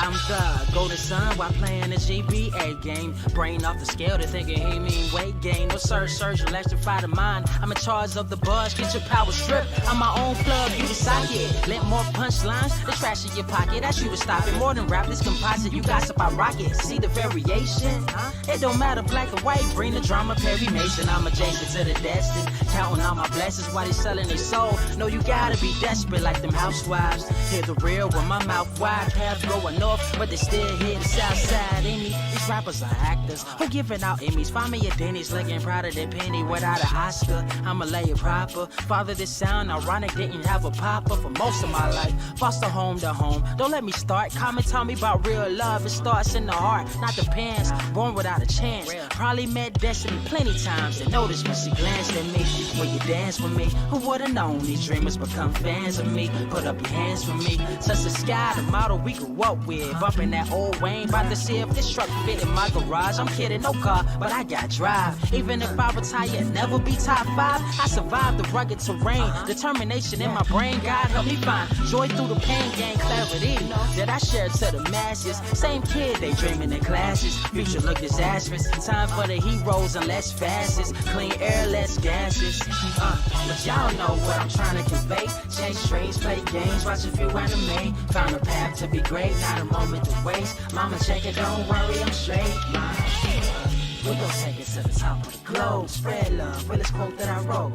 I'm the golden son while playing the GBA game. Brain off the scale to thinking he mean weight gain. No surge, electrify the mind. I'm in charge of the buzz, get your power stripped. I'm my own plug, you the socket. Let more punchlines, the trash in your pocket. That's you to stop it. More than rap, this composite, you gossip, I rock it. See the variation? It don't matter black or white, bring the drama, Perry Mason. I'm adjacent to the destined, counting all my blessings while they selling their soul. No, you gotta be desperate like them housewives. Hear the real with my mouth wide, paths going north, but they still hear the south side in me. These rappers are actors who giving out Emmys. Find me a Denny's looking proud of their penny without an Oscar. I'ma lay it proper. Father, this sound ironic, didn't have a papa for most of my life. Foster home to home. Don't let me start. Comment tell me about real love. It starts in the heart, not the pants. Born without a chance. Probably met destiny plenty times and noticed when she glanced at me. When you dance with me, who would've known these dreamers become fans of me? Put up your hands for me. Touch the sky, the model we grew up with. Bumping that old Wayne, about to see if this truck fit in my garage. I'm kidding, no car, but I got drive. Even if I retire, never be top 5. I survived the rugged terrain. Determination in my brain, God help me find joy through the pain, gain clarity that I share to the masses. Same kid, they dreaming in classes. Future look disastrous. Time for the heroes and less fastest. Clean air, less gases. But y'all know what I'm trying to convey. Change streams, play games, watch a few anime. Found a path to be great, not a moment to waste. Mama check it, don't worry, I'm straight. We gon' take it to the top of the globe. Spread love, realest quote that I wrote.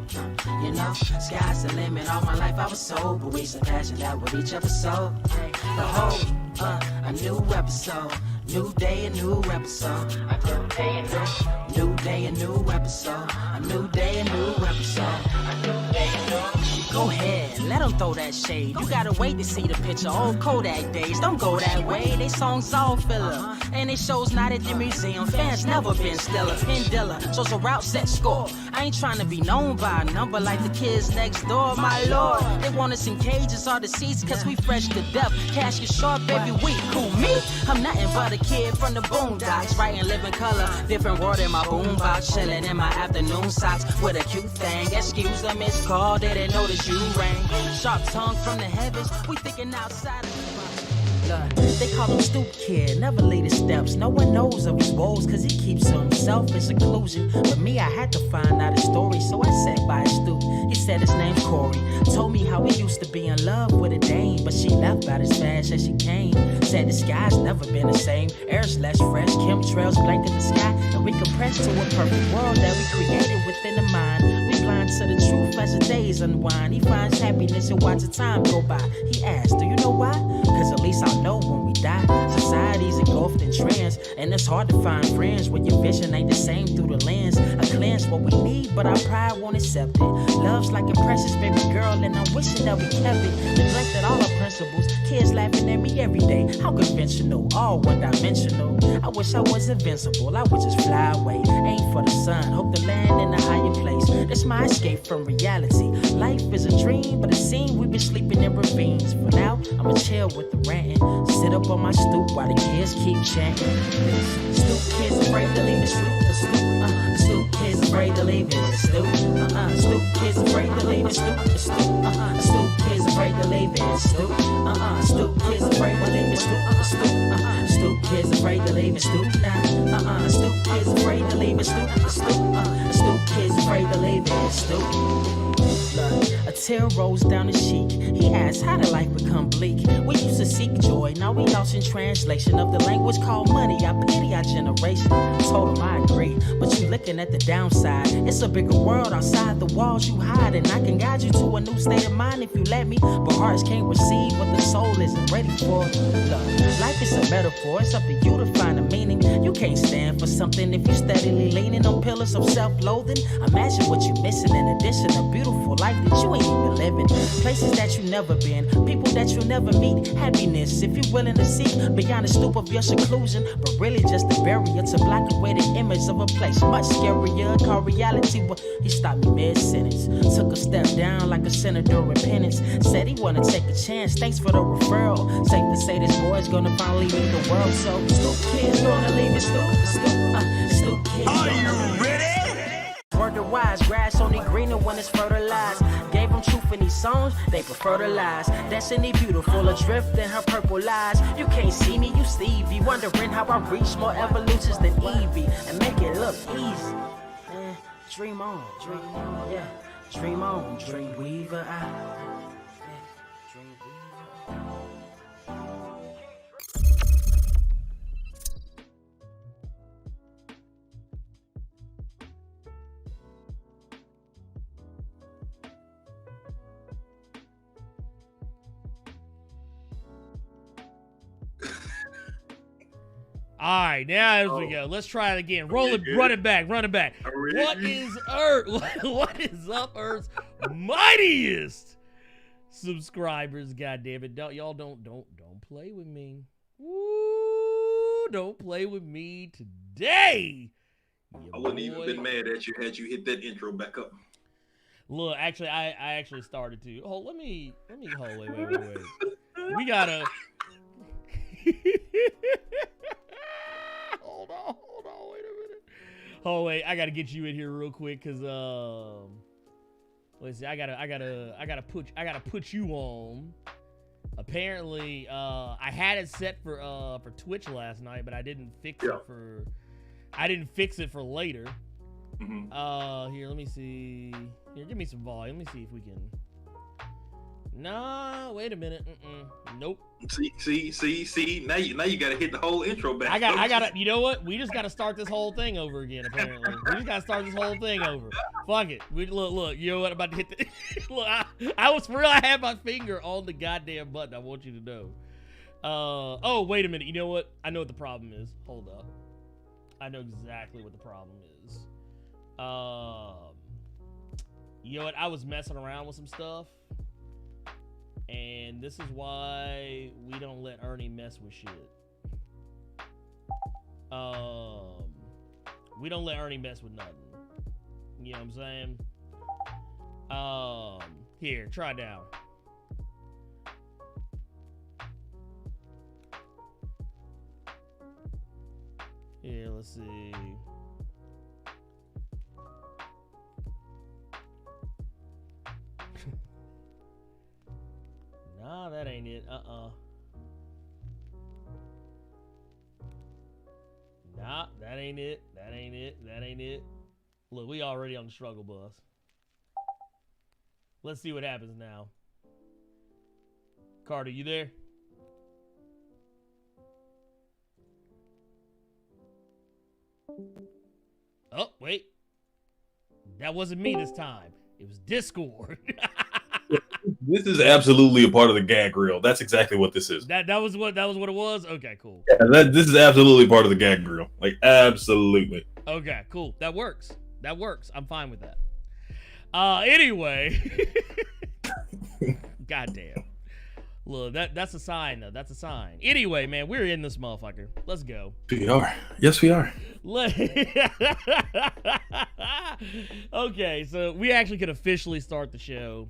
You know, sky's the limit. All my life I was sober. We surpassing that with each episode. The whole, a new episode. New day, a new episode. A new day, a new day, a new episode. A new day, a new episode. A new day, a new. Go ahead, let them throw that shade. You gotta wait to see the picture. Old Kodak days, don't go that way. They songs all filler, and it shows not at the museum. Fans never been stellar. Pendilla, shows a route set score. I ain't trying to be known by a number like the kids next door. My lord, they want us in cages or the seats, cause we fresh to death. Cash get sharp every week. Who me? I'm nothing but a kid from the boondocks, writing living color. Different world in my boombox, chilling in my afternoon socks with a cute thing. Excuse the missed call, didn't notice you rang. Sharp tongue from the heavens, we thinking outside of the box. They call him Stoop Kid, never lead his steps. No one knows of his woes, cause he keeps to himself in seclusion. But me, I had to find out his story, so I sat by his stoop. He said his name's Corey. Told me how he used to be in love with a dame, but she left about as fast as she came. Said the sky's never been the same. Air's less fresh, chemtrails blanket the sky, and we compressed to a perfect world that we created within the mind. We blind to the truth as the days unwind. He finds happiness and watch the time go by. He asked, do you know why? Cause at least I'll know when we die. Society's engulfed in trends, and it's hard to find friends when your vision ain't the same through the lens. A cleanse what we need, but our pride won't accept it. Love's like a precious baby girl, and I'm wishing that we kept it. Neglected all our principles, kids laughing at me every day. How conventional, all one-dimensional. I wish I was invincible, I would just fly away. Aim for the sun, hope to land in a higher place. That's my escape from reality. Life is a dream, but it seems we've been sleeping in ravines. For now, I'ma chill with the ranting. Sit up on my stoop while the kids keep chanting. Stoop kids afraid to leave the stoop. Stoop kids afraid to leave the stoop. Stoop kids afraid to leave the stoop. Stoop kids afraid to leave the stoop. Stoop kids afraid to leave the stoop. Stoop kids afraid to leave the stoop. Stoop kids afraid to leave the stoop. Stoop kids afraid to leave the stoop. A tear rolls down his cheek. He asks, how did life become bleak? We used to seek joy, now we lost in translation of the language called money. I pity our generation. I told him I agree, but you looking at the downside. It's a bigger world outside the walls you hide, and I can guide you to a new state of mind if you let me. But hearts can't receive what the soul isn't ready for. Look, life is a metaphor, it's up to you to find a meaning. You can't stand for something if you steadily leaning on pillars of self-loathing. Imagine what you're missing in addition to beautiful life that you ain't even living. Places that you never been, people that you'll never meet. Happiness if you're willing to seek beyond the stoop of your seclusion, but really just a barrier to block away the image of a place much scarier called reality. Well, he stopped me mid-sentence, took a step down like a sinner doing penance. Said he wanna take a chance, thanks for the referral. Safe to say this boy's gonna finally leave the world, so stoop kids gonna leave it stoop kids. Are you ready? wonder why is grass only greener when it's fertilized. Gave them truth in these songs, they prefer to lies. Destiny beautiful, adrift in her purple lies. You can't see me, you Stevie, wondering how I reach more evolutions than Evie and make it look easy. Dream on, yeah. Dream on, dream weaver. Dream weaver. All right, now as we go, let's try it again. Roll it, run it back. What is Earth? What is up, Earth's mightiest subscribers? God damn it! Don't play with me. Woo! Don't play with me today. I wouldn't even been mad at you had you hit that intro back up. Look, actually, I actually started to. Oh, let me hold. Wait. We gotta. Hold on, wait a minute. Oh wait, I gotta get you in here real quick, cause let's see, I gotta put you on. Apparently, I had it set for Twitch last night, but I didn't fix it for later. Mm-hmm. Here, let me see. Here, give me some volume. Let me see if we can. Nah, wait a minute. Nope. See. Now you gotta hit the whole intro back. I gotta. You know what? We just gotta start this whole thing over again. Apparently, we just gotta start this whole thing over. Fuck it. Look. You know what? I'm about to hit the. Look, I was for real. I had my finger on the goddamn button. I want you to know. Oh, wait a minute. You know what? I know what the problem is. Hold up. I know exactly what the problem is. You know what? I was messing around with some stuff. And this is why we don't let Ernie mess with shit. We don't let Ernie mess with nothing. You know what I'm saying? Here, try down. Here, let's see. Nah, that ain't it. Nah, that ain't it. That ain't it. Look, we already on the struggle bus. Let's see what happens now. Carter, you there? Oh, wait. That wasn't me this time. It was Discord. This is absolutely a part of the gag reel. That's exactly what this is. That was what it was? Okay, cool. Yeah, this is absolutely part of the gag reel. Like, absolutely. Okay, cool. That works. I'm fine with that. Anyway. Goddamn. Look, that's a sign, though. That's a sign. Anyway, man, we're in this motherfucker. Let's go. We are. Yes, we are. Okay, so we actually could officially start the show.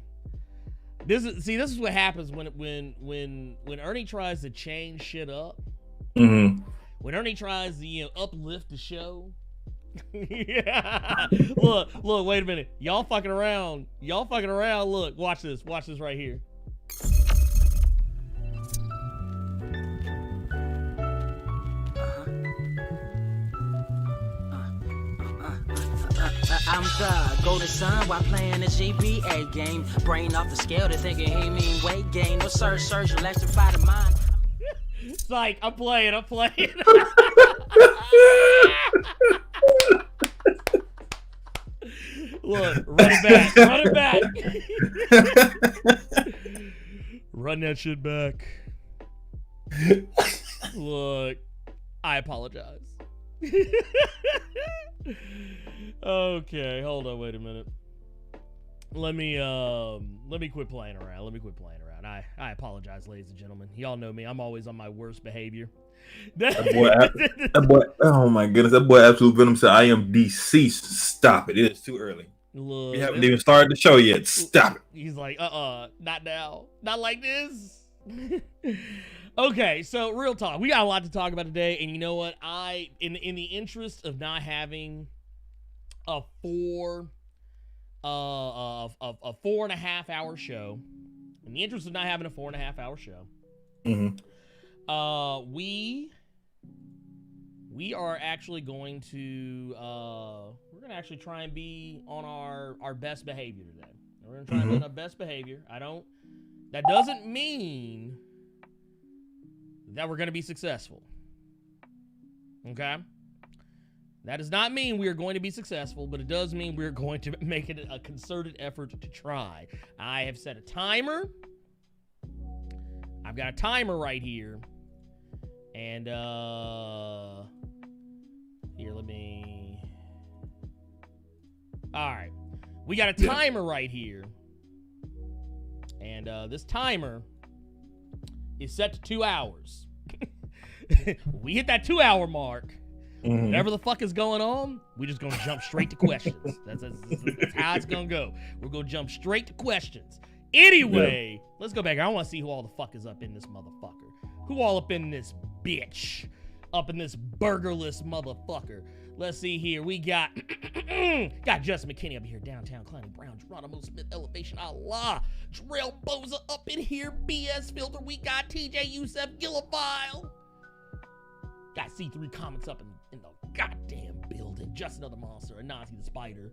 This is what happens when Ernie tries to change shit up. Mm-hmm. When Ernie tries to uplift the show. Yeah. Look, wait a minute. Y'all fucking around. Look, watch this right here. I'm the golden son while playing a GBA game. Brain off the scale, they thinking he mean weight gain. No surge, electrify the mind. Psych, I'm playing. Look, run it back. Run that shit back. Look, I apologize. Okay, hold on, wait a minute. Let me quit playing around. I apologize, ladies and gentlemen. Y'all know me. I'm always on my worst behavior. That boy, oh my goodness, that boy Absolute Venom said, "I am deceased." Stop it. It is too early. Look, we haven't even started the show yet. Stop it. He's like, not now. Not like this. Okay, so real talk. We got a lot to talk about today, and you know what? In the interest of not having a 4 a 4.5-hour show. In the interest of not having a 4.5-hour show, we are actually going to we're gonna actually try and be on our best behavior today. We're gonna try and be on our best behavior. That doesn't mean that we're gonna be successful. Okay? That does not mean we are going to be successful, but it does mean we're going to make it a concerted effort to try. I have set a timer. I've got a timer right here. And, here, let me... Alright. We got a timer right here. And, this timer is set to 2 hours. We hit that 2-hour mark. Whatever the fuck is going on, we're just gonna jump straight to questions. That's how it's gonna go. We're gonna jump straight to questions. Anyway, let's go back. I want to see who all the fuck is up in this motherfucker. Who all up in this bitch? Up in this burgerless motherfucker. Let's see here. We got Justin McKinney up here, downtown, Clanny Brown, Geronimo Smith, Elevation Allah, Drell Boza up in here, BS Filter. We got TJ Youssef, Gilliphile. Got C3 Comics up in the goddamn building. Just Another Monster, Anansi the Spider.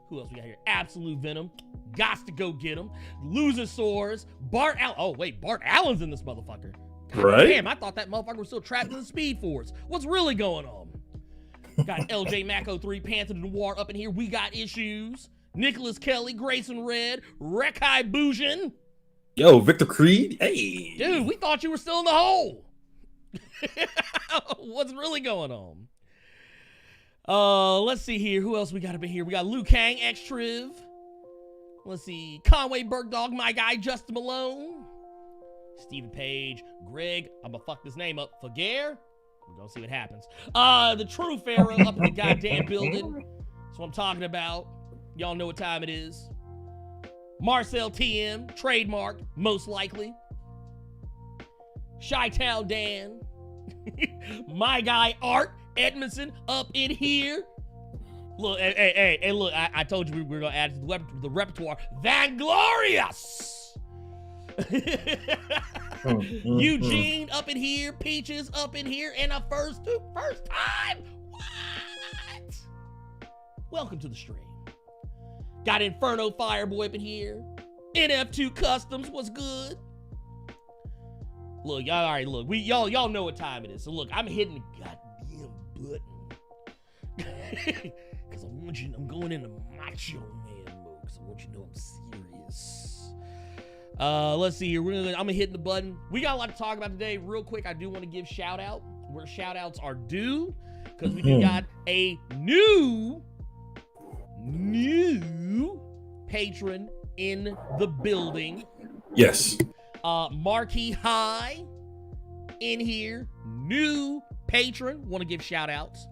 Who else we got here? Absolute Venom. Gots to go get him. Losersaurs. Bart Allen. Oh, wait. Bart Allen's in this motherfucker. God right? Damn, I thought that motherfucker was still trapped in the Speed Force. What's really going on? Got LJ Mac 03, Panther Noir up in here. We got Issues. Nicholas Kelly, Grayson Red, Rekai Bujin. Yo, Victor Creed. Hey. Dude, we thought you were still in the hole. What's really going on? Let's see here. Who else we got up in here? We got Liu Kang, X-Triv. Let's see. Conway Bergdog, my guy, Justin Malone. Stephen Page, Greg. I'm gonna fuck this name up. Faguer. We're gonna see what happens. The True Pharaoh up in the goddamn building. That's what I'm talking about. Y'all know what time it is. Marcel TM, trademark, most likely. Chi-Town Dan. My guy Art Edmondson up in here. Look, hey, look, I told you we were gonna add to the repertoire. Vainglorious! Eugene up in here, Peaches up in here, and a first time? What? Welcome to the stream. Got Inferno Fireboy up in here. NF2 Customs, what's good? Look, all right, look, y'all know what time it is. So look, I'm hitting the goddamn button. Cause I'm going into macho man mode. Cause I want you to know I'm serious. Let's see here. I'm gonna hit the button. We got a lot to talk about today. Real quick, I do want to give shout out where shout outs are due. Cause we do got a new patron in the building. Yes. Marquee High in here, new patron. Want to give shout outs.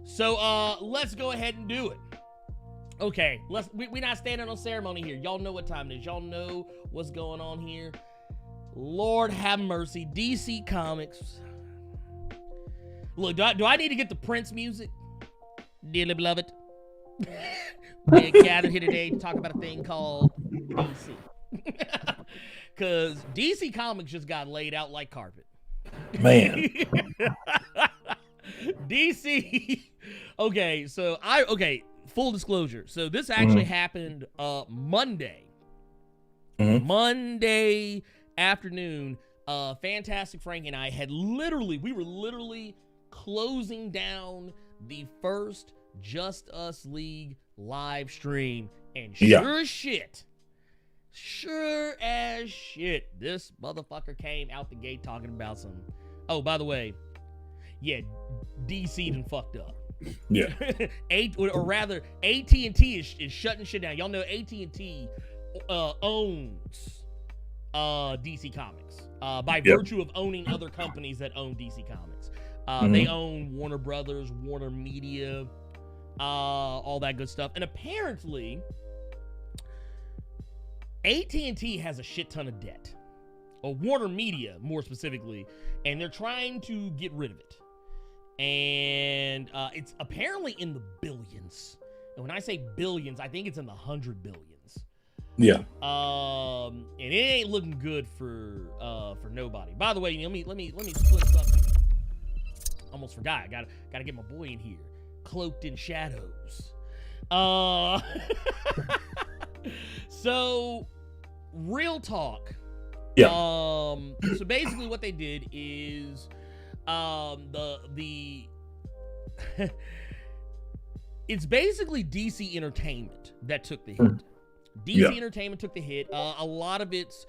So let's go ahead and do it. Okay, we're not standing on ceremony here. Y'all know what time it is. Y'all know what's going on here. Lord have mercy, DC Comics. Look, do I need to get the Prince music? Dearly beloved, we're gathered here today to talk about a thing called DC. Because DC Comics just got laid out like carpet. Man. DC. Okay, so full disclosure. So this actually happened Monday. Monday afternoon. Fantastic Frank and I we were literally closing down the first Just Us League live stream. And sure as shit, this motherfucker came out the gate talking about some. Oh, by the way, yeah, DC done fucked up. Yeah. Or rather, AT&T is shutting shit down. Y'all know AT&T owns DC Comics by virtue of owning other companies that own DC Comics. They own Warner Brothers, WarnerMedia, all that good stuff. And apparently, AT&T has a shit ton of debt, or WarnerMedia more specifically, and they're trying to get rid of it. And it's apparently in the billions. And when I say billions, I think it's in the 100 billions. Yeah. And it ain't looking good for nobody. By the way, let me split this up. Almost forgot. I gotta get my boy in here. Cloaked in shadows. So real talk. Yeah. So basically what they did is it's basically DC Entertainment that took the hit. DC Entertainment took the hit. A lot of its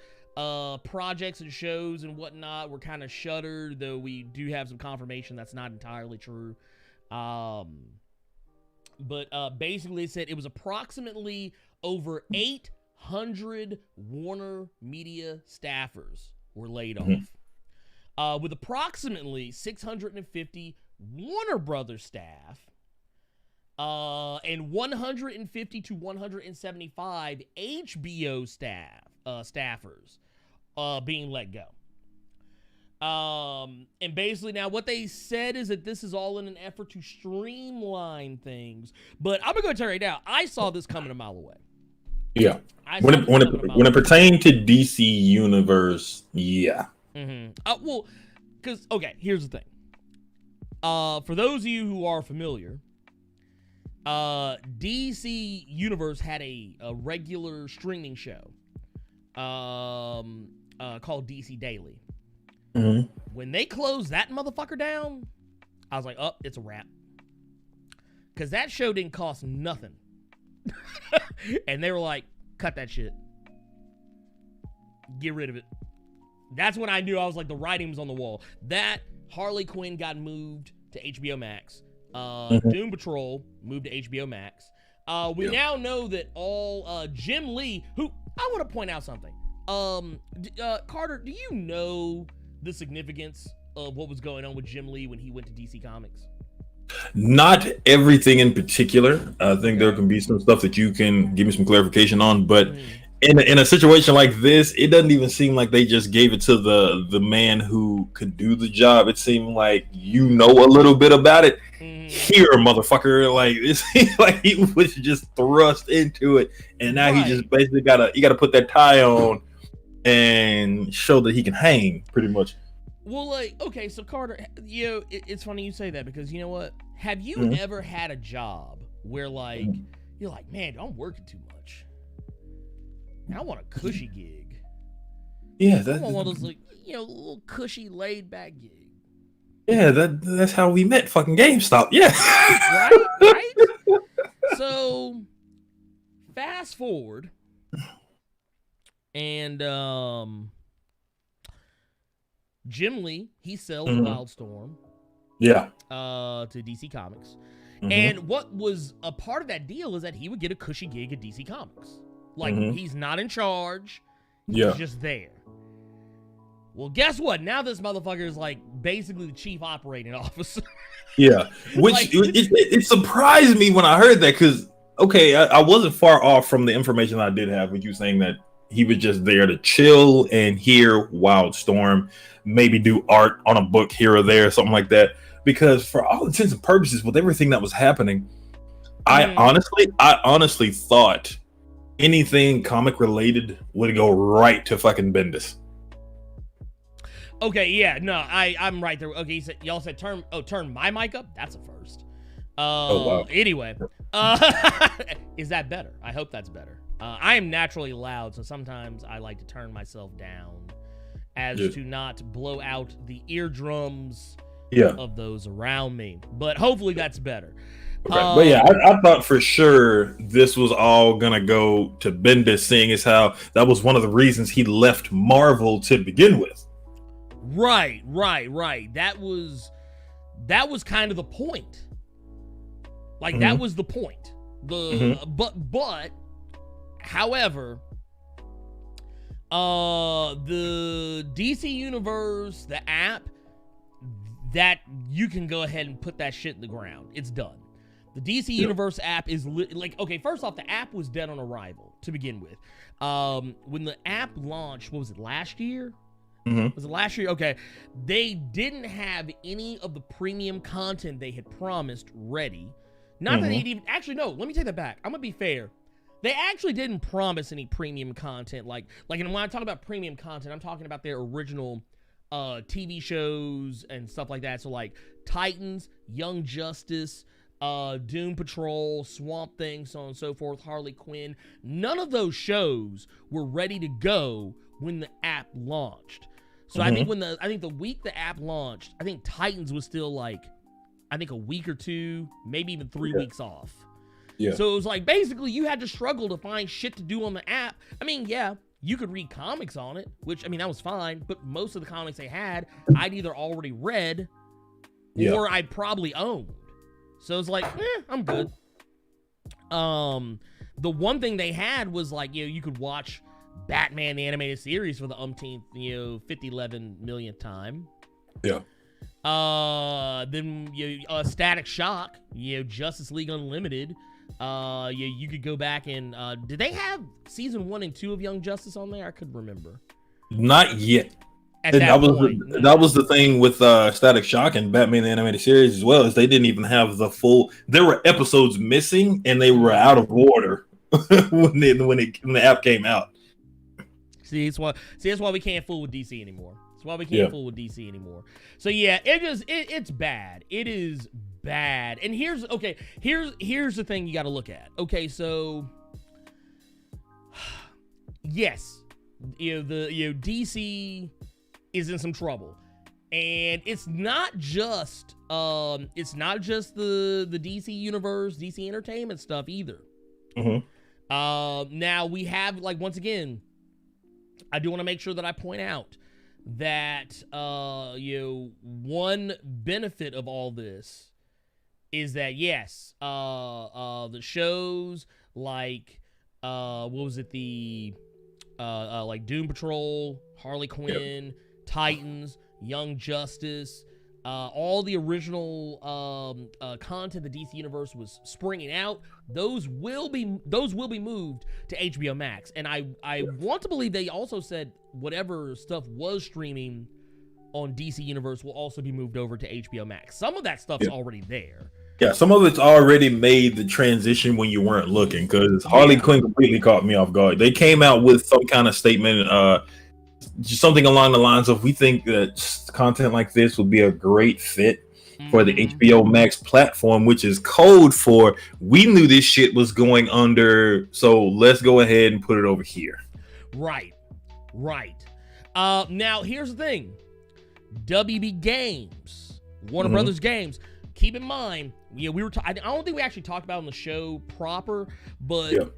projects and shows and whatnot were kind of shuttered, though we do have some confirmation that's not entirely true. But basically it said it was approximately over 800 WarnerMedia staffers were laid off, with approximately 650 Warner Brothers staff and 150 to 175 HBO staffers being let go. And basically now what they said is that this is all in an effort to streamline things. But I'm gonna tell you right now, I saw this coming a mile away. Yeah. When it pertained to DC Universe, yeah. Well, because okay, here's the thing. For those of you who are familiar, DC Universe had a regular streaming show called DC Daily. When they closed that motherfucker down, I was like, oh, it's a wrap. Because that show didn't cost nothing. And they were like, cut that shit. Get rid of it. That's when I knew. I was like, the writing was on the wall. That Harley Quinn got moved to HBO Max. Doom Patrol moved to HBO Max. We now know that all Jim Lee, who I want to point out something. Carter, do you know the significance of what was going on with Jim Lee when he went to DC Comics? Not everything in particular. I think there can be some stuff that you can give me some clarification on, but in a situation like this, it doesn't even seem like they just gave it to the man who could do the job. It seemed like you know a little bit about it. Here, motherfucker, like it seems like he was just thrust into it, and now he just basically gotta put that tie on and show that he can hang, pretty much. Well, like, okay, so Carter, you know, it's funny you say that because you know what? Have you ever had a job where, like, you're like, man, I'm working too much. I want a cushy gig. Yeah, I want one of those, like, you know, little cushy, laid back gig. Yeah, that's how we met. Fucking GameStop. Yeah. Right. So, fast forward, and Jim Lee, he sells Wildstorm. Yeah. To DC Comics. And what was a part of that deal is that he would get a cushy gig at DC Comics. Like, he's not in charge. He's just there. Well, guess what? Now this motherfucker is like basically the chief operating officer. Yeah. Which like, it surprised me when I heard that because, okay, I wasn't far off from the information I did have with you saying that he was just there to chill and hear Wildstorm, maybe do art on a book here or there, something like that. Because for all intents and purposes, with everything that was happening, I honestly thought anything comic related would go right to fucking Bendis. Okay, yeah, no, I'm right there. Okay, y'all said turn my mic up? That's a first. Oh, wow. Anyway, is that better? I hope that's better. I am naturally loud, so sometimes I like to turn myself down as to not blow out the eardrums of those around me. But hopefully that's better. Okay. But yeah, I thought for sure this was all gonna go to Bendis, seeing as how that was one of the reasons he left Marvel to begin with. Right. That was kind of the point. Like that was the point. But however, the DC Universe, the app, that you can go ahead and put that shit in the ground. It's done. The DC Universe app is like, okay, first off, the app was dead on arrival to begin with. When the app launched, what was it, last year? Was it last year? Okay. They didn't have any of the premium content they had promised ready Not that they'd even actually no. Let me take that back. I'm gonna be fair. They actually didn't promise any premium content. Like and when I talk about premium content, I'm talking about their original TV shows and stuff like that. So like Titans, Young Justice, Doom Patrol, Swamp Thing, so on and so forth, Harley Quinn. None of those shows were ready to go when the app launched. So I think the week the app launched, I think Titans was still like, I think a week or two, maybe even 3 weeks off. Yeah. So it was like basically you had to struggle to find shit to do on the app. I mean, yeah, you could read comics on it, which I mean that was fine, but most of the comics they had, I'd either already read or I'd probably owned. So it's like, I'm good. The one thing they had was like, you could watch Batman the animated series for the umpteenth, 11 millionth time. Yeah. Then Static Shock, Justice League Unlimited. You could go back and did they have season 1 and 2 of Young Justice on there? I couldn't remember. Not yet. That was the thing with Static Shock and Batman the Animated Series as well, is they didn't even have the full. There were episodes missing and they were out of order when the app came out. That's why we can't fool with DC anymore. That's why we can't fool with DC anymore. So yeah, it's bad. It is bad. And here's the thing you got to look at. Okay, so yes, DC is in some trouble, and it's not just the DC universe, DC Entertainment stuff either. Now we have, like, once again, I do want to make sure that I point out that one benefit of all this is that yes, the shows like what was it, like Doom Patrol, Harley Quinn, Titans, Young Justice, all the original content the DC universe was springing out, those will be moved to HBO Max. And I want to believe they also said whatever stuff was streaming on DC Universe will also be moved over to HBO Max. Some of that stuff's already there. Yeah, some of it's already made the transition when you weren't looking, because Harley Quinn completely caught me off guard. They came out with some kind of statement, just something along the lines of, we think that content like this would be a great fit for the HBO Max platform, which is code for, we knew this shit was going under, so let's go ahead and put it over here. Right. Now, here's the thing. WB Games, Warner Brothers Games, keep in mind, we were I don't think we actually talked about it on the show proper, but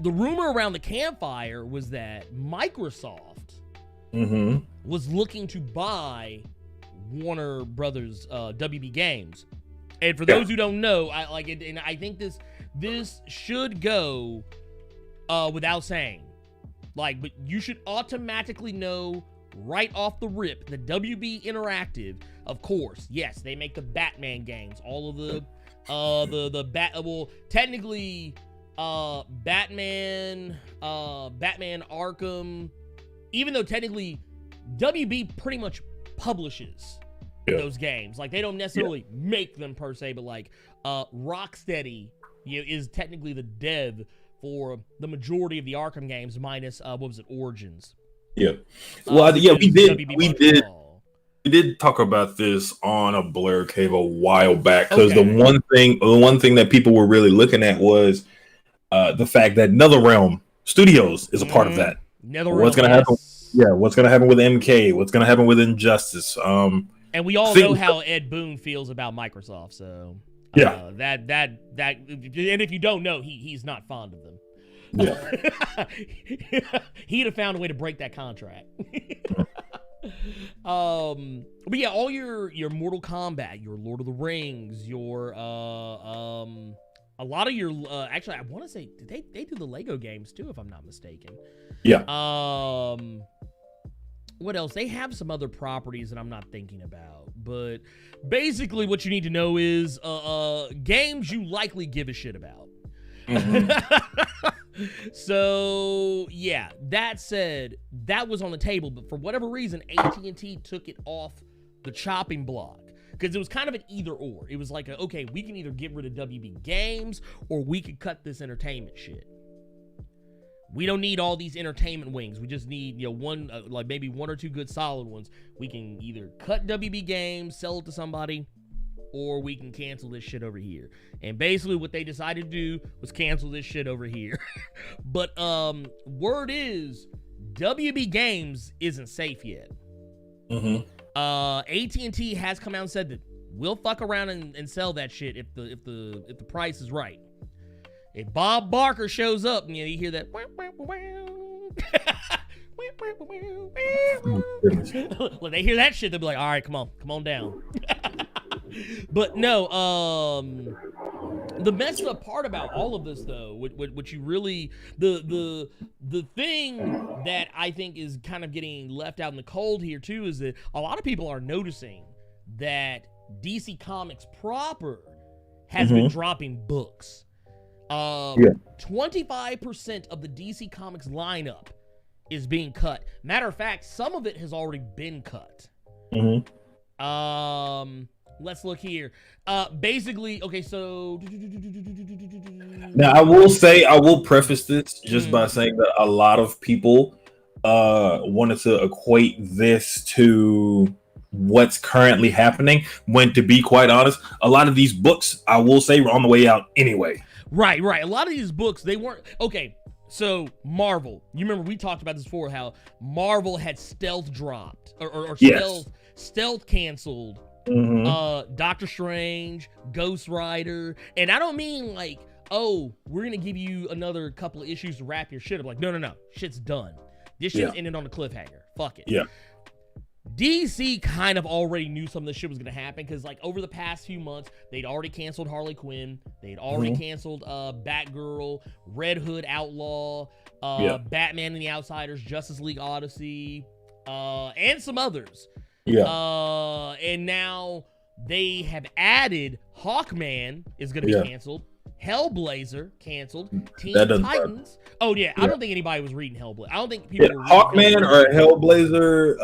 the rumor around the campfire was that Microsoft was looking to buy Warner Brothers WB Games. And for those who don't know, I like it, and I think this should go without saying. Like, but you should automatically know right off the rip that WB Interactive, of course, yes, they make the Batman games, all of technically Batman Arkham, even though technically WB pretty much publishes those games. Like, they don't necessarily make them per se, but like Rocksteady is technically the dev for the majority of the Arkham games, minus Origins. We did talk about this on a Blerd Cave a while back, because the one thing that people were really looking at was the fact that NetherRealm Studios is a part of that. What's gonna happen? Yeah, what's gonna happen with MK? What's gonna happen with Injustice? And we all know how Ed Boon feels about Microsoft, so that and if you don't know, he's not fond of them. He'd have found a way to break that contract. But yeah, all your Mortal Kombat, your Lord of the Rings, your a lot of your actually I want to say they do the Lego games too, if I'm not mistaken. What else? They have some other properties that I'm not thinking about, but basically what you need to know is games you likely give a shit about. So yeah, that said, that was on the table, but for whatever reason, AT&T took it off the chopping block. because it was kind of an either or. It was like, okay, we can either get rid of WB Games or we could cut this entertainment shit. We don't need all these entertainment wings. We just need, one, like maybe one or two good solid ones. We can either cut WB Games, sell it to somebody, or we can cancel this shit over here. And basically what they decided to do was cancel this shit over here. But word is WB Games isn't safe yet. AT&T has come out and said that we'll fuck around and sell that shit if the price is right. If Bob Barker shows up and you hear that when they hear that shit, they'll be like, all right, come on down. But no, the messed up part about all of this though, what you really, the thing that I think is kind of getting left out in the cold here too is that a lot of people are noticing that DC Comics proper has been dropping books. 25% of the DC Comics lineup is being cut. Matter of fact, some of it has already been cut. Let's look here. Basically, okay, so now I will preface this just by saying that a lot of people wanted to equate this to what's currently happening, when to be quite honest, a lot of these books, I will say, were on the way out anyway. Right. A lot of these books, they weren't okay. So Marvel, you remember we talked about this before, how Marvel had stealth dropped or stealth canceled Doctor Strange, Ghost Rider, and I don't mean like, oh, we're gonna give you another couple of issues to wrap your shit up. Like, no, shit's done. This shit's ended on a cliffhanger. Fuck it. Yeah. DC kind of already knew some of this shit was going to happen because, like, over the past few months, they'd already canceled Harley Quinn. They'd already canceled Batgirl, Red Hood Outlaw, Batman and the Outsiders, Justice League Odyssey, and some others. And now they have added Hawkman is going to be canceled. Hellblazer canceled. Teen Titans. Oh yeah, I don't think anybody was reading Hellblazer. I don't think people were Hawkman or Hellblazer.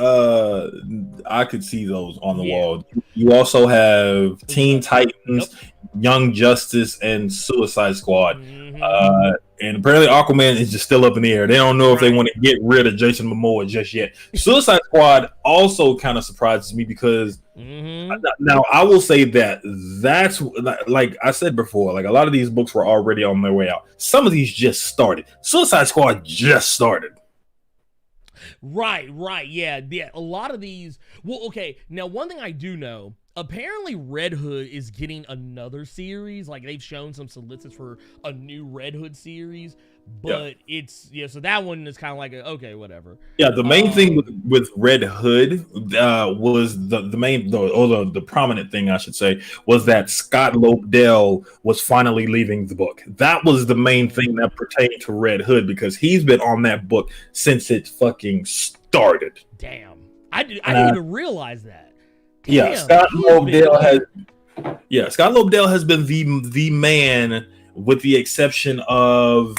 I could see those on the wall. You also have Teen Titans, Young Justice, and Suicide Squad. And apparently Aquaman is just still up in the air. They don't know if they want to get rid of Jason Momoa just yet. Suicide Squad also kind of surprises me because now I will say that's like I said before, like a lot of these books were already on their way out. Some of these just started. Suicide Squad just started. Right. Yeah. A lot of these. Well, okay. Now, one thing I do know, apparently Red Hood is getting another series. Like, they've shown some solicits for a new Red Hood series, but it's so that one is kind of like okay, whatever. Yeah, the main thing with Red Hood was the prominent thing, I should say, was that Scott Lobdell was finally leaving the book. That was the main thing that pertained to Red Hood because he's been on that book since it fucking started. Damn, I didn't even realize that. Damn, Scott Lobdell has been the man, with the exception of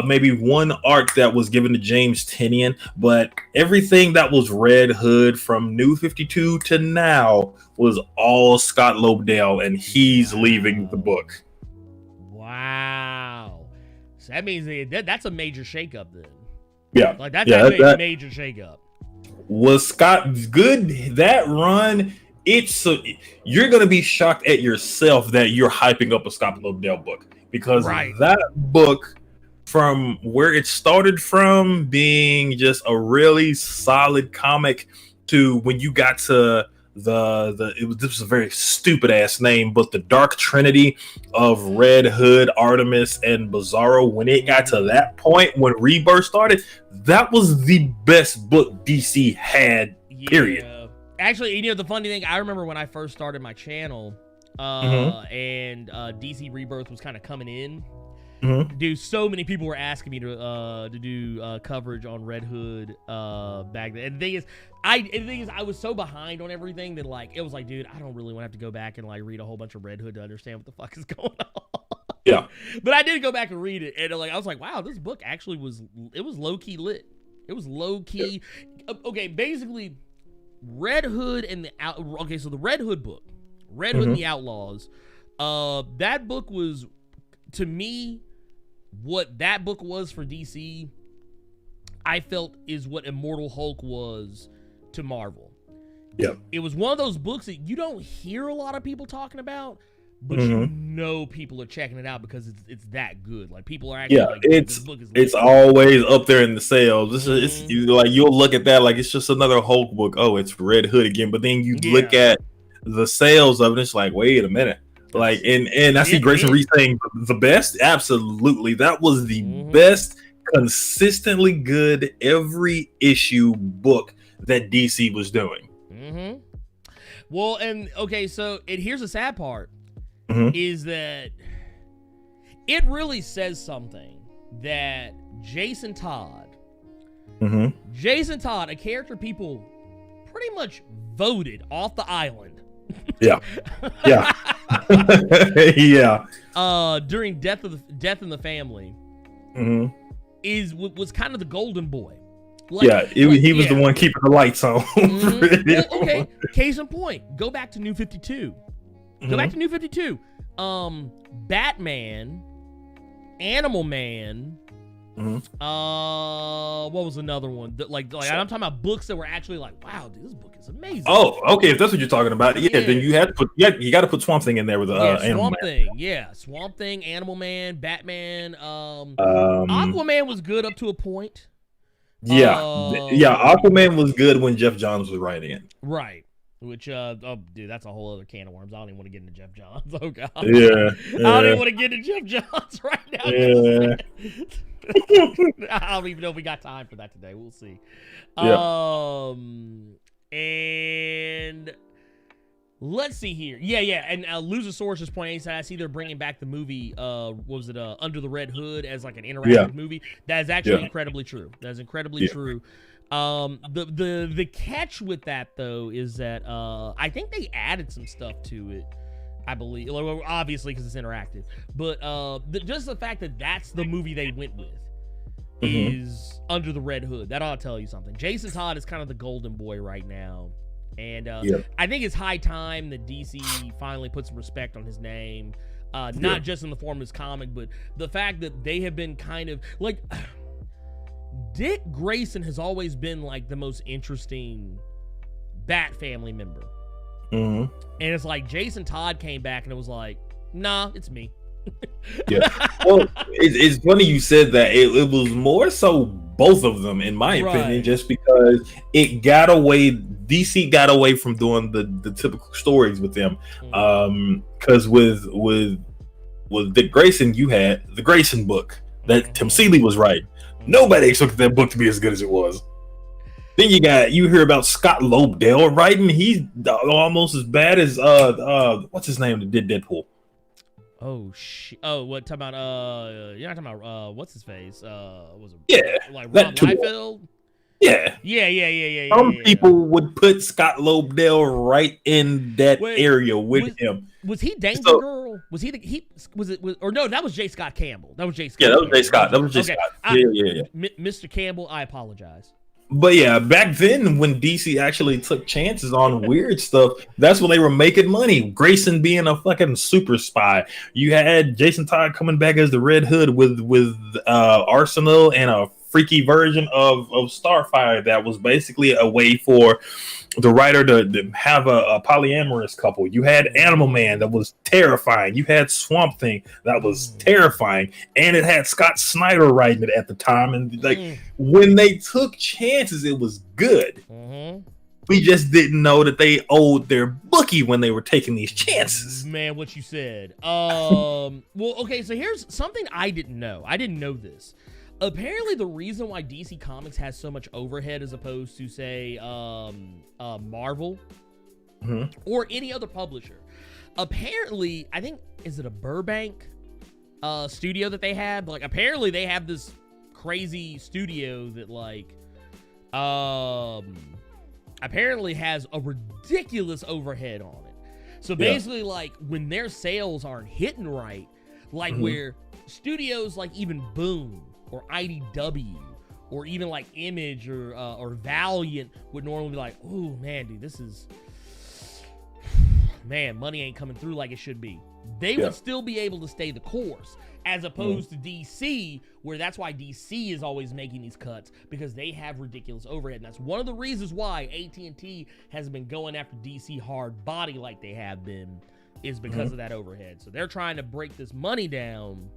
maybe one arc that was given to James Tynion, but everything that was Red Hood from New 52 to now was all Scott Lobdell, and he's leaving the book. Wow. So that means that's a major shakeup then. Yeah. Like that's a major shakeup. Was Scott good that run? You're gonna be shocked at yourself that you're hyping up a Scott Lobdell book because that book, from where it started from being just a really solid comic to when you got to this was a very stupid ass name, but the Dark Trinity of Red Hood, Artemis, and Bizarro, when it got to that point when Rebirth started, that was the best book DC had, period. Actually, the funny thing, I remember when I first started my channel, and DC Rebirth was kind of coming in. Dude, so many people were asking me to do coverage on Red Hood back then. And the thing is, I was so behind on everything that like it was like, dude, I don't really want to have to go back and like read a whole bunch of Red Hood to understand what the fuck is going on. Yeah, but I did go back and read it, and like I was like, wow, this book actually was low key lit. It was low key. Okay, basically, Red Hood and so the Red Hood book Red Hood and the Outlaws. That book was, to me, what that book was for DC, I felt is what Immortal Hulk was to Marvel. Yep. It was one of those books that you don't hear a lot of people talking about, but you know people are checking it out because it's that good. Like, people are actually like, this book is it's always up there in the sales. It's like, you'll look at that like it's just another Hulk book. Oh, it's Red Hood again. But then you look at the sales of it, it's like, wait a minute. Like, and I see Grayson Reed saying the best. Absolutely, that was the best, consistently good every issue book that DC was doing. Well, and okay, so here's the sad part is that it really says something that Jason Todd, a character people pretty much voted off the island. Yeah. During Death in the Family, was kind of the golden boy. Like, he was the one keeping the lights on. Well, okay, case in point, go back to New 52. Batman, Animal Man. What was another one? Like I'm talking about books that were actually like, wow, dude, this book is amazing. Oh, okay, if that's what you're talking about, then you had to put you got to put Swamp Thing in there with Animal Man. Swamp Thing, Animal Man, Batman, Aquaman was good up to a point. Aquaman was good when Jeff Johns was writing it. Right. Which, dude, that's a whole other can of worms. I don't even want to get into Jeff Johns. Oh, God. I don't even want to get into Jeff Johns right now. I don't even know if we got time for that today. We'll see. And let's see here. And Lusasaurus is pointing out, I see they're bringing back the movie, Under the Red Hood as like an interactive movie. That is actually incredibly true. That is incredibly true. The catch with that, though, is that I think they added some stuff to it, I believe, obviously because it's interactive, but just the fact that that's the movie they went with is Under the Red Hood. That ought to tell you something. Jason Todd is kind of the golden boy right now, and I think it's high time that DC finally put some respect on his name, not just in the form of his comic, but the fact that they have been kind of like... Dick Grayson has always been like the most interesting Bat family member. And it's like Jason Todd came back and it was like, nah, it's me. Well, it's funny you said that. It was more so both of them, in my opinion, just because DC got away from doing the typical stories with them. Because with Dick Grayson, you had the Grayson book that Tim Seeley was writing. Nobody expected that book to be as good as it was. Then you hear about Scott Lobdell writing. He's almost as bad as what's his name that did Deadpool? Oh shit! Oh, what talking about? You're not talking about what's his face? Was it like Rob Liefeld? Yeah. Some people would put Scott Lobdell right in that area with him. Was he Danger Girl? Was he no, that was J. Scott Campbell. That was J. Scott. Yeah, that was J. Scott. That was J. Scott. Yeah. Mr. Campbell, I apologize. But yeah, back then when DC actually took chances on weird stuff, that's when they were making money. Grayson being a fucking super spy. You had Jason Todd coming back as the Red Hood with Arsenal and a freaky version of Starfire that was basically a way for the writer to have a polyamorous couple. You had Animal Man that was terrifying. You had Swamp Thing that was terrifying, and it had Scott Snyder writing it at the time. And when they took chances, it was good. We just didn't know that they owed their bookie when they were taking these chances. Man, what you said. Well, okay, so here's something I didn't know. I didn't know this. Apparently, the reason why DC Comics has so much overhead as opposed to, say, Marvel or any other publisher, apparently, I think, is it a Burbank studio that they have? Like, apparently, they have this crazy studio that, like, apparently has a ridiculous overhead on it. So basically, like, when their sales aren't hitting right, like where studios like even Boom or IDW or even like Image or Valiant would normally be like, oh man, dude, this is man, money ain't coming through like it should be. They would still be able to stay the course, as opposed to DC, where that's why DC is always making these cuts, because they have ridiculous overhead. And that's one of the reasons why AT&T has been going after DC hard body like they have been, is because of that overhead. So they're trying to break this money down.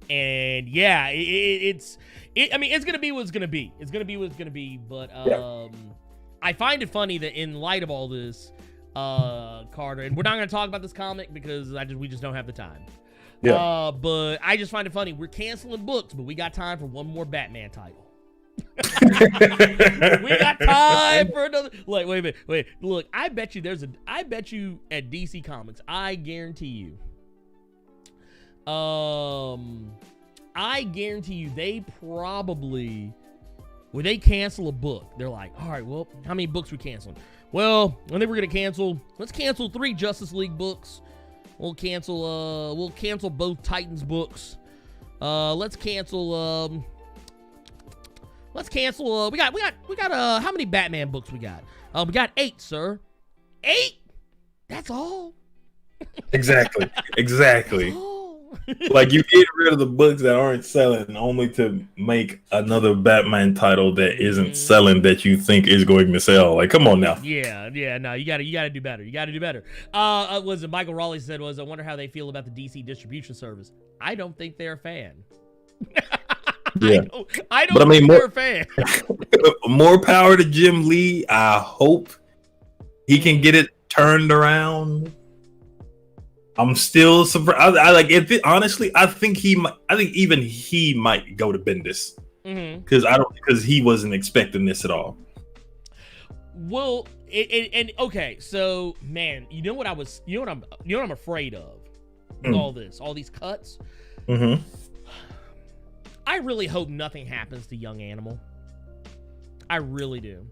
And yeah, it's gonna be what it's gonna be. It's gonna be what it's gonna be. But I find it funny that in light of all this, Carter, and we're not gonna talk about this comic because we just don't have the time. Yeah. But I just find it funny. We're canceling books, but we got time for one more Batman title. We got time for another. Like, wait a minute. Look, I bet you at DC Comics, I guarantee you. I guarantee you they probably, when they cancel a book, they're like, all right, well, how many books we canceling? Well, I think we're gonna let's cancel 3 Justice League books. We'll cancel both Titans books. Let's cancel we got how many Batman books we got? We got 8, sir. 8? That's all. Exactly. That's all. Like, you get rid of the books that aren't selling only to make another Batman title that isn't selling that you think is going to sell. Like, come on now. Yeah, no, you gotta do better. You gotta do better. Was it Michael Raleigh said I wonder how they feel about the DC distribution service. I don't think they're a fan. Yeah. I don't think they're a fan. More power to Jim Lee. I hope he can get it turned around. I'm still surprised. Honestly, I think even he might go to Bendis, because he wasn't expecting this at all. Well, okay, so man, you know what I'm afraid of with all these cuts. I really hope nothing happens to Young Animal. I really do.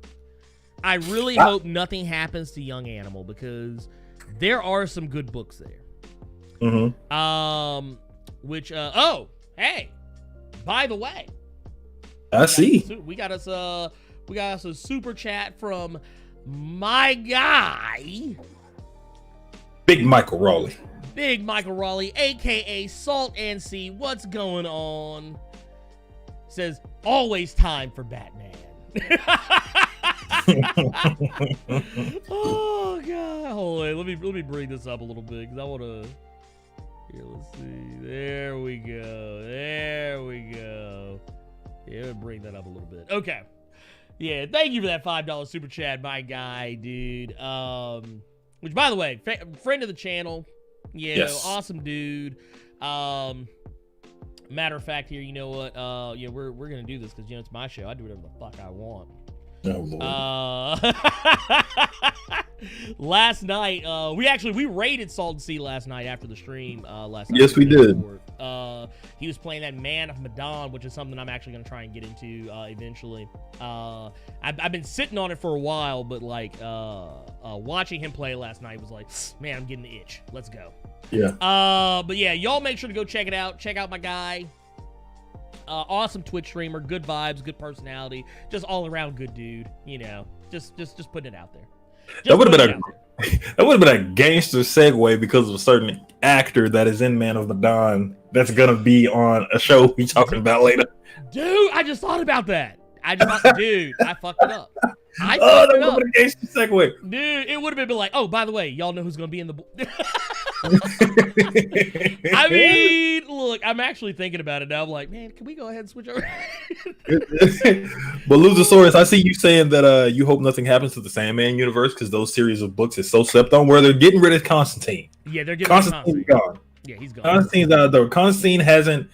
I really hope nothing happens to Young Animal, because there are some good books there. Hey, by the way, we got us a super chat from my guy, Big Michael Raleigh, aka Salt and Sea. What's going on? Says always time for Batman. Oh god, hold on, let me bring this up a little bit, because I want to. Here, let's see. There we go. Yeah, bring that up a little bit. Okay. Yeah, thank you for that $5 super chat, my guy, dude. Which, by the way, friend of the channel. Yeah, yes. Awesome dude. Matter of fact, here, you know what? We're gonna do this because it's my show. I do whatever the fuck I want. Last night, we raided Salt and Sea last night after the stream. Last night. Yes, we did. He was playing that Man of Medan, which is something I'm actually gonna try and get into eventually. I've been sitting on it for a while, but watching him play last night was like, man, I'm getting the itch. Let's go. Yeah. But yeah, y'all make sure to go check it out. Check out my guy. Awesome Twitch streamer, good vibes, good personality, just all around good dude. Just putting it out there. That would have been a gangster segue, because of a certain actor that is in Man of Medan that's gonna be on a show we talking about later. Dude, I just thought about that. I fucked it up. I fucked it up. A gangster segue. Dude, it would have been like, oh, by the way, y'all know who's gonna be in the. I mean, look, I'm actually thinking about it now. I'm like, man, can we go ahead and switch over? But Luzosaurus, I see you saying that you hope nothing happens to the Sandman universe, because those series of books is so slept on. Where they're getting rid of Constantine. Yeah, they're getting rid of Constantine. Gone. Yeah, he's gone. Constantine's out the door. Constantine hasn't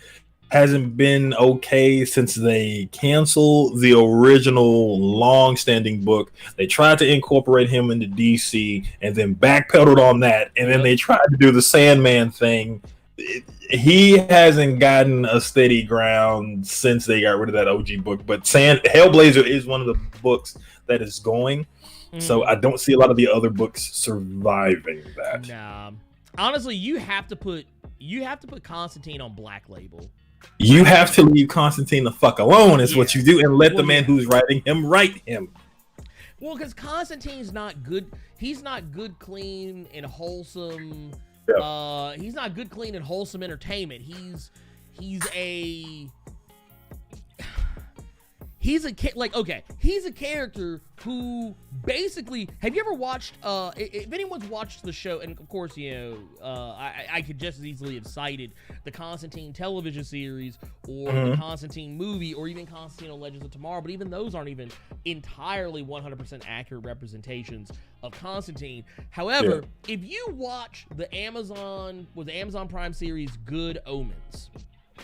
been okay since they canceled the original long-standing book. They tried to incorporate him into DC and then backpedaled on that, and then they tried to do the Sandman thing. He hasn't gotten a steady ground since they got rid of that OG book, but Hellblazer is one of the books that is going, so I don't see a lot of the other books surviving that. Nah. Honestly, you have to put Constantine on Black Label. You have to leave Constantine the fuck alone, is what you do, and let the man who's writing him write him. Well, because Constantine's not good. He's not good, clean, and wholesome. Yeah. He's not good, clean, and wholesome entertainment. He's a character who basically, have you ever watched, if anyone's watched the show, and of course, I could just as easily have cited the Constantine television series or the Constantine movie or even Constantine on Legends of Tomorrow, but even those aren't even entirely 100% accurate representations of Constantine. However, if you watch the Amazon Prime series Good Omens,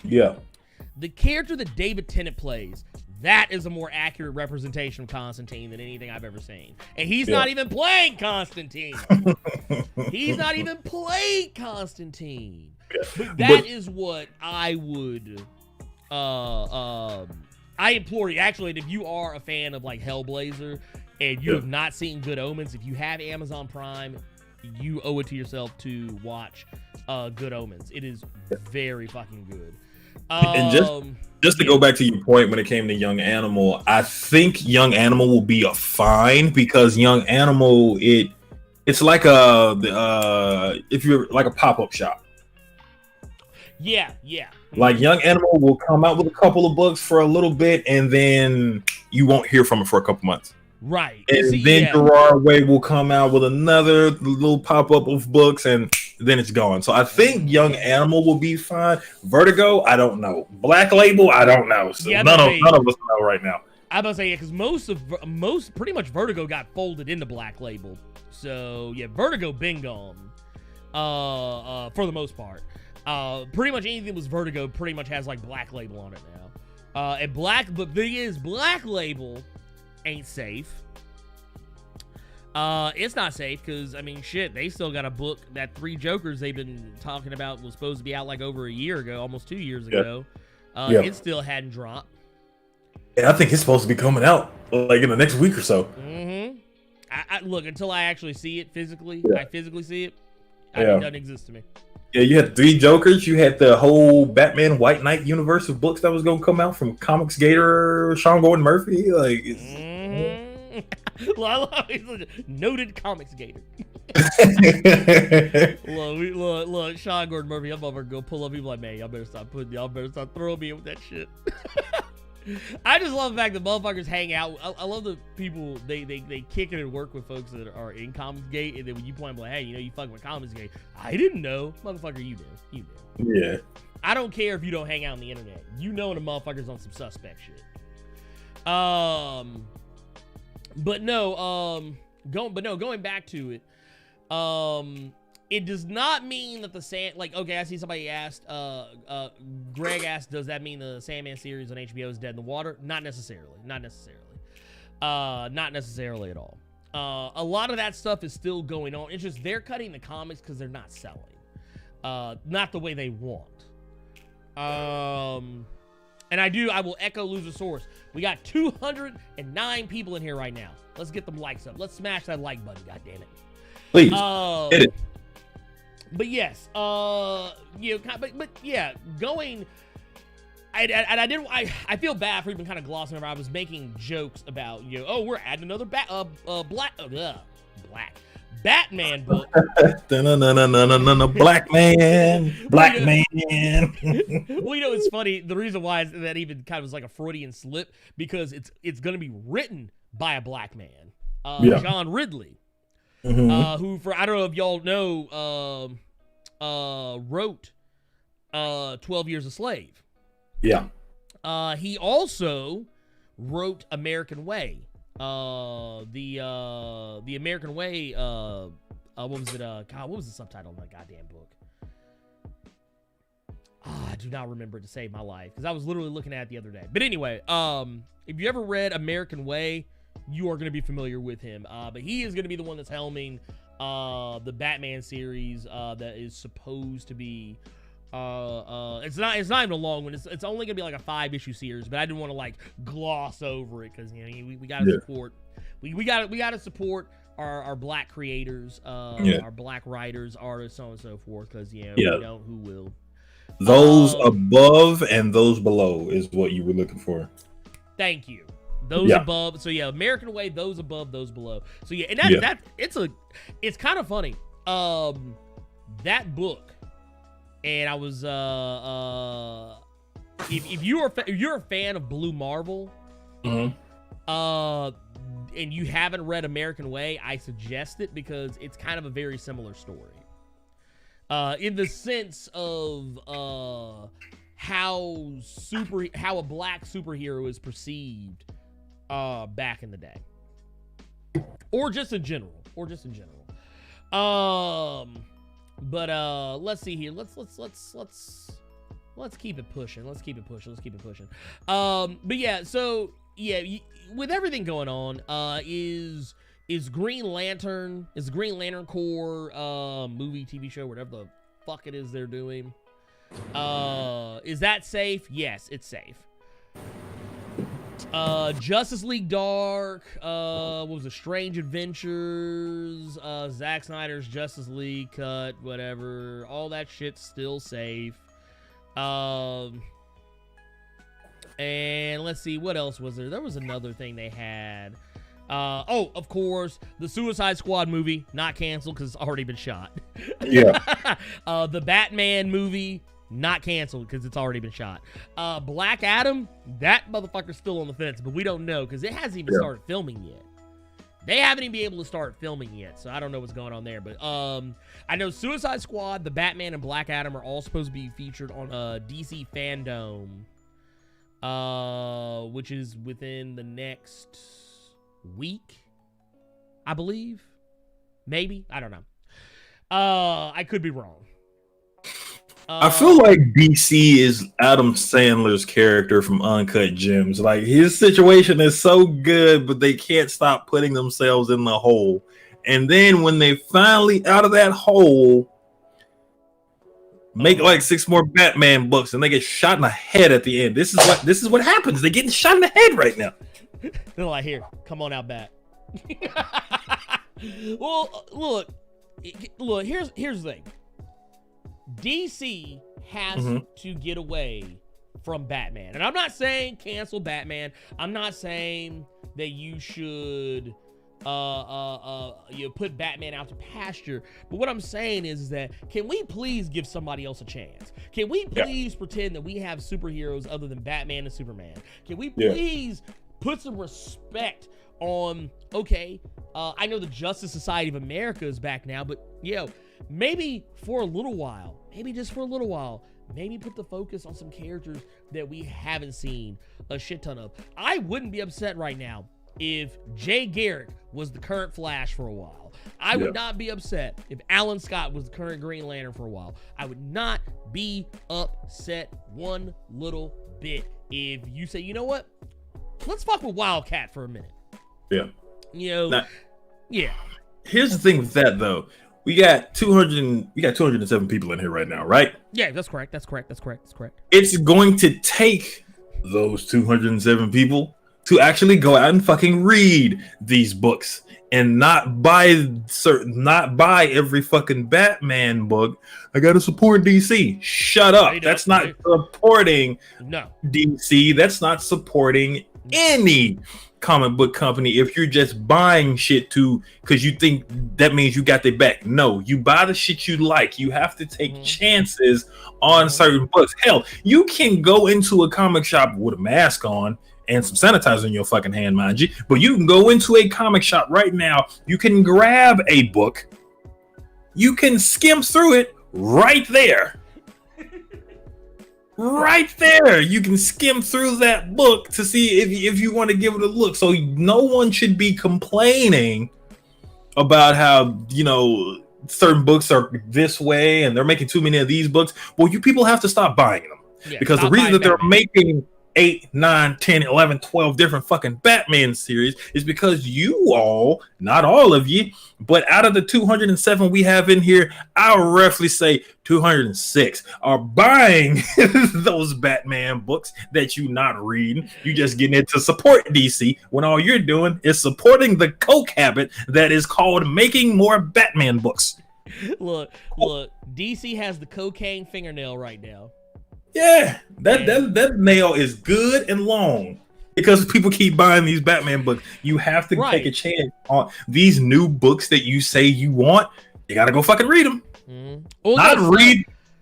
the character that David Tennant plays, that is a more accurate representation of Constantine than anything I've ever seen. And he's not even playing Constantine. He's not even playing Constantine. But that is what I would I implore you, actually, if you are a fan of like Hellblazer and you have not seen Good Omens, if you have Amazon Prime, you owe it to yourself to watch Good Omens. It is very fucking good. And just to go back to your point when it came to Young Animal, I think Young Animal will be a fine because Young Animal, it's like if you're like a pop-up shop. Yeah. Like Young Animal will come out with a couple of books for a little bit, and then you won't hear from it for a couple months. Right. And then Gerard Way will come out with another little pop-up of books, and then it's gone. So I think Young Animal will be fine. Vertigo, I don't know. Black Label, I don't know. So none of us know right now. I'm about to say, because most pretty much Vertigo got folded into Black Label. So yeah, Vertigo been gone. For the most part. Pretty much anything that was Vertigo pretty much has like Black Label on it now. But the thing is, Black Label ain't safe. It's not safe because, I mean, shit, they still got a book that Three Jokers they've been talking about was supposed to be out like over a year ago, almost 2 years ago. It still hadn't dropped. Yeah, I think it's supposed to be coming out like in the next week or so. I look, until I actually see it physically, I physically see it, it doesn't exist to me. Yeah, you had Three Jokers. You had the whole Batman White Knight universe of books that was going to come out from Comics Gator, Sean Gordon Murphy. Like, noted Comics Gator. look, Sean Gordon Murphy. I'm over to go pull up. People like, man, y'all better stop throwing me in with that shit. I just love the fact that motherfuckers hang out. I love the people they kick it and work with folks that are in Comicsgate, and then when you point like, hey, you fucking with Comicsgate, I didn't know, motherfucker, you knew. Yeah. I don't care if you don't hang out on the internet. You know when a motherfucker's on some suspect shit. Going back to it. It does not mean that I see somebody asked, Greg asked, does that mean the Sandman series on HBO is dead in the water? Not necessarily. Not necessarily at all. A lot of that stuff is still going on. It's just they're cutting the comics because they're not selling. Not the way they want. And I will echo Loser Source. We got 209 people in here right now. Let's get them likes up. Let's smash that like button, goddammit. Please, hit it. But yes, but yeah, going. I feel bad for even kind of glossing over. I was making jokes about we're adding another black Batman book. Black man. Well, it's funny. The reason why is that even kind of was like a Freudian slip because it's going to be written by a black man, John Ridley. Who, for I don't know if y'all know, wrote 12 Years a Slave. Yeah. He also wrote American Way. The American Way. What was it? God, what was the subtitle of that goddamn book? I do not remember it to save my life because I was literally looking at it the other day. But anyway, if you ever read American Way, you are going to be familiar with him. But he is going to be the one that's helming the Batman series that is supposed to be it's not even a long one. It's only going to be like a 5-issue series, but I didn't want to like gloss over it because we got to support we got to support our black creators, our black writers, artists, so on and so forth because we don't, who will. Those above and those below is what you were looking for. Thank you. Those above. So yeah, American Way, those above, those below. So yeah, and it's kind of funny. That book, and I was if you're a fan of Blue Marvel, and you haven't read American Way, I suggest it because it's kind of a very similar story. In the sense of how a black superhero is perceived back in the day, or just in general. But let's see here. Let's keep it pushing. But yeah, so yeah, with everything going on, is Green Lantern Corps movie, TV show, whatever the fuck it is they're doing, is that safe? Yes, it's safe. Justice League Dark, what was it, Strange Adventures, Zack Snyder's Justice League cut, whatever, all that shit's still safe. And let's see, what else was there? There was another thing they had. Oh, of course, the Suicide Squad movie, not canceled because it's already been shot. Yeah. The Batman movie, not canceled because it's already been shot. Black Adam, that motherfucker's still on the fence, but we don't know because it hasn't even started filming yet. They haven't even been able to start filming yet, so I don't know what's going on there. But I know Suicide Squad, the Batman, and Black Adam are all supposed to be featured on DC Fandom, which is within the next week, I believe. Maybe, I don't know. I could be wrong. I feel like DC is Adam Sandler's character from Uncut Gems. Like, his situation is so good, but they can't stop putting themselves in the hole. And then when they finally out of that hole, make like 6 more Batman books, and they get shot in the head at the end. This is what happens. They're getting shot in the head right now. They're like, here, come on out, Bat. Well, look. Here's the thing. DC has to get away from Batman. And I'm not saying cancel Batman. I'm not saying that you should put Batman out to pasture. But what I'm saying is that, can we please give somebody else a chance? Can we please pretend that we have superheroes other than Batman and Superman? Can we please put some respect on, okay, I know the Justice Society of America is back now, but maybe for a little while, maybe put the focus on some characters that we haven't seen a shit ton of. I wouldn't be upset right now if Jay Garrick was the current Flash for a while. I would not be upset if Alan Scott was the current Green Lantern for a while. I would not be upset one little bit if you say, you know what? Let's fuck with Wildcat for a minute. Yeah. Now, here's the thing with that, though. We got 207 people in here right now, right? Yeah, that's correct. That's correct. It's going to take those 207 people to actually go out and fucking read these books and not buy every fucking Batman book. I gotta support DC. Shut up. That's not supporting DC. That's not supporting any comic book company if you're just buying shit because you think that means you got their back. No, you buy the shit you like. You have to take chances on certain books. Hell, you can go into a comic shop with a mask on and some sanitizer in your fucking hand, mind you, but you can go into a comic shop right now. You can grab a book. You can skim through it right there. Right there, you can skim through that book to see if you want to give it a look. So no one should be complaining about how, certain books are this way and they're making too many of these books. Well, you people have to stop buying them because the reason that they're making 8, 9, 10, 11, 12 different fucking Batman series is because you all, not all of you, but out of the 207 we have in here, I'll roughly say 206 are buying those Batman books that you not reading. You just getting it to support DC when all you're doing is supporting the coke habit that is called making more Batman books. Look, DC has the cocaine fingernail right now. Yeah, that nail is good and long. Because people keep buying these Batman books. You have to take a chance on these new books that you say you want. You gotta go fucking read them. Well,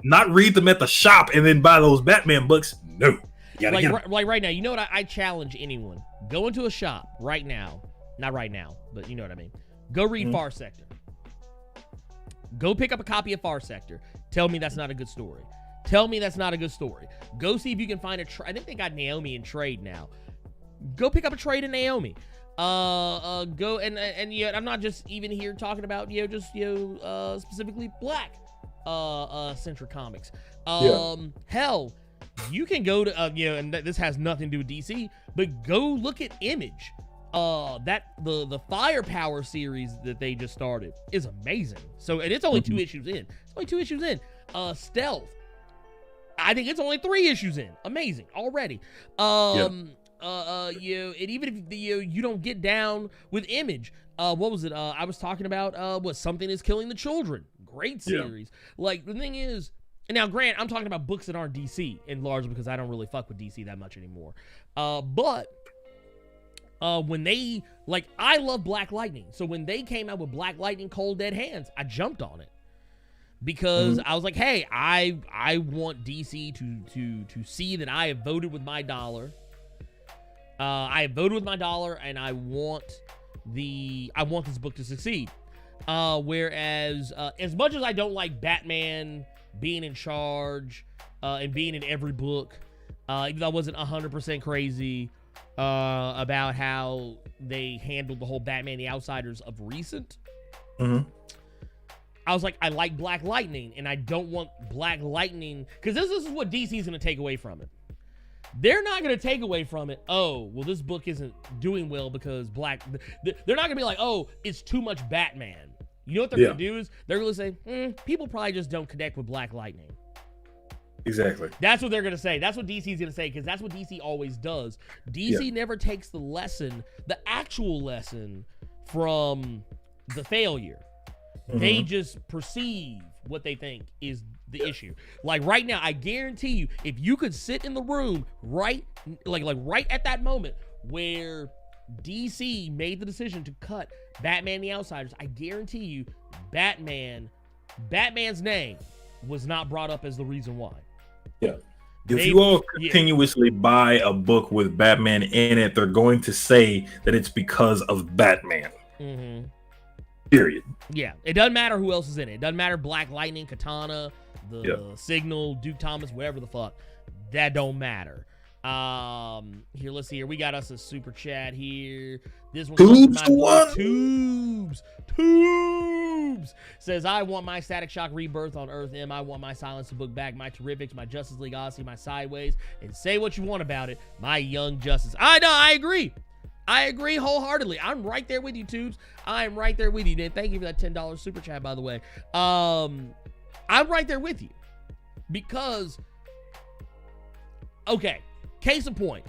not read them at the shop and then buy those Batman books. No, you gotta get them. Like right now, you know what? I challenge anyone: go into a shop right now. Not right now, but you know what I mean. Go read Far Sector. Go pick up a copy of Far Sector. Tell me that's not a good story. Tell me that's not a good story. Go see if you can find a I think they got Naomi in trade now. Go pick up a trade in Naomi. Go and yeah, I'm not just even here talking about specifically black centric comics. Hell, you can go to and this has nothing to do with DC, but go look at Image. The Firepower series that they just started is amazing. So, and it's only 2 issues in. It's only 2 issues in. Stealth, I think it's only 3 issues in. Amazing already. And even if you don't get down with Image, what was it? I was talking about what Something Is Killing the Children. Great series. Like, the thing is, and now, Grant, I'm talking about books that aren't DC, and largely because I don't really fuck with DC that much anymore. But when they, like, I love Black Lightning. So when they came out with Black Lightning Cold Dead Hands, I jumped on it. Because I was like, hey, I want DC to see that I have voted with my dollar. I have voted with my dollar, and I want this book to succeed. Whereas, as much as I don't like Batman being in charge and being in every book, even though I wasn't 100% crazy about how they handled the whole Batman the Outsiders of recent. I was like, I like Black Lightning, and I don't want Black Lightning, because this is what DC's going to take away from it. They're not going to take away from it, oh, well, this book isn't doing well because they're not going to be like, oh, it's too much Batman. You know what they're going to do is, they're going to say, people probably just don't connect with Black Lightning. Exactly. That's what they're going to say. That's what DC's going to say, because that's what DC always does. DC never takes the actual lesson from the failure. They just perceive what they think is the issue. Like right now, I guarantee you, if you could sit in the room right at that moment where DC made the decision to cut Batman the Outsiders, I guarantee you, Batman's name was not brought up as the reason why. Yeah. If you all continuously buy a book with Batman in it, they're going to say that it's because of Batman. Period. Yeah, it doesn't matter who else is in it. It doesn't matter Black Lightning, Katana, the Signal, Duke Thomas, whatever the fuck. That don't matter. Here, let's see here. We got us a super chat here. This one's Tubes says, I want my Static Shock Rebirth on Earth M. I want my Silence the Book back, my Terrifics, my Justice League Odyssey, my Sideways, and say what you want about it, my Young Justice. I agree. I agree wholeheartedly. I'm right there with you, Tubes. I'm right there with you. And thank you for that $10 super chat, by the way. I'm right there with you. Because, okay, case in point.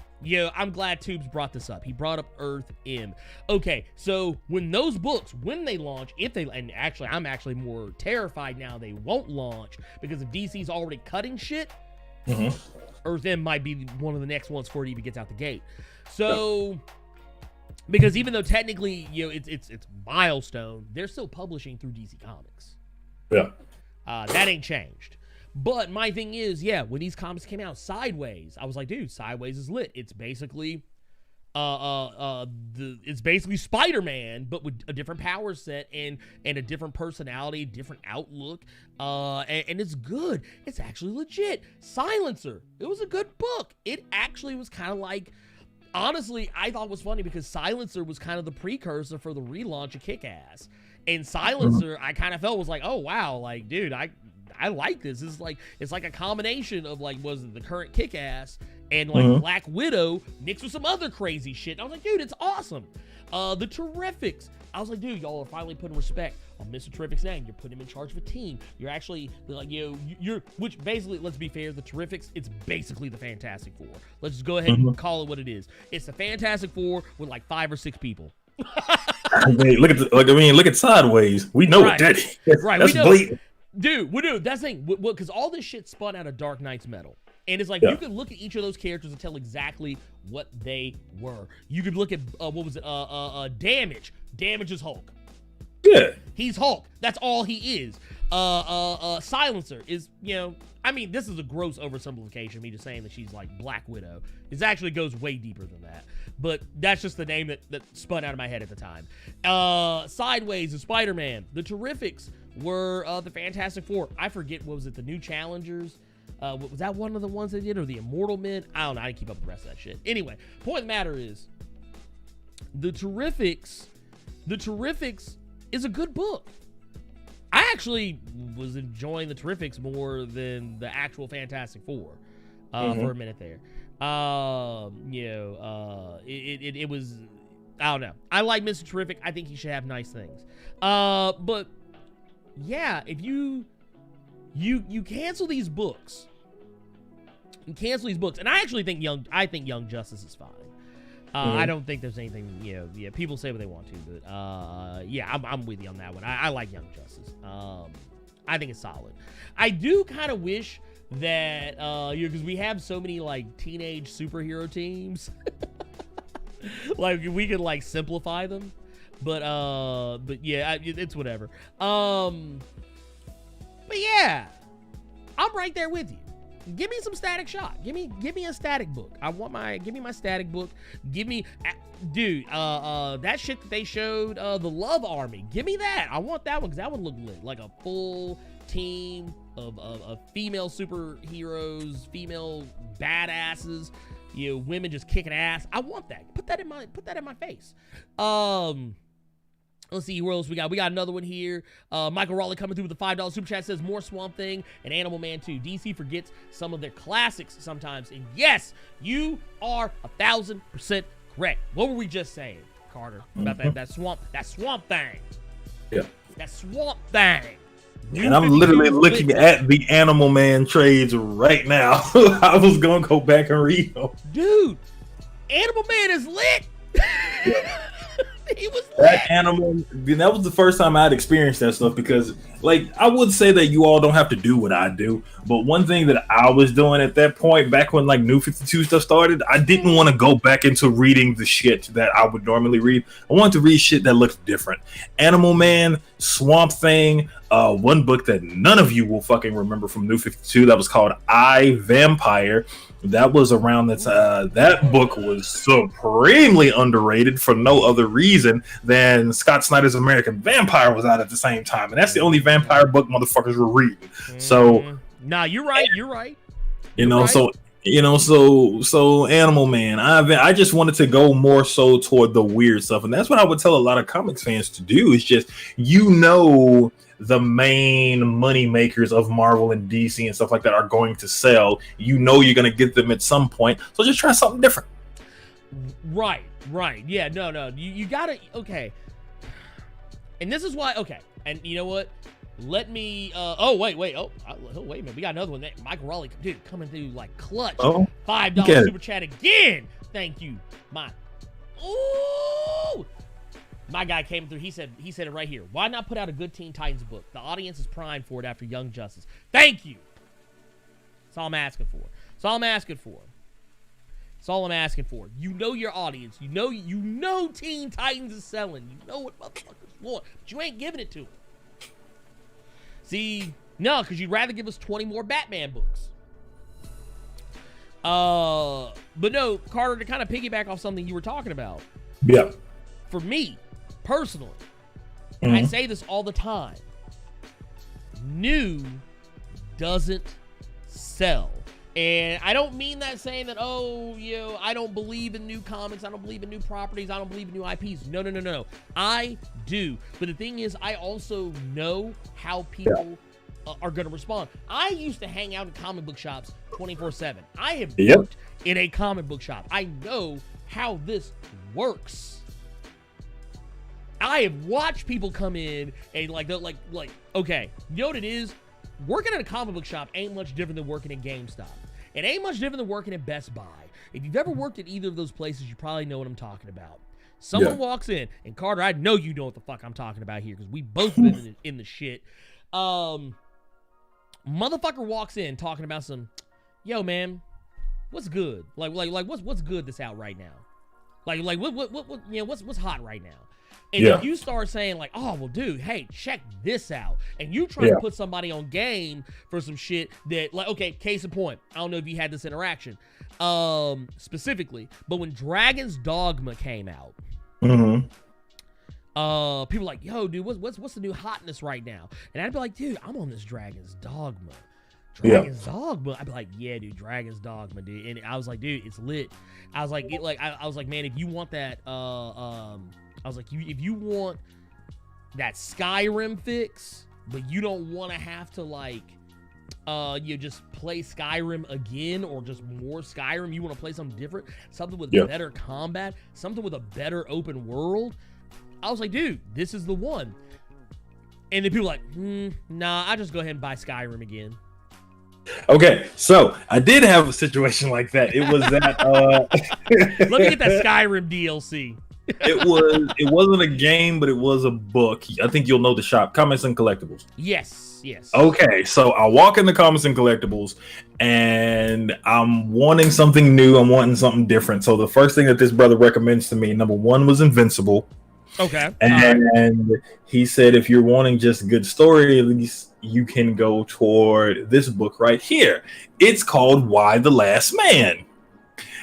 I'm glad Tubes brought this up. He brought up Earth M. Okay, so when those books, when they launch, and actually, I'm actually more terrified now they won't launch, because if DC's already cutting shit, Earth M might be one of the next ones before it even gets out the gate. So... because even though technically, it's Milestone, they're still publishing through DC Comics. Yeah. That ain't changed. But my thing is, when these comics came out, Sideways, I was like, dude, Sideways is lit. It's basically Spider-Man, but with a different power set and a different personality, different outlook. And it's good. It's actually legit. Silencer. It was a good book. It actually was kind of like, honestly, I thought it was funny because Silencer was kind of the precursor for the relaunch of Kick-Ass. And Silencer, I kind of felt was like, oh, wow, like, dude, I like this. It's like a combination of, like, was it the current Kick-Ass and, like, Black Widow mixed with some other crazy shit. And I was like, dude, it's awesome. The Terrifics. I was like, dude, y'all are finally putting respect on Mr. Terrific's name. You're putting him in charge of a team. You're actually, like, which basically, let's be fair, the Terrifics, it's basically the Fantastic Four. Let's just go ahead and call it what it is. It's the Fantastic Four with, like, 5 or 6 people. Look at Sideways. We know what that is. Right, That's blatant. Dude, that's the thing. Because all this shit spun out of Dark Knight's Metal. And it's like, you could look at each of those characters and tell exactly what they were. You could look at, what was it, Damage. Damage is Hulk. Yeah. He's Hulk. That's all he is. Silencer is, you know, I mean, this is a gross oversimplification, me just saying that she's like Black Widow. It actually goes way deeper than that. But that's just the name that spun out of my head at the time. Sideways is Spider-Man. The Terrifics were the Fantastic Four. I forget, what was it, the New Challengers? Was that one of the ones they did, or the Immortal Men? I don't know. I didn't keep up with the rest of that shit. Anyway, point of the matter is, The Terrifics is a good book. I actually was enjoying The Terrifics more than the actual Fantastic Four for a minute there. It was, I don't know. I like Mr. Terrific. I think he should have nice things. But yeah, if you cancel these books, and I actually think Young Justice is fine. I don't think there's anything, people say what they want to, but I'm with you on that one. I like Young Justice. I think it's solid. I do kind of wish that, because we have so many like teenage superhero teams, like we could like simplify them, but yeah, it's whatever. But yeah, I'm right there with you. Give me some Static Shock. Give me a Static book. Give me my Static book. Dude, that shit that they showed, the Love Army. Give me that. I want that one because that one looked lit. Like a full team of female superheroes, female badasses, women just kicking ass. I want that. Put that in my face. Let's see where else we got. We got another one here. Michael Raleigh coming through with the $5 super chat says more Swamp Thing and Animal Man 2. DC forgets some of their classics sometimes. And yes, you are 1,000% correct. What were we just saying, Carter, about that swamp thing? Yeah. That Swamp Thing. And I'm literally looking at the Animal Man trades right now. I was gonna go back and read them. Dude, Animal Man is lit. He was lit. That animal, that was the first time I'd experienced that stuff because, like, I would say that you all don't have to do what I do, but one thing that I was doing at that point, back when like New 52 stuff started, I didn't want to go back into reading the shit that I would normally read. I wanted to read shit that looked different. Animal Man, Swamp Thing, one book that none of you will fucking remember from New 52 that was called I, Vampire. That was around that book was supremely underrated for no other reason than Scott Snyder's American Vampire was out at the same time, and that's the only vampire book motherfuckers were reading. So, nah, you're right. So Animal Man, I just wanted to go more so toward the weird stuff, and that's what I would tell a lot of comics fans to do. Is just the main money makers of Marvel and DC and stuff like that are going to sell. You're going to get them at some point. So just try something different. Right. Yeah, no. You gotta, okay. And this is why, okay. And you know what? Let me, wait a minute. We got another one. Michael Raleigh, dude, coming through like clutch. Oh, $5 super chat again. Thank you. My guy came through. He said it right here. Why not put out a good Teen Titans book? The audience is primed for it after Young Justice. Thank you. That's all I'm asking for. You know your audience. You know Teen Titans is selling. You know what motherfuckers want, but you ain't giving it to them. See, no, because you'd rather give us 20 more Batman books. But no, Carter, to kind of piggyback off something you were talking about. Yeah. For me, personally, I say this all the time. New doesn't sell. And I don't mean that saying that, I don't believe in new comics, I don't believe in new properties, I don't believe in new IPs. No. I do. But the thing is, I also know how people are going to respond. I used to hang out in comic book shops 24/7. I have worked in a comic book shop. I know how this works. I have watched people come in and like, okay, you know what it is? Working at a comic book shop ain't much different than working at GameStop. It ain't much different than working at Best Buy. If you've ever worked at either of those places, you probably know what I'm talking about. Someone walks in, and Carter, I know you know what the fuck I'm talking about here because we both been in the shit. Motherfucker walks in talking about some, yo, man, what's good? Like what's good that's out right now? Like what you know, what's hot right now? And if you start saying like, oh, well, dude, hey, check this out. And you try to put somebody on game for some shit that, like, okay, case in point. I don't know if you had this interaction specifically, but when Dragon's Dogma came out, people like, yo, dude, what's the new hotness right now? And I'd be like, dude, I'm on this Dragon's Dogma. Dragon's Dogma. I'd be like, yeah, dude, Dragon's Dogma, dude. And I was like, dude, it's lit. I was like, I was like, man, if you want that, I was like, if you want that Skyrim fix, but you don't want to have to like, you just play Skyrim again or just more Skyrim. You want to play something different, something with better combat, something with a better open world. I was like, dude, this is the one. And then people were like, nah, I just go ahead and buy Skyrim again. Okay, so I did have a situation like that. It was that. Let me get that Skyrim DLC. It wasn't a game, but it was a book. I think you'll know the shop, Comics and Collectibles. Yes. Okay, so I walk into Comics and Collectibles, and I'm wanting something new. I'm wanting something different. So the first thing that this brother recommends to me, number one, was Invincible. Okay. And he said, if you're wanting just good story, at least you can go toward this book right here. It's called Why the Last Man.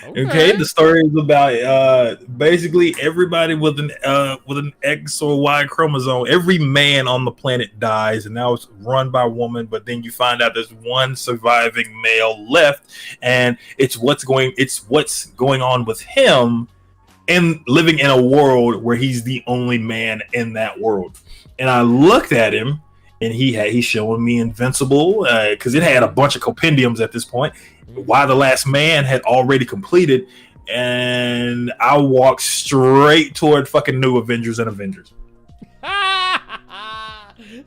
Okay, the story is about basically everybody with an X or Y chromosome. Every man on the planet dies, and now it's run by a woman. But then you find out there's one surviving male left, and it's what's going on with him, and living in a world where he's the only man in that world. And I looked at him, and he's showing me Invincible because it had a bunch of compendiums at this point. Why the Last Man had already completed, and I walked straight toward fucking New Avengers and Avengers.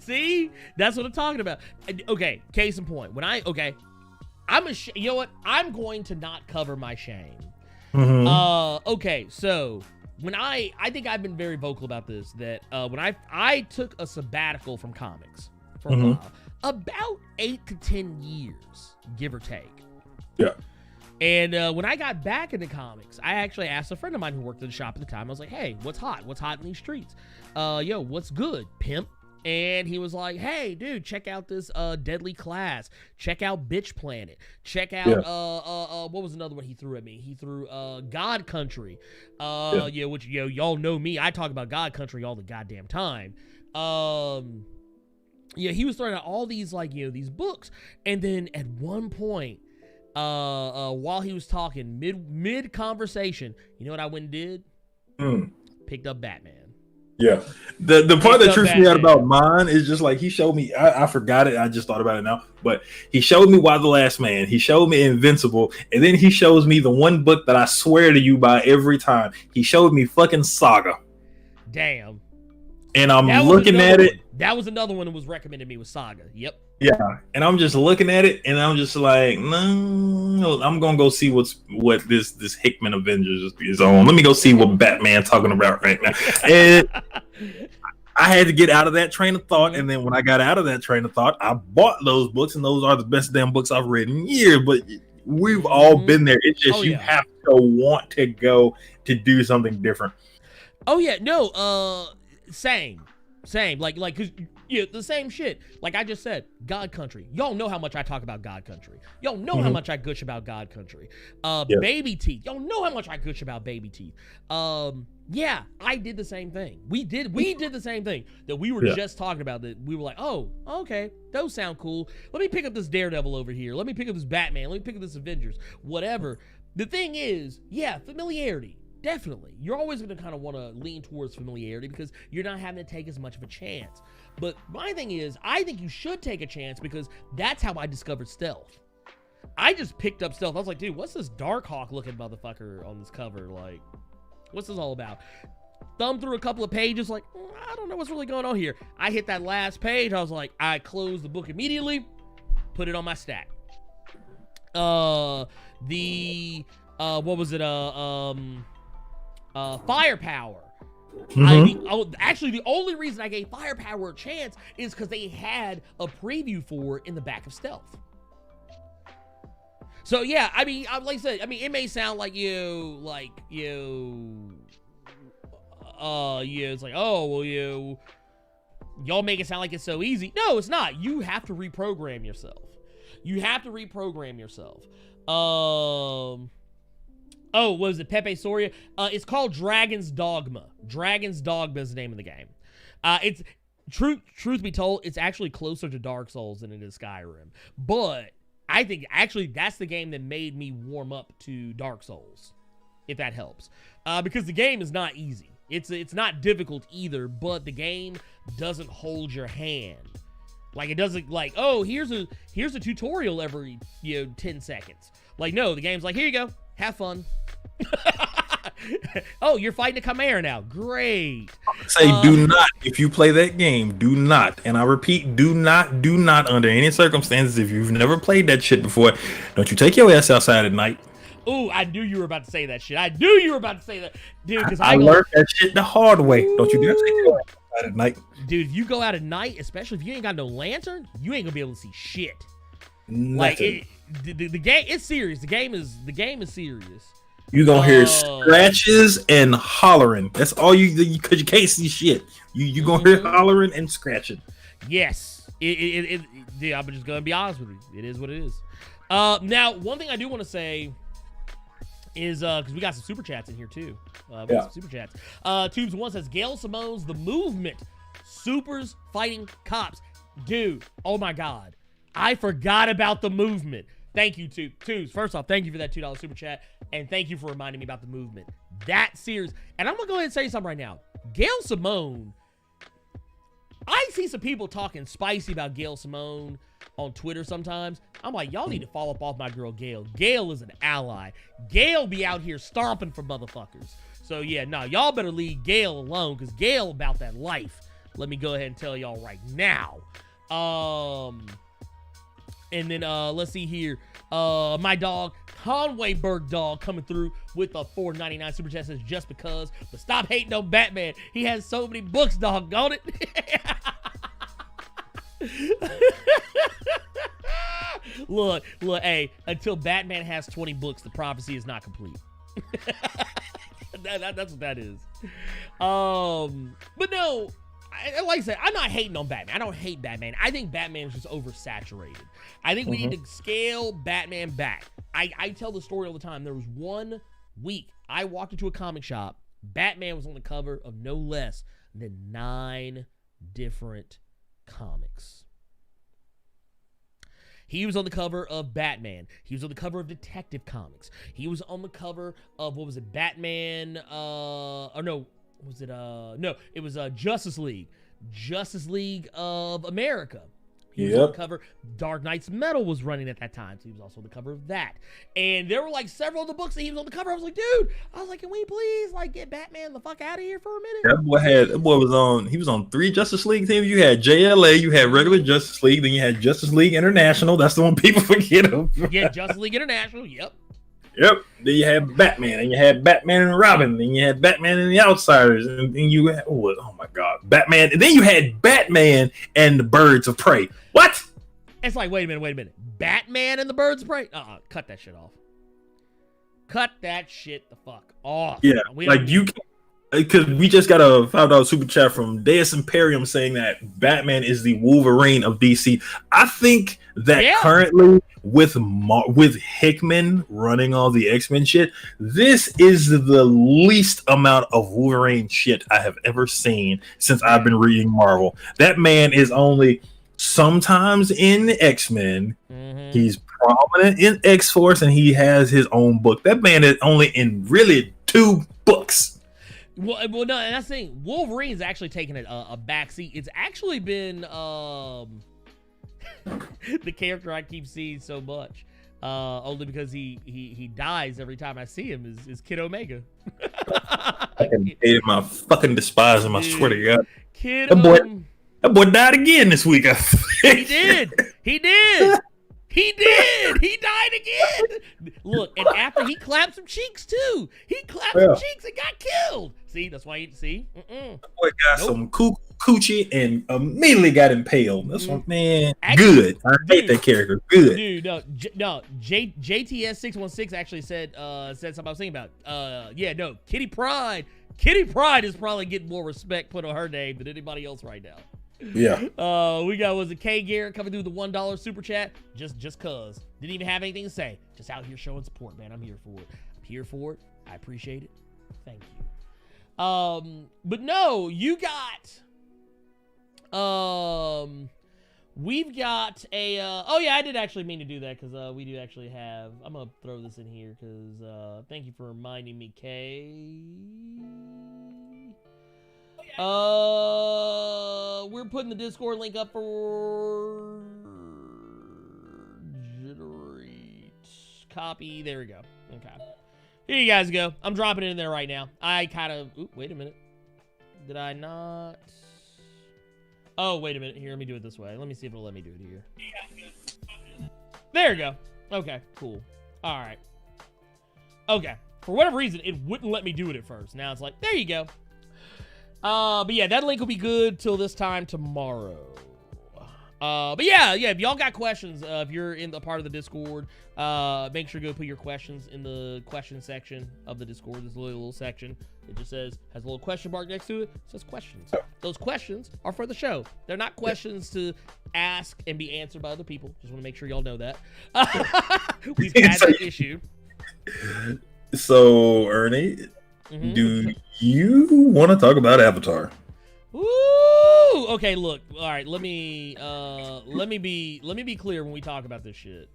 See, that's what I'm talking about. Okay, case in point. You know what? I'm going to not cover my shame. Okay, so when I think I've been very vocal about this, that when I took a sabbatical from comics for a while, about 8 to 10 years, give or take. Yeah. And when I got back into comics, I actually asked a friend of mine who worked at the shop at the time. I was like, hey, what's hot? What's hot in these streets? Yo, what's good, pimp? And he was like, hey, dude, check out this Deadly Class. Check out Bitch Planet. Check out, what was another one he threw at me? He threw God Country. Which, y'all know me. I talk about God Country all the goddamn time. He was throwing out all these, these books. And then at one point, while he was talking, mid conversation, you know what I went and did? Picked up Batman. Yeah. The part that trips me out about mine is just like he showed me, I forgot it, I just thought about it now, but he showed me Why the Last Man, he showed me Invincible, and then he shows me the one book that I swear to you by every time. He showed me fucking Saga. Damn. And I'm looking at it. That was another one that was recommended me, was Saga. Yep. Yeah, and I'm just looking at it, and I'm just like, no, I'm gonna go see what this Hickman Avengers is on. Let me go see what Batman's talking about right now. And I had to get out of that train of thought, and then when I got out of that train of thought, I bought those books, and those are the best damn books I've read in years. But we've all been there. It's just you have to want to go to do something different. Oh yeah, no, same, like because. Yeah, the same shit. Like I just said, God Country. Y'all know how much I talk about God Country. Y'all know how much I gush about God Country. Baby Teeth. Y'all know how much I gush about Baby Teeth. Yeah, I did the same thing. We did the same thing that we were just talking about. That we were like, oh, okay, those sound cool. Let me pick up this Daredevil over here. Let me pick up this Batman. Let me pick up this Avengers. Whatever. The thing is, yeah, familiarity. Definitely. You're always going to kind of want to lean towards familiarity because you're not having to take as much of a chance. But my thing is, I think you should take a chance because that's how I discovered Stealth. I just picked up Stealth. I was like, dude, what's this Darkhawk looking motherfucker on this cover? Like, what's this all about? Thumb through a couple of pages, like, I don't know what's really going on here. I hit that last page. I was like, I closed the book immediately, put it on my stack. What was it? Firepower. Actually, the only reason I gave Firepower a chance is because they had a preview for it in the back of Stealth. So yeah, I mean, like I said, I mean, it may sound like it's like, oh, well, y'all make it sound like it's so easy. No, it's not. You have to reprogram yourself. Oh, was it Pepe Soria? It's called Dragon's Dogma. Dragon's Dogma is the name of the game. It's truth be told, it's actually closer to Dark Souls than it is Skyrim. But I think actually that's the game that made me warm up to Dark Souls, if that helps. Because the game is not easy. It's not difficult either, but the game doesn't hold your hand. Like, it doesn't, like, oh, here's a tutorial every 10 seconds. Like, no, the game's like, here you go, have fun. Oh, you're fighting a chimera now. Great. Say, do not, if you play that game, do not, and I repeat, do not, under any circumstances, if you've never played that shit before, don't you take your ass outside at night. Ooh, I knew you were about to say that shit. I knew you were about to say that. Dude, because I learned that shit the hard way. Don't you dare take your ass outside at night. Dude, if you go out at night, especially if you ain't got no lantern, you ain't gonna be able to see shit. Nothing. Like, the game, it's serious. The game is serious. You gonna hear scratches and hollering. That's all because you can't see shit. You gonna hear hollering and scratching. Yes. Dude, I'm just gonna be honest with you. It is what it is. Now, one thing I do want to say is, because we got some super chats in here too. Some super chats. Tubes1 says, Gail Simone's The Movement. Supers fighting cops. Dude, oh my God. I forgot about The Movement. Thank you, Tubes. First off, thank you for that $2 super chat. And thank you for reminding me about The Movement. That series. And I'm going to go ahead and say something right now. Gail Simone. I see some people talking spicy about Gail Simone on Twitter sometimes. I'm like, y'all need to follow up off my girl Gail. Gail is an ally. Gail be out here stomping for motherfuckers. So yeah, no, y'all better leave Gail alone, because Gail about that life. Let me go ahead and tell y'all right now. And then let's see here. My dog, Conway Berg Dog, coming through with a $4.99 super chat, says just because. But stop hating on Batman. He has so many books, doggone it. Look, hey, until Batman has 20 books, the prophecy is not complete. That's what that is. But no, like I said, I'm not hating on Batman. I don't hate Batman. I think Batman is just oversaturated. I think we need to scale Batman back. I tell the story all the time. There was one week I walked into a comic shop. Batman was on the cover of no less than 9 different comics. He was on the cover of Batman. He was on the cover of Detective Comics. He was on the cover of, what was it, Batman, it was Justice League. Justice League of America. He was on the cover. Dark Knight's Metal was running at that time, so he was also on the cover of that. And there were like several of the books that he was on the cover. I was like, dude, can we please like get Batman the fuck out of here for a minute? That boy was on 3 Justice League teams. You had JLA, you had regular Justice League, then you had Justice League International. That's the one people forget of. Yeah, Justice League International. Yep. Then you had Batman, and you had Batman and Robin, then you had Batman and the Outsiders, and then you had, oh my God, Batman, and then you had Batman and the Birds of Prey. What? It's like, wait a minute. Batman and the Birds of Prey? Cut that shit off. Cut that shit the fuck off. Yeah, because we just got a $5 super chat from Deus Imperium saying that Batman is the Wolverine of DC. I think that currently with Hickman running all the X-Men shit, this is the least amount of Wolverine shit I have ever seen since I've been reading Marvel. That man is only sometimes in X-Men. He's prominent in X-Force, and he has his own book. That man is only in really 2 books. Well, no, and that's the thing. Wolverine's actually taken a backseat. It's actually been the character I keep seeing so much, only because he dies every time I see him. Is Kid Omega? I hate him. I fucking despise him. I swear to God. Kid, that boy died again this week. He did. He died again. Look, and after he clapped some cheeks too. He clapped some cheeks and got killed. See, that's why you see. That boy got some cuckoo coochie and immediately got impaled. That's one man. Actually, Good. I hate that character. Good. Dude, no. JTS 616 actually said something I was thinking about. Yeah, no. Kitty Pryde. Kitty Pryde is probably getting more respect put on her name than anybody else right now. Yeah. We got was it K Garrett coming through the $1 super chat just cause didn't even have anything to say, just out here showing support, man. I'm here for it. I appreciate it. Thank you. But no, you got we've got a oh yeah, I did actually mean to do that because we do actually have, I'm gonna throw this in here because thank you for reminding me, Kay. We're putting the Discord link up for generate copy. There we go. Okay. Here you guys go. I'm dropping it in there right now. I kind of, wait a minute. Did I not? Oh, wait a minute. Here, let me do it this way. Let me see if it'll let me do it here. There you go. Okay, cool. All right. Okay. For whatever reason, it wouldn't let me do it at first. Now it's like, there you go. But yeah, that link will be good till this time tomorrow. But yeah, if y'all got questions, if you're in the part of the Discord, make sure to go put your questions in the question section of the Discord. There's a little section. It just has a little question mark next to it. It says questions. Those questions are for the show. They're not questions to ask and be answered by other people. Just want to make sure y'all know that. We've had that issue. So, Ernie, do you want to talk about Avatar? Ooh, okay, look. All right, let me be clear when we talk about this shit.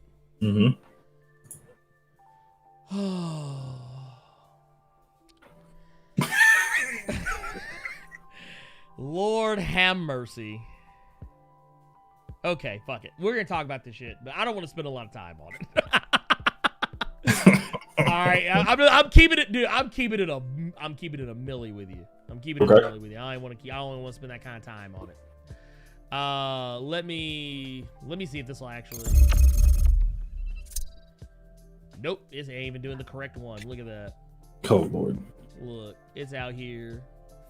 Lord have mercy. Okay, fuck it. We're gonna talk about this shit, but I don't want to spend a lot of time on it. All right, I'm keeping it, dude. I'm keeping it a milli with you. I'm keeping it a milli with you. I don't want to spend that kind of time on it. Let me see if this will actually. Nope, it ain't even doing the correct one. Look at that. Oh Lord. Look, it's out here,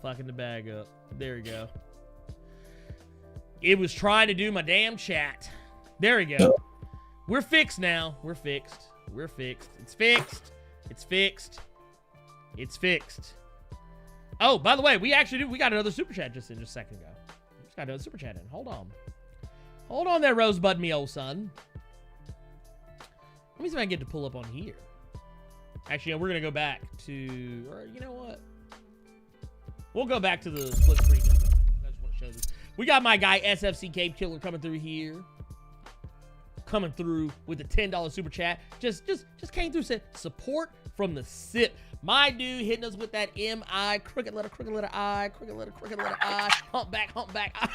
fucking the bag up. There we go. It was trying to do my damn chat. There we go. We're fixed now. We're fixed. It's fixed. It's fixed. Oh, by the way, we got another super chat just a second ago. Just got another super chat in. Hold on there, Rosebud, me old son. Let me see if I can get to pull up on here. Actually, we're gonna go back to, or you know what? We'll go back to the split screen. I just want to show this. We got my guy SFC Cape Killer coming through here. Coming through with the $10 super chat. Just came through, said support from the SIP. My dude hitting us with that M-I, crooked letter I, crooked letter I, humpback I.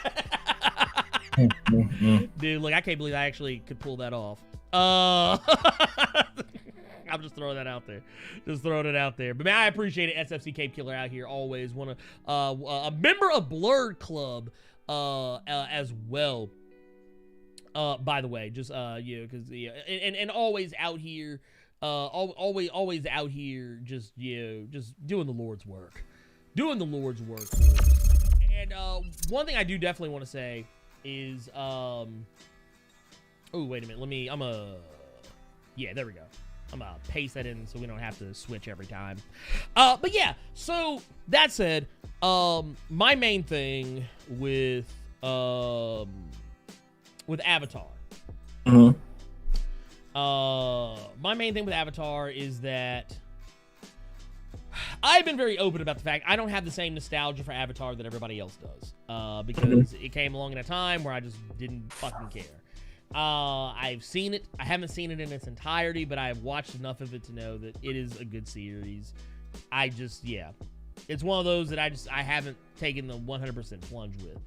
Dude, look, I can't believe I actually could pull that off. I'm just throwing that out there. But man, I appreciate it. SFC Cape Killer out here always. A member of Blerd Club as well. By the way, just because and always out here, always out here, just doing the Lord's work, And one thing I do definitely want to say is, oh wait a minute, yeah, there we go. I'm gonna paste that in so we don't have to switch every time. But yeah, so that said, my main thing with Avatar. My main thing with Avatar is that I've been very open about the fact I don't have the same nostalgia for Avatar that everybody else does. Because it came along in a time where I just didn't fucking care. I've seen it. I haven't seen it in its entirety, but I've watched enough of it to know that it is a good series. It's one of those that I haven't taken the 100% plunge with.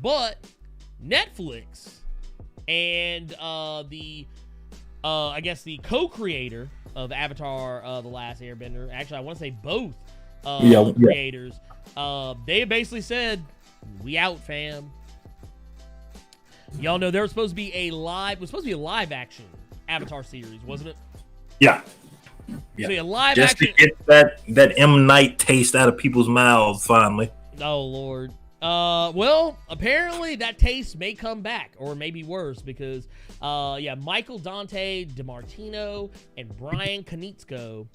But Netflix and I guess the co-creator of Avatar, The Last Airbender, actually I want to say both creators, they basically said, we out, fam. Y'all know there was supposed to be a live action Avatar series, wasn't it? Yeah. So a live just action, to get that M. Night taste out of people's mouths finally. Oh Lord. Well, apparently that taste may come back, or maybe worse, because Michael Dante DiMartino and Brian Konietzko,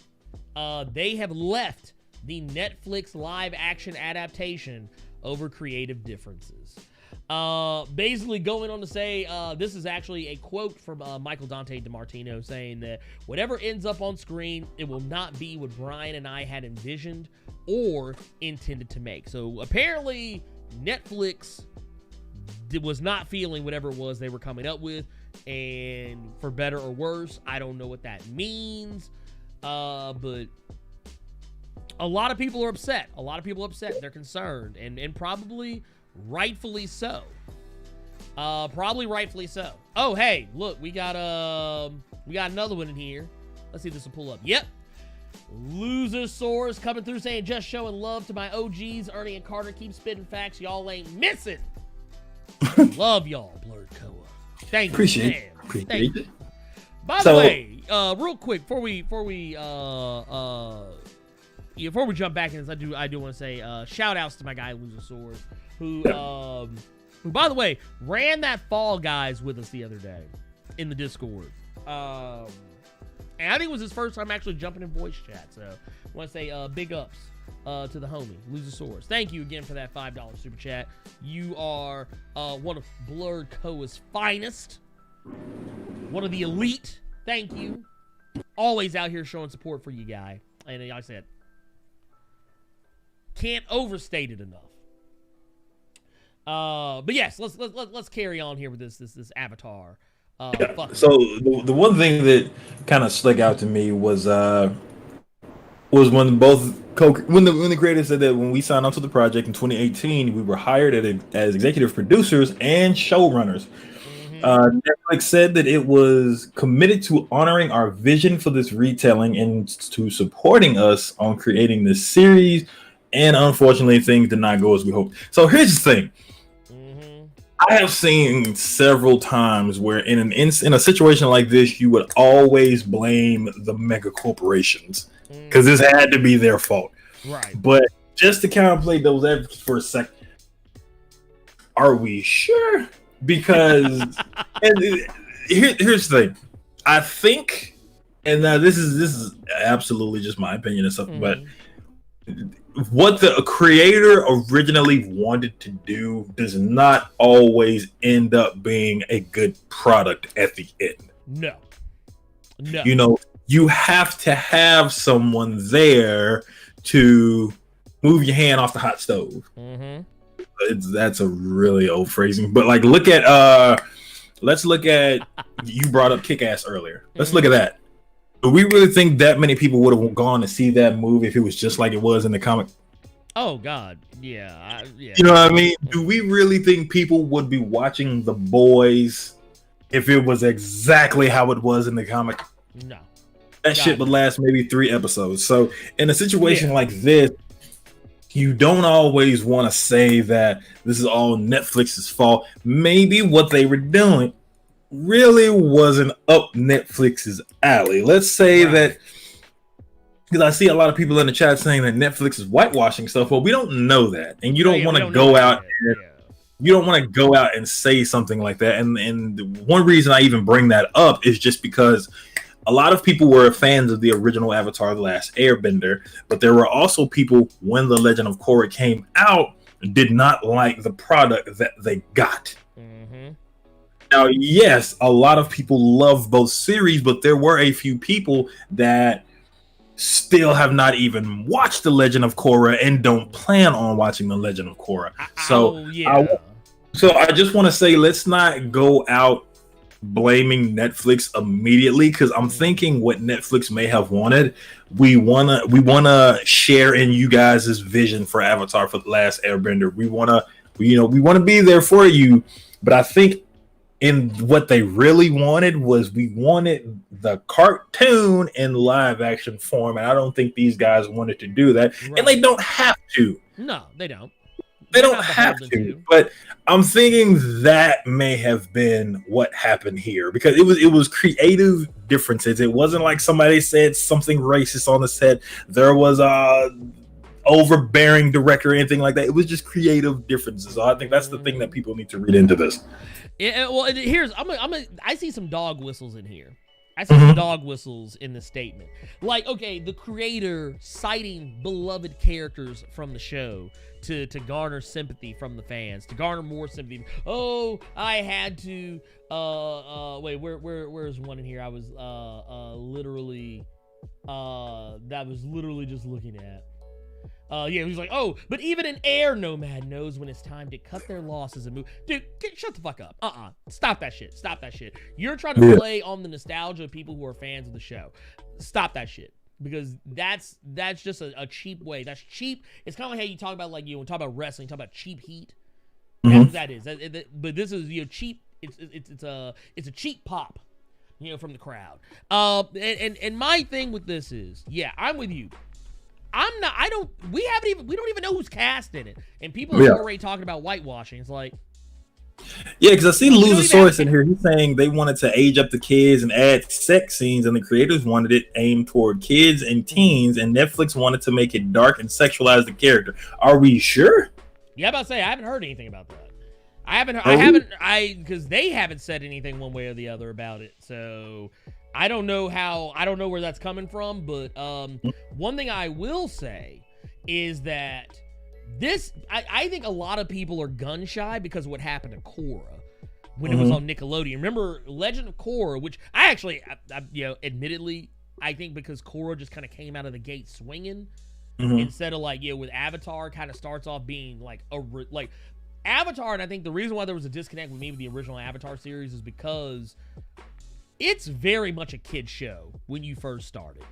they have left the Netflix live action adaptation over creative differences. Basically going on to say, this is actually a quote from Michael Dante DiMartino saying that whatever ends up on screen, it will not be what Brian and I had envisioned or intended to make. So apparently Netflix was not feeling whatever it was they were coming up with, and for better or worse, I don't know what that means, but a lot of people are upset. They're concerned, and probably rightfully so. Oh, hey, look, we got another one in here. Let's see if this will pull up. Yep. Losersaurus coming through saying, just showing love to my OGs. Ernie and Carter keep spitting facts. Y'all ain't missing. Love y'all, Blerd Koa. Thank you. Appreciate it. By the way, real quick, before we jump back in this, I do want to say shout outs to my guy Losersaurus, who by the way ran that Fall Guys with us the other day in the Discord. And I think it was his first time actually jumping in voice chat. So I want to say big ups to the homie, Losersaurus. Thank you again for that $5 super chat. You are one of Blerd Koa's finest. One of the elite. Thank you. Always out here showing support for you, guy. And like I said, can't overstate it enough. But yes, let's carry on here with this Avatar. So the one thing that kind of stuck out to me was when the creators said that when we signed on to the project in 2018, we were hired as executive producers and showrunners. Netflix said that it was committed to honoring our vision for this retelling and to supporting us on creating this series. And unfortunately, things did not go as we hoped. So here's the thing. I have seen several times where in a situation like this, you would always blame the mega corporations because this had to be their fault. Right. But just to kind of play those advocates for a second, are we sure? Because here's the thing. I think, and now this is absolutely just my opinion or something, but what the creator originally wanted to do does not always end up being a good product at the end. No. You know, you have to have someone there to move your hand off the hot stove. That's a really old phrasing, but like, let's look at, you brought up Kick-Ass earlier. Let's look at that. Do we really think that many people would have gone to see that movie if it was just like it was in the comic? Oh God, yeah. You know what I mean? Do we really think people would be watching The Boys if it was exactly how it was in the comic? No. That shit would last maybe 3 episodes. So in a situation like this, you don't always want to say that this is all Netflix's fault. Maybe what they were doing really wasn't up Netflix's alley. Let's say that, because I see a lot of people in the chat saying that Netflix is whitewashing stuff. Well, we don't know that, and you don't want to go out. You don't want to go out and say something like that. And the one reason I even bring that up is just because a lot of people were fans of the original Avatar: The Last Airbender, but there were also people when The Legend of Korra came out did not like the product that they got. Now, yes, a lot of people love both series, but there were a few people that still have not even watched The Legend of Korra and don't plan on watching The Legend of Korra. So I just want to say, let's not go out blaming Netflix immediately, because I'm thinking what Netflix may have wanted. We wanna share in you guys' vision for Avatar: For the Last Airbender. We wanna be there for you, but I think in what they really wanted was we wanted the cartoon in live action form, and I don't think these guys wanted to do that, and they don't have to. No, they don't. They don't have to. But I'm thinking that may have been what happened here, because it was creative differences. It wasn't like somebody said something racist on the set. There was a overbearing director or anything like that. It was just creative differences. So I think that's the thing that people need to read into this. Yeah, well, here's I see some dog whistles in here. I see some dog whistles in the statement. Like, okay, the creator citing beloved characters from the show to garner sympathy from the fans, to garner more sympathy. Oh, I had to wait, where's one in here I was literally just looking at. Yeah, he's like, oh, but even an air nomad knows when it's time to cut their losses and move. Dude, shut the fuck up. Stop that shit. Stop that shit. You're trying to play on the nostalgia of people who are fans of the show. Stop that shit. Because that's just a cheap way. That's cheap. It's kind of like how you talk about, like, you know, talk about wrestling, talk about cheap heat. That's what that is. But this is, you know, cheap. It's a cheap pop, you know, from the crowd. And my thing with this is, yeah, I'm with you. We don't even know who's cast in it. And people are already talking about whitewashing. It's like, yeah, because I see Luzosaurus in here. He's saying they wanted to age up the kids and add sex scenes, and the creators wanted it aimed toward kids and teens, and Netflix wanted to make it dark and sexualize the character. Are we sure? Yeah, I'm about to say I haven't heard anything about that. Because they haven't said anything one way or the other about it. So I don't know where that's coming from. But one thing I will say is that I think a lot of people are gun shy because of what happened to Korra when it was on Nickelodeon. Remember Legend of Korra, which I actually, you know, admittedly, I think because Korra just kind of came out of the gate swinging instead of, like, you know, with Avatar kind of starts off being like Avatar. And I think the reason why there was a disconnect with me with the original Avatar series is because it's very much a kid show when you first started.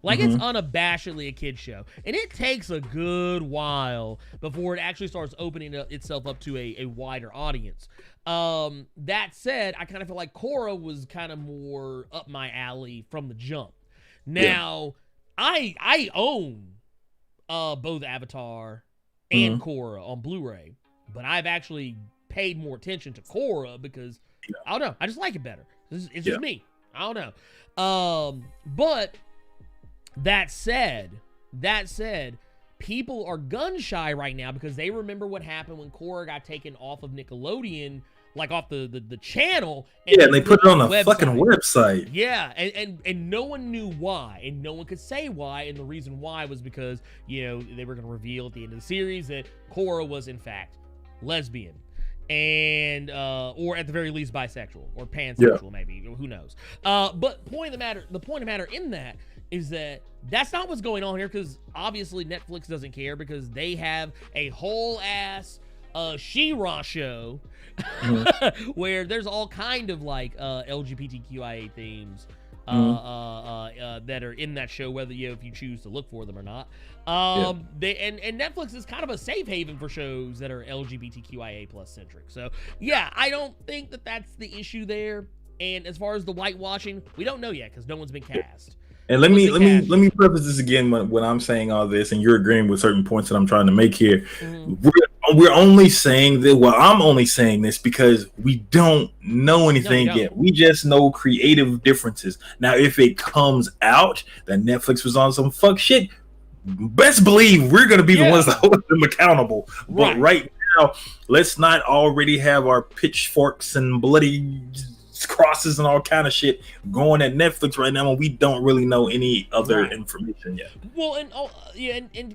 Like, it's unabashedly a kid show. And it takes a good while before it actually starts opening itself up to a wider audience. That said, I kind of feel like Korra was kind of more up my alley from the jump. Now, I own both Avatar and Korra on Blu-ray. But I've actually paid more attention to Korra because, I don't know, I just like it better. It's just me. I don't know. But that said, people are gun shy right now because they remember what happened when Korra got taken off of Nickelodeon, like off the channel. And they put it on a fucking website. Yeah, and no one knew why, and no one could say why, and the reason why was because, you know, they were going to reveal at the end of the series that Korra was, in fact, lesbian. And or at the very least bisexual or pansexual, maybe, who knows. But the point of the matter in that is that that's not what's going on here, because obviously Netflix doesn't care because they have a whole ass She-Ra show where there's all kind of like LGBTQIA themes that are in that show, whether if you choose to look for them or not. They and Netflix is kind of a safe haven for shows that are LGBTQIA plus centric. So yeah, I don't think that that's the issue there. And as far as the whitewashing, we don't know yet because no one's been cast. And let me preface this again when I'm saying all this, and you're agreeing with certain points that I'm trying to make here. We're only saying that. Well, I'm only saying this because we don't know anything yet. We just know creative differences. Now, if it comes out that Netflix was on some fuck shit, best believe we're gonna be the ones that hold them accountable. But right now, let's not already have our pitchforks and bloody crosses and all kind of shit going at Netflix right now when we don't really know any other information yet. Well, and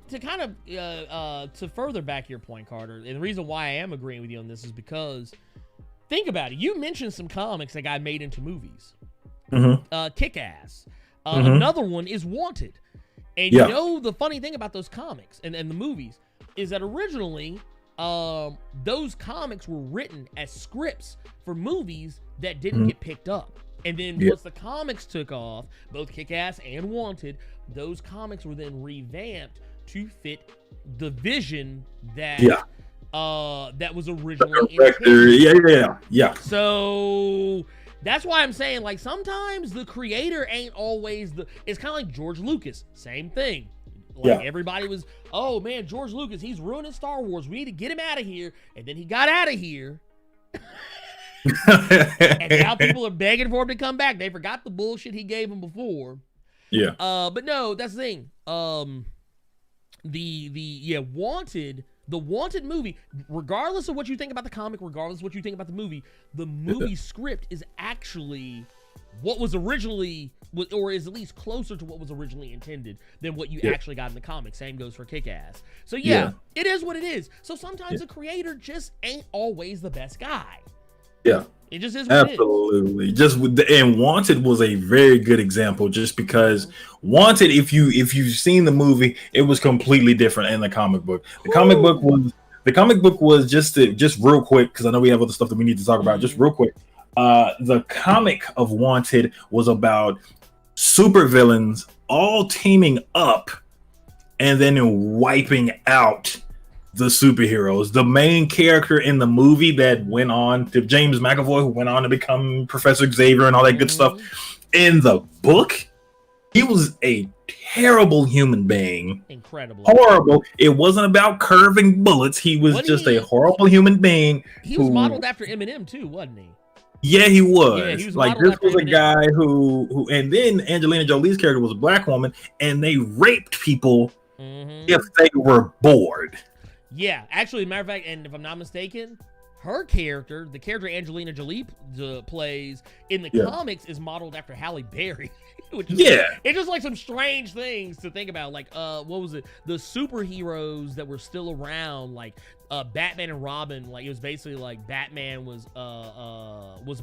to kind of to further back your point, Carter, and the reason why I am agreeing with you on this is because think about it. You mentioned some comics that got made into movies. Kick-Ass. Another one is Wanted. And you know the funny thing about those comics and the movies is that originally those comics were written as scripts for movies that didn't get picked up. And then once the comics took off, both Kick-Ass and Wanted, those comics were then revamped to fit the vision that that was originally intended. So that's why I'm saying, like, sometimes the creator ain't always it's kind of like George Lucas, same thing. Like everybody was, oh man, George Lucas, he's ruining Star Wars. We need to get him out of here. And then he got out of here. And now people are begging for him to come back. They forgot the bullshit he gave them before. But no, that's the thing. Wanted. The Wanted movie, regardless of what you think about the comic, regardless of what you think about the movie script is actually what was originally, or is at least closer to what was originally intended than what you actually got in the comic. Same goes for Kick-Ass. So it is what it is. So sometimes the creator just ain't always the best guy. Yeah. It just is what Absolutely. And Wanted was a very good example, just because Wanted, if you've seen the movie, it was completely different in the comic book. The comic book was just real quick, because I know we have other stuff that we need to talk about. Just real quick. The comic of Wanted was about supervillains all teaming up and then wiping out the superheroes. The main character in the movie that went on to James McAvoy, who went on to become Professor Xavier and all that good stuff. In the book, he was a terrible human being. Incredible. Horrible. It wasn't about curving bullets. He was a horrible human being. He was modeled after Eminem too, wasn't he? Yeah, he was. Yeah, he was like, this was a guy who, and then Angelina Jolie's character was a black woman, and they raped people if they were bored. Yeah, actually, matter of fact, and if I'm not mistaken, her character, the character Angelina Jolie plays in the comics, is modeled after Halle Berry. Which is it's just like some strange things to think about. Like, what was it? The superheroes that were still around, like Batman and Robin. Like, it was basically like Batman was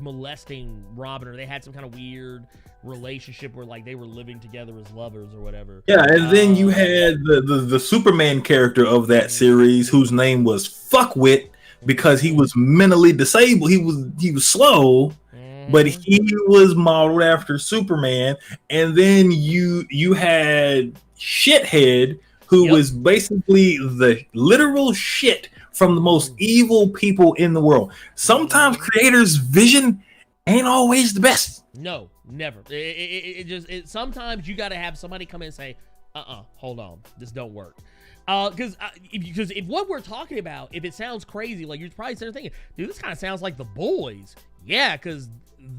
molesting Robin, or they had some kind of weird relationship where like they were living together as lovers or whatever. Yeah, and then you had the Superman character of that series, whose name was Fuckwit, because he was mentally disabled. He was slow, but he was modeled after Superman. And then you had Shithead, who was basically the literal shit from the most evil people in the world. Sometimes creators' vision ain't always the best. No, never. It sometimes you got to have somebody come in and say, hold on, this don't work. Because if what we're talking about, if it sounds crazy, like you're probably sitting there thinking, dude, this kind of sounds like The Boys. Yeah, because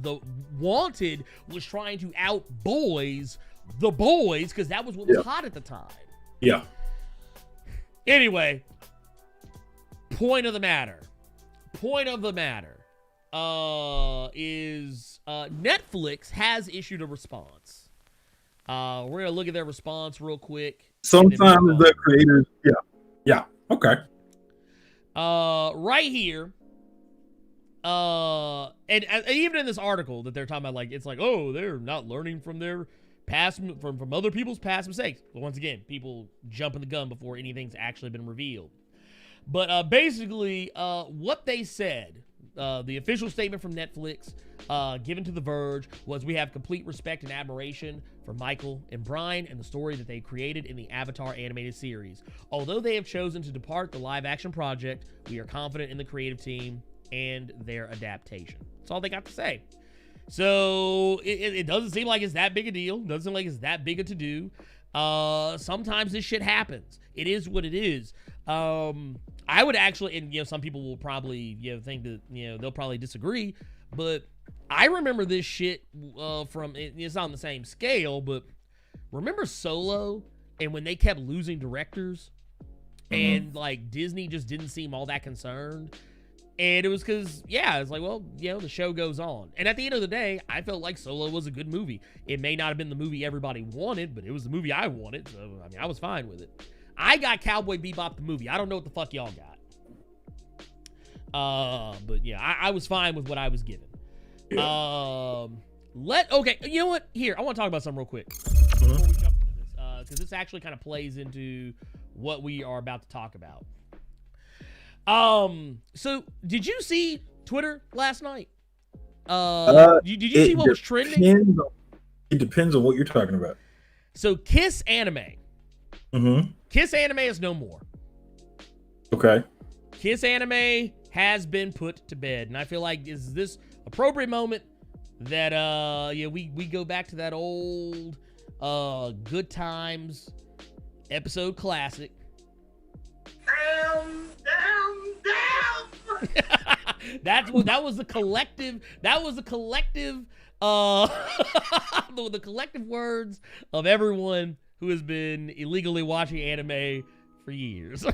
the Wanted was trying to out boys The Boys, because that was what was hot at the time. Yeah. Anyway, point of the matter is Netflix has issued a response. We're gonna look at their response real quick. Sometimes the creators, okay. Right here, and even in this article that they're talking about, like, it's like, oh, they're not learning from their past, from other people's past mistakes. But once again, people jumping the gun before anything's actually been revealed. But basically, what they said, the official statement from Netflix, given to The Verge, was, we have complete respect and admiration for Michael and Brian and the story that they created in the Avatar animated series. Although they have chosen to depart the live-action project, we are confident in the creative team and their adaptation. That's all they got to say. So it doesn't seem like it's that big a deal. Doesn't seem like it's that big a to-do. Sometimes this shit happens. It is what it is. I would actually, and some people will probably think that they'll probably disagree, but I remember this shit from, it's not on the same scale, but remember Solo, and when they kept losing directors, and like Disney just didn't seem all that concerned, and it was because it's like, well, the show goes on. And at the end of the day, I felt like Solo was a good movie. It may not have been the movie everybody wanted, but it was the movie I wanted, so I mean, I was fine with it. I got Cowboy Bebop the movie. I don't know what the fuck y'all got. But yeah, I was fine with what I was given. Yeah. Okay, you know what? Here, I want to talk about something real quick before we jump into this, because this actually kind of plays into what we are about to talk about. So did you see Twitter last night? Did you see what was trending? It depends on what you're talking about. So KissAnime. KissAnime is no more. Okay. KissAnime has been put to bed, and I feel like is this appropriate moment that we go back to that old Good Times episode classic. Down. That was the collective. That was the collective. The collective words of everyone who has been illegally watching anime for years.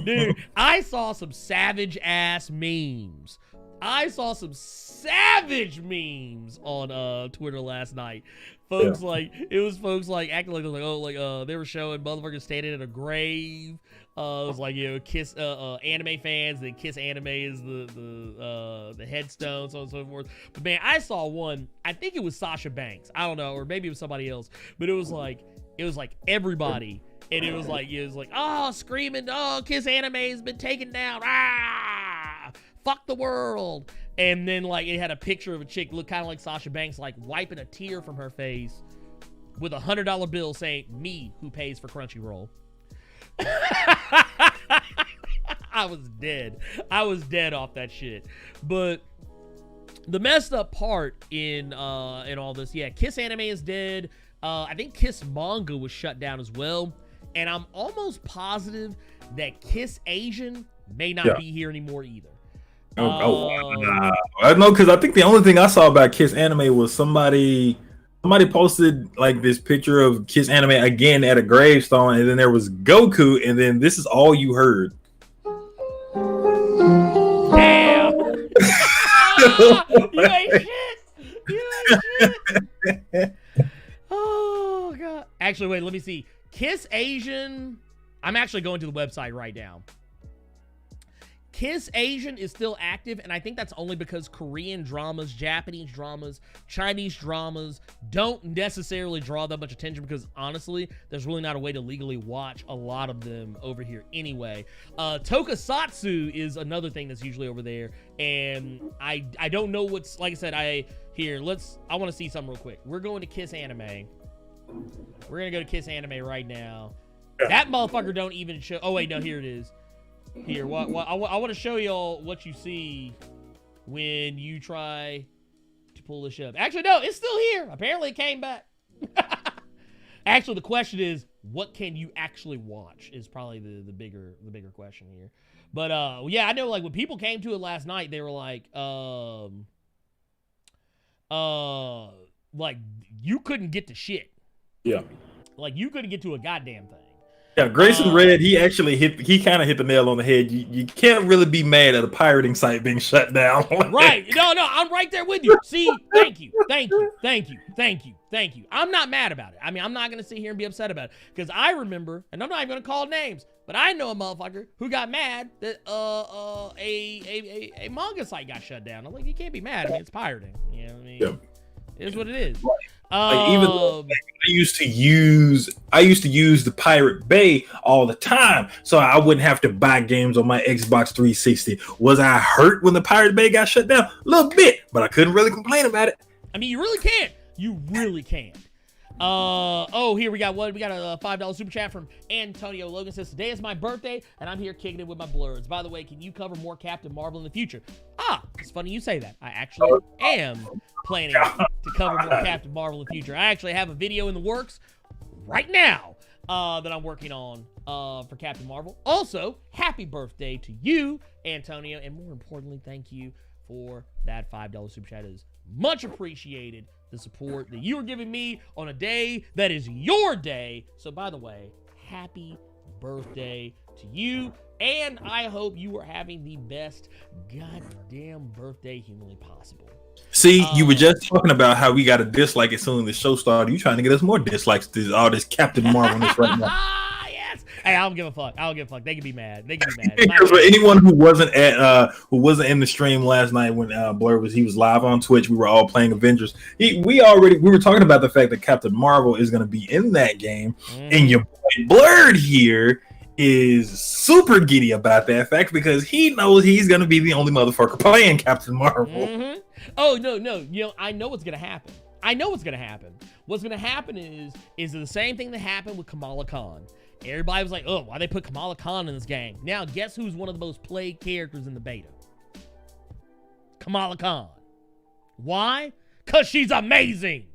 Dude, I saw some savage ass memes. I saw some savage memes on Twitter last night. Folks it was folks like acting like they were showing motherfuckers standing in a grave. It was like, you know, Kiss anime fans, then KissAnime is the headstone, so on and so forth. But man, I saw one, I think it was Sasha Banks. I don't know, or maybe it was somebody else. But it was like everybody. And it was like, oh, screaming, oh, KissAnime has been taken down. Ah, fuck the world. And then like it had a picture of a chick look kind of like Sasha Banks, like wiping a tear from her face with $100 bill saying, "Me who pays for Crunchyroll." I was dead. I was dead off that shit. But the messed up part in all this, yeah, KissAnime is dead. I think Kiss Manga was shut down as well. And I'm almost positive that Kiss Asian may not be here anymore either. I know, because I think the only thing I saw about KissAnime was somebody posted like this picture of KissAnime again at a gravestone, and then there was Goku, and then this is all you heard. Damn! You ain't shit! You ain't shit! Oh, God. Actually, wait, let me see. Kiss Asian, I'm actually going to the website right now. Kiss Asian is still active, and I think that's only because Korean dramas, Japanese dramas, Chinese dramas don't necessarily draw that much attention, because honestly, there's really not a way to legally watch a lot of them over here anyway. Tokusatsu is another thing that's usually over there, and I don't know what's, like I said, I want to see something real quick. We're going to KissAnime. We're going to go to KissAnime right now. That motherfucker don't even show, oh wait, no, here it is. Here, I want to show y'all what you see when you try to pull this up. Actually, no, it's still here. Apparently, it came back. Actually, the question is, what can you actually watch? Is probably the bigger question here. But yeah, I know. Like when people came to it last night, they were like you couldn't get to shit. Yeah. Like you couldn't get to a goddamn thing. Yeah, Grayson Red, he kind of hit the nail on the head. You can't really be mad at a pirating site being shut down. Right. No, I'm right there with you. See, thank you. I'm not mad about it. I mean, I'm not going to sit here and be upset about it, because I remember, and I'm not even going to call names, but I know a motherfucker who got mad that a manga site got shut down. I'm like, you can't be mad. I mean, it's pirating. You know what I mean? Yeah. It is what it is. Like even though, I used to use the Pirate Bay all the time, so I wouldn't have to buy games on my Xbox 360. Was I hurt when the Pirate Bay got shut down? A little bit, but I couldn't really complain about it. I mean, you really can't. You really can't. Oh, here we got one. We got a $5 super chat from Antonio Logan. Says, today is my birthday, and I'm here kicking it with my Blerds. By the way, can you cover more Captain Marvel in the future? It's funny you say that. I actually am planning to cover more Captain Marvel in the future. I actually have a video in the works right now that I'm working on for Captain Marvel. Also, happy birthday to you, Antonio, and more importantly, thank you for that $5 super chat. It is much appreciated. The support that you are giving me on a day that is your day. So, by the way, happy birthday to you, and I hope you are having the best goddamn birthday humanly possible. See, you were just talking about how we got a dislike as soon as the show started. You trying to get us more dislikes to all this Captain Marvel right now. Yes. Hey, I don't give a fuck. They can be mad. Because for anyone who wasn't in the stream last night when Blerd was live on Twitch, we were all playing Avengers. We were talking about the fact that Captain Marvel is going to be in that game, and your boy Blerd here is super giddy about that fact because he knows he's going to be the only motherfucker playing Captain Marvel. Oh no, you know, I know what's going to happen. What's going to happen is the same thing that happened with Kamala Khan. Everybody was like, oh, why they put Kamala Khan in this game? Now, guess who's one of the most played characters in the beta? Kamala Khan. Why? Because she's amazing.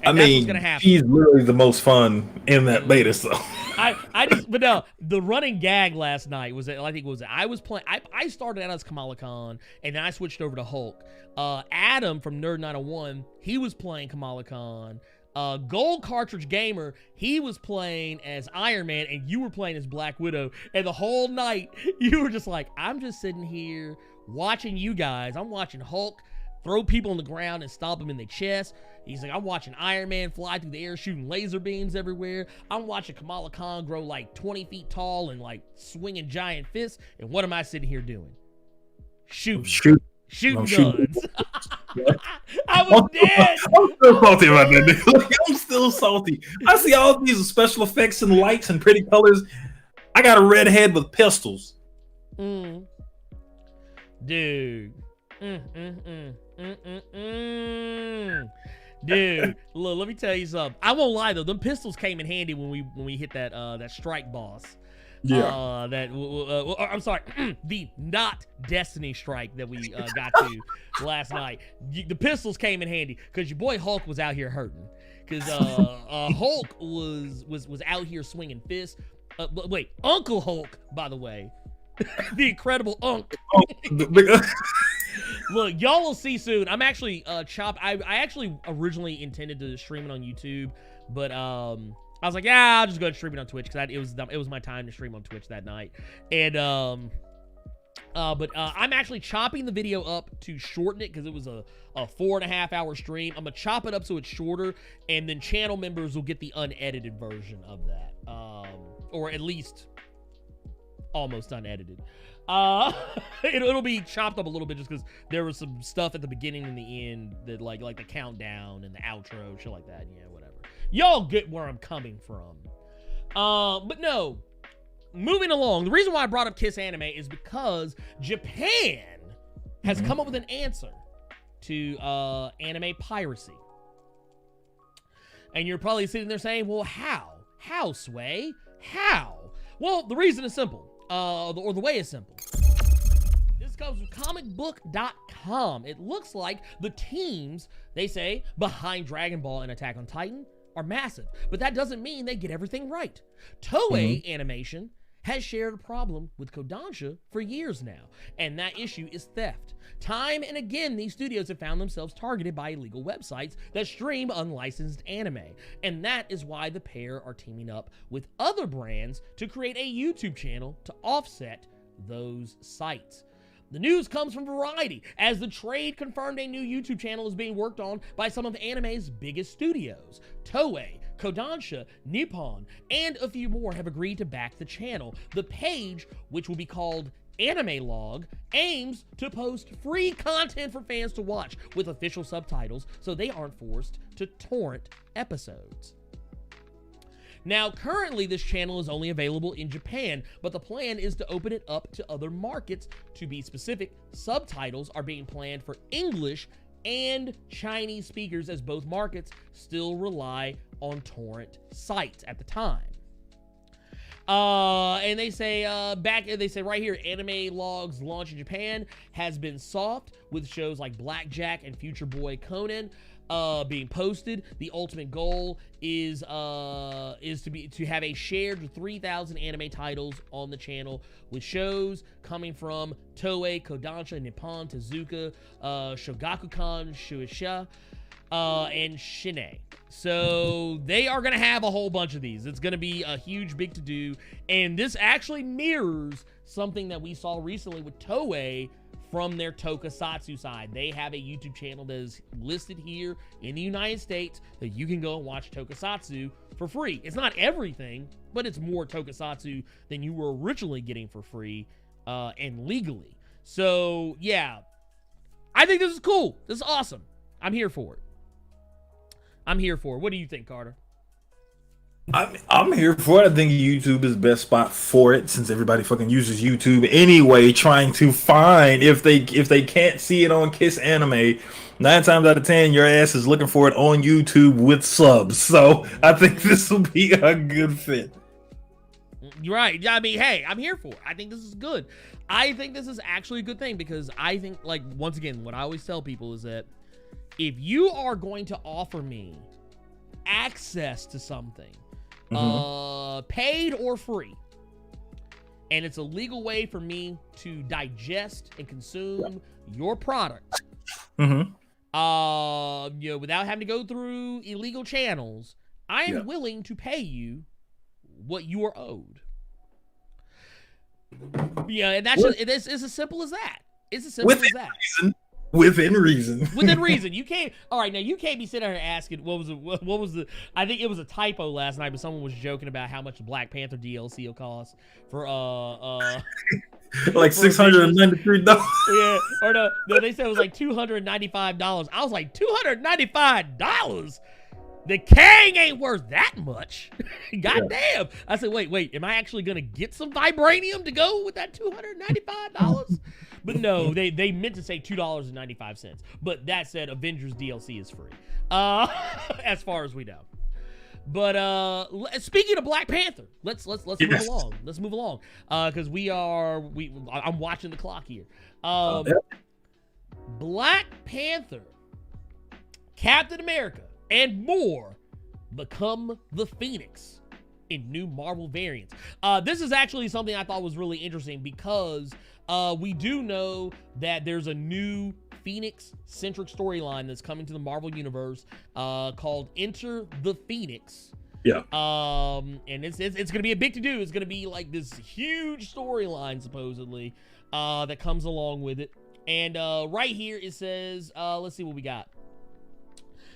And that's what's gonna happen. She's literally the most fun in that beta, so. But no, the running gag last night was that I was playing. I started out as Kamala Khan, and then I switched over to Hulk. Adam from Nerd 901, he was playing Kamala Khan. Gold Cartridge Gamer, he was playing as Iron Man and you were playing as Black Widow. And the whole night, you were just like, I'm just sitting here watching you guys. I'm watching Hulk throw people on the ground and stomp them in the chest. He's like, I'm watching Iron Man fly through the air shooting laser beams everywhere. I'm watching Kamala Khan grow like 20 feet tall and like swinging giant fists. And what am I sitting here doing? Shooting guns. I was dead. I'm still salty about that, nigga. Like, I'm still salty. I see all these special effects and lights and pretty colors. I got a red head with pistols. Dude. Dude, look, let me tell you something. I won't lie though, them pistols came in handy when we hit that that strike boss. Yeah. I'm sorry, the not Destiny strike that we got to last night. The pistols came in handy because your boy Hulk was out here hurting. Because Hulk was out here swinging fists. Wait, Uncle Hulk, by the way, the Incredible Unk. Look, y'all will see soon. I'm actually I actually originally intended to stream it on YouTube, but I was like, yeah, I'll just go and stream it on Twitch because it was my time to stream on Twitch that night. And but I'm actually chopping the video up to shorten it because it was a 4.5 hour stream. I'm gonna chop it up so it's shorter, and then channel members will get the unedited version of that, or at least almost unedited. It'll be chopped up a little bit just because there was some stuff at the beginning and the end that like the countdown and the outro, shit like that. Yeah, whatever. Y'all get where I'm coming from. But no, moving along. The reason why I brought up KissAnime is because Japan has come up with an answer to anime piracy. And you're probably sitting there saying, well, how? How, Sway? How? Well, the reason is simple. Or the way is simple. This comes from comicbook.com. It looks like the teams, they say, behind Dragon Ball and Attack on Titan are massive, but that doesn't mean they get everything right. Toei Animation has shared a problem with Kodansha for years now, and that issue is theft. Time and again, these studios have found themselves targeted by illegal websites that stream unlicensed anime, and that is why the pair are teaming up with other brands to create a YouTube channel to offset those sites. The news comes from Variety, as the trade confirmed a new YouTube channel is being worked on by some of anime's biggest studios. Toei, Kodansha, Nippon, and a few more have agreed to back the channel. The page, which will be called AnimeLog, aims to post free content for fans to watch with official subtitles so they aren't forced to torrent episodes. Now, currently, this channel is only available in Japan, but the plan is to open it up to other markets. To be specific, subtitles are being planned for English and Chinese speakers, as both markets still rely on torrent sites at the time. And they say right here, AnimeLog's launch in Japan has been soft, with shows like Blackjack and Future Boy Conan being posted. The ultimate goal is to have a shared 3,000 anime titles on the channel, with shows coming from Toei, Kodansha, Nippon, Tezuka, Shogakukan, Shueisha, and Shinei. So they are gonna have a whole bunch of these. It's gonna be a huge big to-do, and this actually mirrors something that we saw recently with Toei from their Tokusatsu side. They have a YouTube channel that is listed here in the United States that you can go and watch Tokusatsu for free. It's not everything, but it's more Tokusatsu than you were originally getting for free and legally. So yeah, I think this is cool. This is awesome. I'm here for it. I'm here for it. What do you think, Carter? I'm here for it. I think YouTube is the best spot for it, since everybody fucking uses YouTube anyway, trying to find, if they can't see it on KissAnime, 9 times out of 10 your ass is looking for it on YouTube with subs. So I think this will be a good fit. You're right. I mean, hey, I'm here for it. I think this is good. I think this is actually a good thing, because I think, like, once again, what I always tell people is that if you are going to offer me access to something, paid or free, and it's a legal way for me to digest and consume your product, without having to go through illegal channels, I am willing to pay you what you are owed. Yeah, and that's just, it's as simple as that. It's as simple as that. Within reason. Within reason. You can't. All right, now you can't be sitting there asking what was the. I think it was a typo last night, but someone was joking about how much the Black Panther DLC will cost for like $693. Yeah, or no, they said it was like $295. I was like, $295. The Kang ain't worth that much. Goddamn. Yeah. I said, wait, am I actually gonna get some vibranium to go with that $295? But no, they meant to say $2.95. But that said, Avengers DLC is free. As far as we know. But speaking of Black Panther, let's move along. Let's move along. Because I'm watching the clock here. Black Panther, Captain America, and more become the Phoenix in new Marvel variants. This is actually something I thought was really interesting because we do know that there's a new Phoenix-centric storyline that's coming to the Marvel Universe called Enter the Phoenix. Yeah. And it's gonna be a big to-do. It's gonna be like this huge storyline supposedly that comes along with it. And right here it says, let's see what we got.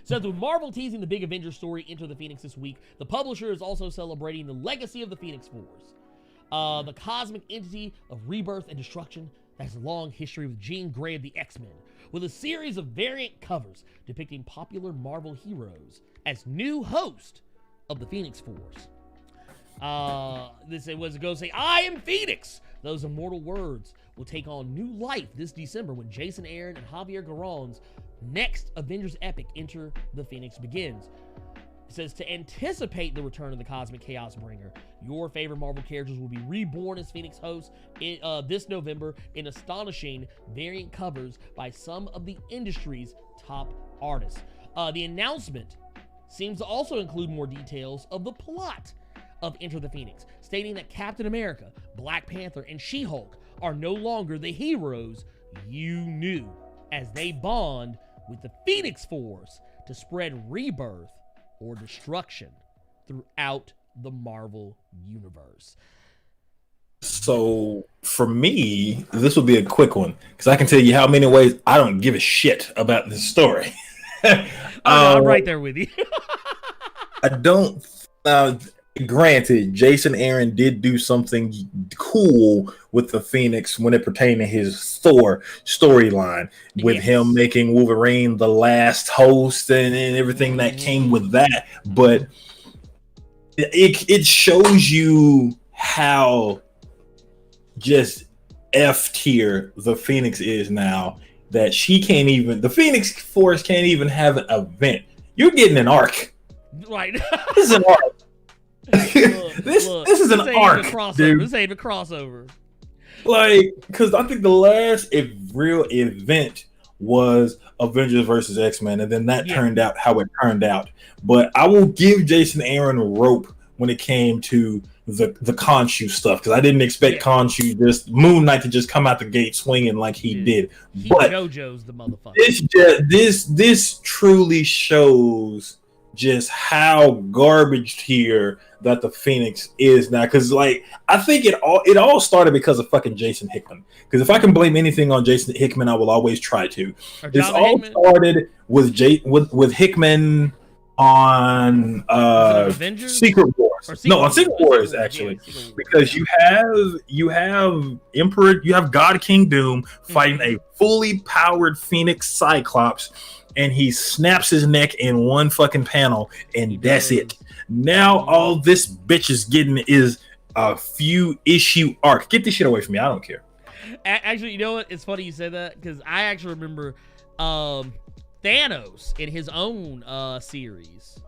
So with Marvel teasing the big Avengers story Enter the Phoenix this week, the publisher is also celebrating the legacy of the Phoenix Force, the cosmic entity of rebirth and destruction that has a long history with Jean Grey of the X-Men, with a series of variant covers depicting popular Marvel heroes as new host of the Phoenix Force. This was going to say, I am Phoenix! Those immortal words will take on new life this December when Jason Aaron and Javier Garron's next Avengers epic Enter the Phoenix begins. It says, to anticipate the return of the Cosmic Chaos Bringer, your favorite Marvel characters will be reborn as Phoenix hosts this November in astonishing variant covers by some of the industry's top artists. The announcement seems to also include more details of the plot of Enter the Phoenix, stating that Captain America, Black Panther, and She-Hulk are no longer the heroes you knew, as they bond with the Phoenix Force to spread rebirth or destruction throughout the Marvel Universe. So for me, this will be a quick one because I can tell you how many ways I don't give a shit about this story. I'm right there with you. I don't. Granted, Jason Aaron did do something cool with the Phoenix when it pertained to his Thor storyline, with him making Wolverine the last host and everything that came with that. But it shows you how just F tier the Phoenix is now, that the Phoenix Force can't even have an event. You're getting an arc. Right. This is an arc. This is an arc, dude. This ain't a crossover. Like, because I think the last real event was Avengers versus X-Men, and then that turned out how it turned out. But I will give Jason Aaron rope when it came to the Khonshu stuff, because I didn't expect Khonshu, Moon Knight, to just come out the gate swinging like he did. But JoJo's the motherfucker. This truly shows just how garbage here that the Phoenix is now, because like I think it all started because of fucking Jason Hickman. Because if I can blame anything on Jason Hickman, I will always try to. This all started with Hickman on Secret Wars. On Secret Wars actually, because you have God King Doom fighting a fully powered Phoenix Cyclops, and he snaps his neck in one fucking panel, and that's it. Now all this bitch is getting is a few issue arc. Get this shit away from me. I don't care. Actually, you know what? It's funny you say that, because I actually remember Thanos in his own series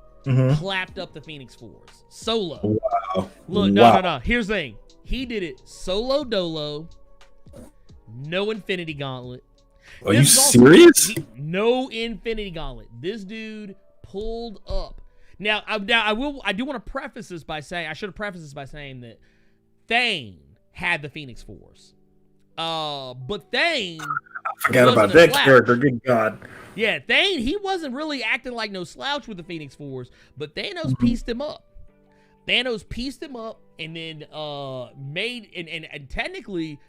clapped up the Phoenix Force solo. Wow. Look, no. Here's the thing. He did it solo dolo, no Infinity Gauntlet. Are you serious? No Infinity Gauntlet. This dude pulled up. Now I do want to preface this by saying, I should have prefaced this by saying that Thane had the Phoenix Force. But Thane Forgot about that character. Good God. Yeah, Thane, he wasn't really acting like no slouch with the Phoenix Force, but Thanos pieced him up. Thanos pieced him up and then made and technically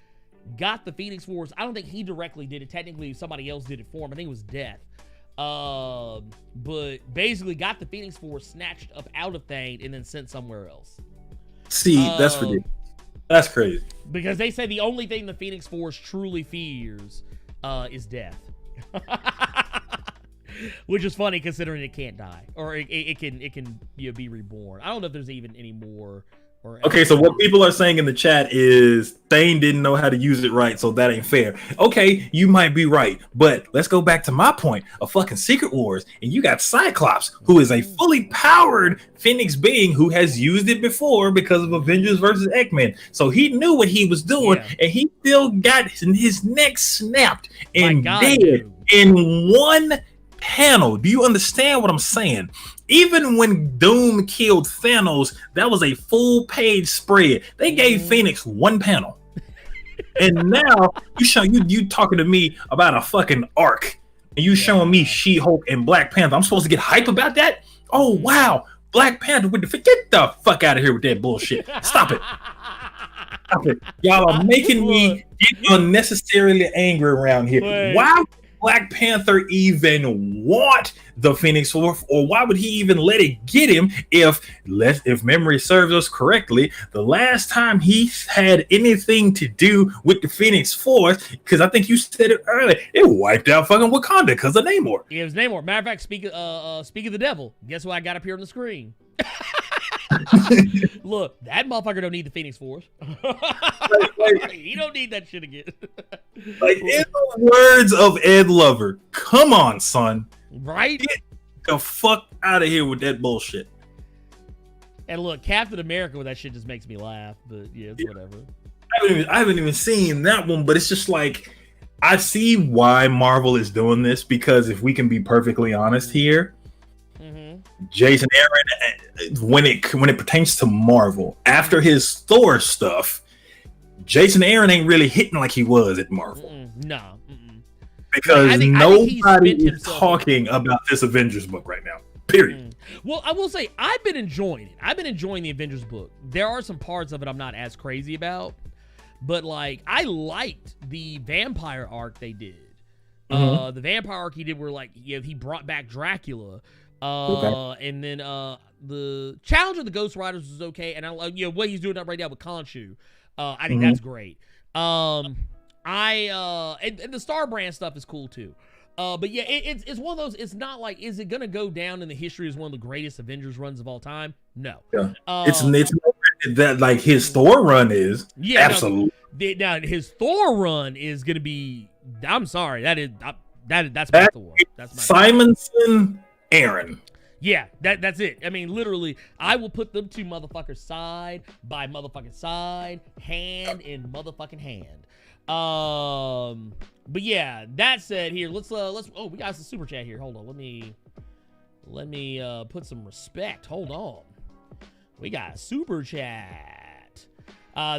got the Phoenix Force. I don't think he directly did it. Technically, somebody else did it for him. I think it was Death. But basically got the Phoenix Force snatched up out of Thane and then sent somewhere else. See, that's ridiculous. That's crazy. Because they say the only thing the Phoenix Force truly fears is death. Which is funny considering it can't die, or it can be reborn. I don't know if there's even any more. Okay, so what people are saying in the chat is Thane didn't know how to use it right, so that ain't fair. Okay, you might be right, but let's go back to my point of fucking Secret Wars, and you got Cyclops, who is a fully powered Phoenix being who has used it before because of Avengers versus X-Men. So he knew what he was doing, and he still got his neck snapped and dead in one panel. Do you understand what I'm saying? Even when Doom killed Thanos, that was a full page spread. They gave Phoenix one panel. And now you talking to me about a fucking arc, and you showing me She-Hulk and Black Panther. I'm supposed to get hype about that? Oh wow, Black Panther with the get the fuck out of here with that bullshit. Stop it. Stop it. Y'all are making me get unnecessarily angry around here. Why would Black Panther even want the Phoenix Force, or why would he even let it get him if memory serves us correctly, the last time he had anything to do with the Phoenix Force, because I think you said it earlier, it wiped out fucking Wakanda because of Namor. Yeah, it was Namor. Matter of fact, speak of the devil, guess who I got up here on the screen? Look, that motherfucker don't need the Phoenix Force. He don't need that shit again. Like, in the words of Ed Lover, come on, son. Right? Get the fuck out of here with that bullshit. And look, Captain America with that shit just makes me laugh, but yeah, it's whatever. I haven't even seen that one, but it's just like, I see why Marvel is doing this, because if we can be perfectly honest here, Jason Aaron, when it pertains to Marvel, after his Thor stuff, Jason Aaron ain't really hitting like he was at Marvel. No. Because nobody is talking about this Avengers book right now. Period. Well, I will say, I've been enjoying it. I've been enjoying the Avengers book. There are some parts of it I'm not as crazy about, but like, I liked the vampire arc they did. The vampire arc he did where like, he brought back Dracula. And then the Challenge of the Ghost Riders was okay, and I like what he's doing up right now with Khonshu. I think that's great. And the Star Brand stuff is cool too. But yeah, it's one of those. It's not like, is it gonna go down in the history as one of the greatest Avengers runs of all time? No. Yeah. It's that like his Thor run is. Yeah, absolutely. Now his Thor run is gonna be. I'm sorry, that's my Thor. That's my Simonson. Aaron. Yeah, that's it. I mean, literally, I will put them two motherfuckers side by motherfucking side, hand in motherfucking hand. But yeah, that said, here let's oh, we got some super chat here. Hold on, let me put some respect. Hold on, we got a super chat.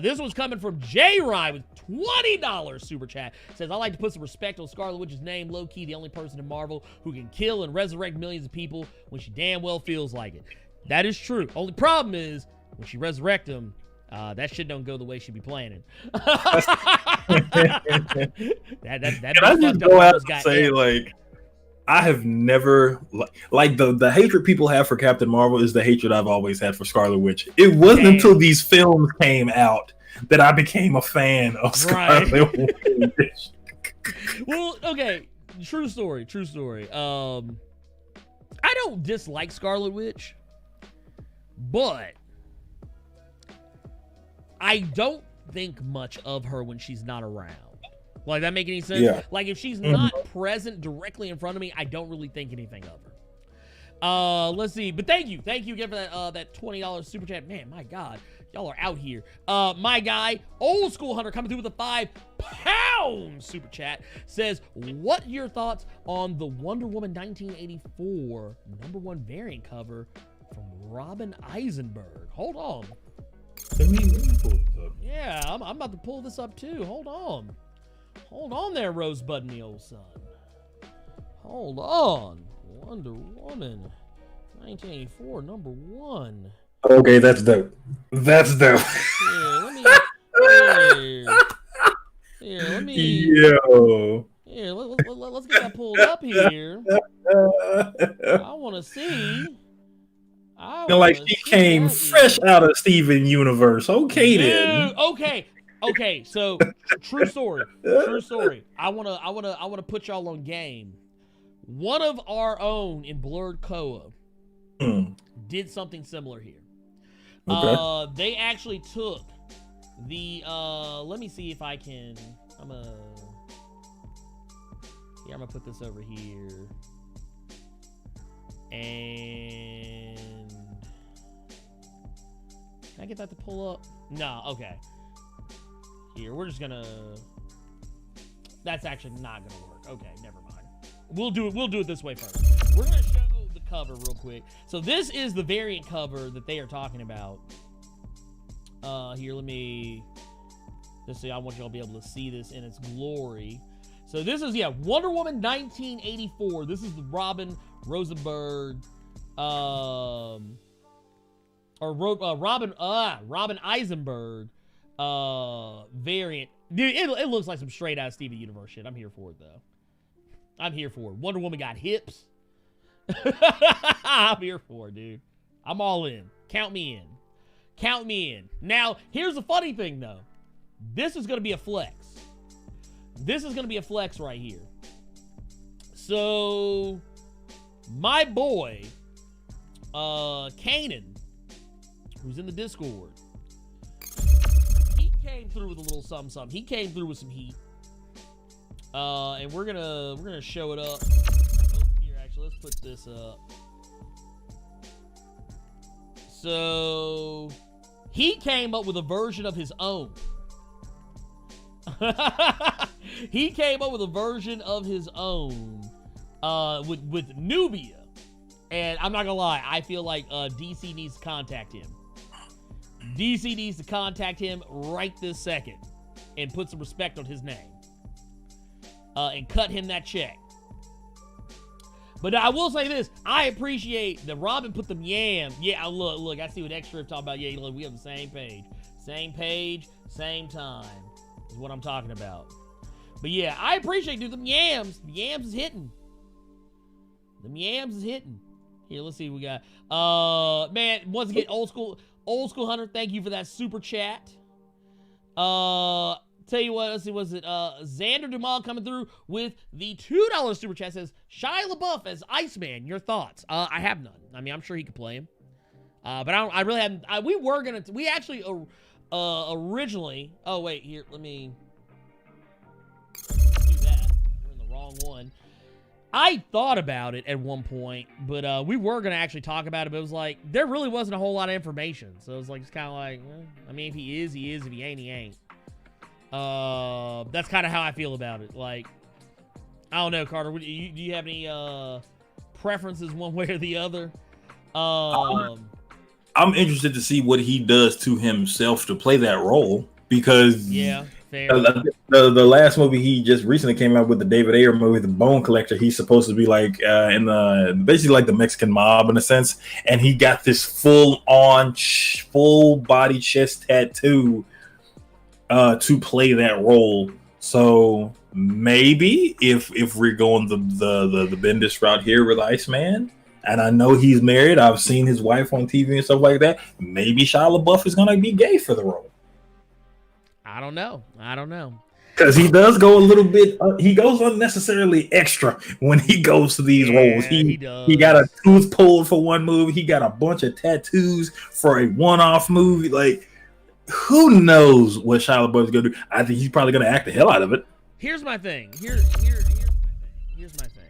This one's coming from J Rye with $20 super chat. Says, I like to put some respect on Scarlet Witch's name. Low key, the only person in Marvel who can kill and resurrect millions of people when she damn well feels like it. That is true. Only problem is when she resurrect them, that shit don't go the way she be planning. That Can I just go out and say, like, I have never like the hatred people have for Captain Marvel is the hatred I've always had for Scarlet Witch. It wasn't until these films came out that I became a fan of Scarlet Witch. Well, okay, true story. I don't dislike Scarlet Witch, but I don't think much of her when she's not around. Like, that make any sense? Yeah. Like, if she's not present directly in front of me, I don't really think anything of her. Let's see. But thank you again for that $20 super chat. Man, my God, y'all are out here. My guy, Old School Hunter, coming through with a £5 super chat, says, what your thoughts on the Wonder Woman 1984 #1 variant cover from Robin Eisenberg? Hold on. Let me pull this up. Yeah, I'm about to pull this up too. Hold on. Hold on there, Rosebud, me old son. Hold on. Wonder Woman. 1984, number 1. Okay, that's dope. That's dope. Here, let me... Here, let me... Yo. Here, let's get that pulled up here. I want to see. Like she came fresh out of Steven Universe. Okay, Dude, then. Okay. So true story. I wanna put y'all on game. One of our own in Blerd Koa did something similar here. Okay. They actually took the let me see if I can. I'm gonna put this over here. And can I get that to pull up? No, okay. Here, we're just gonna... That's actually not gonna work. Okay, never mind. We'll do it this way first. We're gonna show the cover real quick. So this is the variant cover that they are talking about. Here, let me... Just so I want y'all to be able to see this in its glory. So this is, Wonder Woman 1984. This is the Robin Rosenberg, Robin Eisenberg variant. Dude, it looks like some straight out Steven Universe shit. I'm here for it, though. I'm here for it. Wonder Woman got hips. I'm here for it, dude. I'm all in. Count me in. Count me in. Now, here's the funny thing, though. This is going to be a flex. This is going to be a flex right here. So, my boy, Kanan, who's in the Discord, he came through with a little something. He came through with some heat. And we're gonna show it up. Oh, here, actually, let's put this up. So, he came up with a version of his own. He came up with a version of his own with Nubia. And I'm not gonna lie, I feel like DC needs to contact him. DC needs to contact him right this second and put some respect on his name. And cut him that check. But I will say this, I appreciate that Robin put them yams. Yeah, look, I see what Extra talking about. Yeah, look, we on the same page. Same page, same time is what I'm talking about. But yeah, I appreciate, dude, them yams. The yams is hitting. Them yams is hitting. Here, let's see what we got. Man, once again, old school Hunter, thank you for that super chat. Tell you what, let's see, was it Xander Dumas coming through with the $2 super chat, says Shia LaBeouf as Iceman. Your thoughts? I have none. I mean, I'm sure he could play him. But I really haven't. We actually originally. Oh wait, here, let me do that. We're in the wrong one. I thought about it at one point, but we were gonna actually talk about it. But it was like there really wasn't a whole lot of information, so it was like it's kind of like, I mean, if he is, he is. If he ain't, he ain't. That's kind of how I feel about it. Like, I don't know, Carter. Do you have any preferences one way or the other? I'm interested to see what he does to himself to play that role, because fair. The last movie he just recently came out with, the David Ayer movie, The Bone Collector, he's supposed to be like in the basically like the Mexican mob in a sense, and he got this full body chest tattoo to play that role. So maybe if we're going the Bendis route here with Iceman, and I know he's married, I've seen his wife on TV and stuff like that, maybe Shia LaBeouf is gonna be gay for the role. I don't know. Because he does go a little bit, he goes unnecessarily extra when he goes to these roles. He does. He got a tooth pulled for one movie. He got a bunch of tattoos for a one-off movie. Like, who knows what Shia LaBeouf is gonna do? I think he's probably gonna act the hell out of it. Here's my thing. Here's my thing.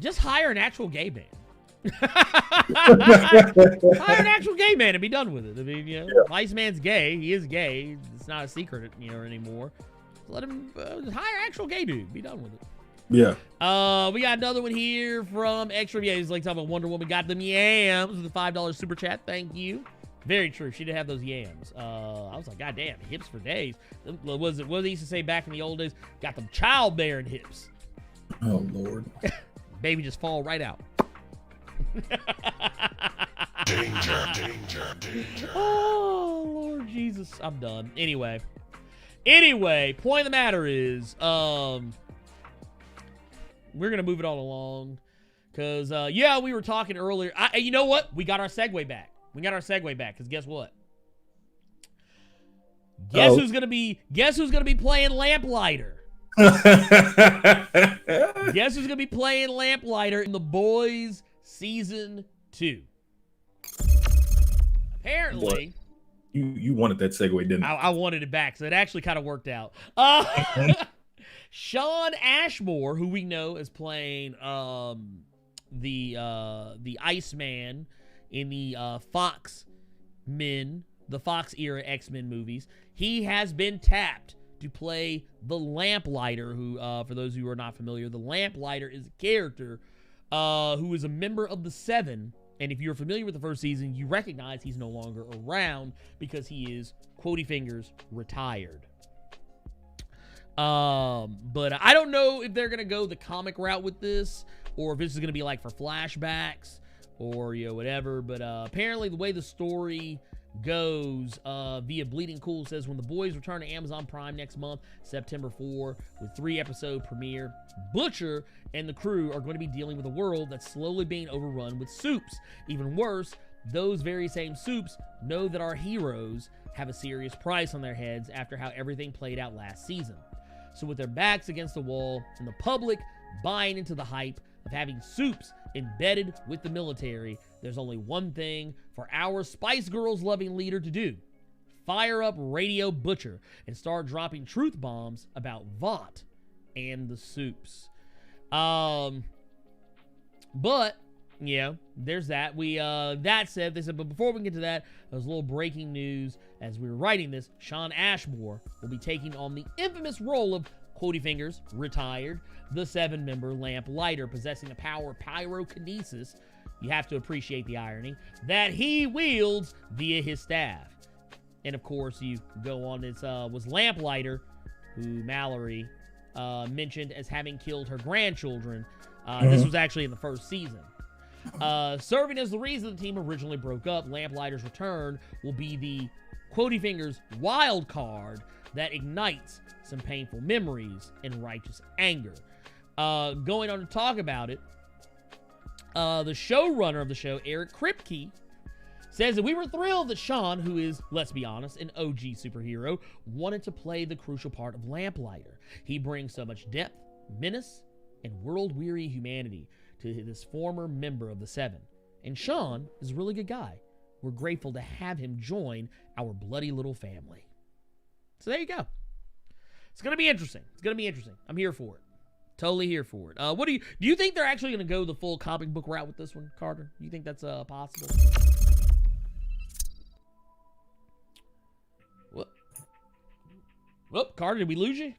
Just hire an actual gay man. Hire an actual gay man and be done with it. I mean, Iceman's gay. He is gay. It's not a secret, anymore. Let him hire actual gay dude. Be done with it. Yeah. We got another one here from Extra. Yeah, he's like talking about Wonder Woman got them yams with the $5 super chat. Thank you. Very true. She did have those yams. I was like, God damn, hips for days. What they used to say back in the old days? Got them childbearing hips. Oh Lord. Baby just fall right out. Danger. Oh Lord Jesus, I'm done. Anyway, point of the matter is, we're gonna move it all along, cause yeah, we were talking earlier. You know what? We got our segue back. Cause guess what? Guess who's gonna be playing Lamplighter? Guess who's gonna be playing Lamplighter in The Boys Season 2? Apparently, you wanted that segue, didn't you? I wanted it back, so it actually kind of worked out. Sean Ashmore, who we know is playing the Iceman in the Fox era X-Men movies, he has been tapped to play the Lamplighter, who, for those who are not familiar, the Lamplighter is a character who is a member of the Seven. And if you're familiar with the first season, you recognize he's no longer around because he is, quotey fingers, retired. But I don't know if they're going to go the comic route with this, or if this is going to be like for flashbacks, or, you know, whatever. But apparently the way the story goes via Bleeding Cool says, when The Boys return to Amazon Prime next month, September 4, with 3-episode premiere, Butcher and the crew are going to be dealing with a world that's slowly being overrun with soups. Even worse, those very same soups know that our heroes have a serious price on their heads after how everything played out last season. So with their backs against the wall and the public buying into the hype of having soups embedded with the military, there's only one thing for our Spice Girls loving leader to do: fire up Radio Butcher and start dropping truth bombs about Vought and the soups. But yeah, there's that. That said, they said, but before we get to that, there's a little breaking news. As we were writing this, Sean Ashmore will be taking on the infamous role of Quotey Fingers, retired, the 7-member Lamplighter, possessing the power of pyrokinesis. You have to appreciate the irony that he wields via his staff. And of course, you go on, it was Lamplighter, who Mallory mentioned as having killed her grandchildren. This was actually in the first season. Serving as the reason the team originally broke up, Lamplighter's return will be the Quotey Fingers wild card that ignites some painful memories and righteous anger. Going on to talk about it, the showrunner of the show, Eric Kripke, says that we were thrilled that Sean, who is, let's be honest, an OG superhero, wanted to play the crucial part of Lamplighter. He brings so much depth, menace, and world-weary humanity to this former member of the Seven. And Sean is a really good guy. We're grateful to have him join our bloody little family. So there you go. It's going to be interesting. I'm here for it. Totally here for it. What do you think they're actually going to go the full comic book route with this one, Carter? Do you think that's possible? Whoop, Carter, did we lose you?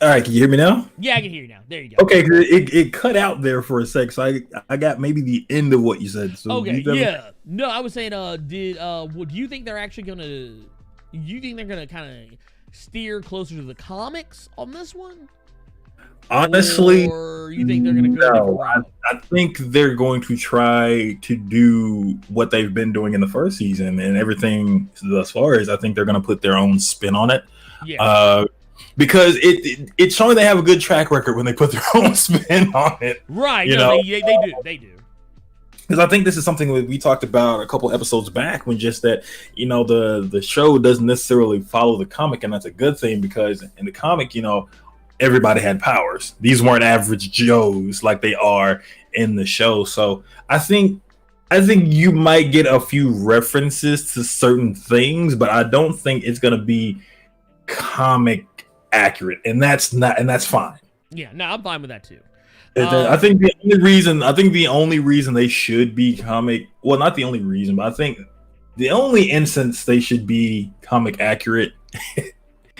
All right, can you hear me now? Yeah, I can hear you now. There you go. Okay, it cut out there for a sec, so I got maybe the end of what you said. So okay, yeah. No, I was saying, do you think they're actually gonna? You think they're gonna kind of steer closer to the comics on this one? Honestly, or you think they're gonna go? No, I think they're going to try to do what they've been doing in the first season and everything thus far. Is I think they're going to put their own spin on it. Yeah. Because it's showing they have a good track record when they put their own spin on it. Right. You know? They do. Because I think this is something that we talked about a couple episodes back, when just that, you know, the show doesn't necessarily follow the comic, and that's a good thing, because in the comic, you know, everybody had powers. These weren't average Joes like they are in the show. So I think you might get a few references to certain things, but I don't think it's gonna be comic accurate, and that's fine. Yeah, no, I'm fine with that too. I think the only reason they should be comic, well, not the only reason, but I think the only instance they should be comic accurate,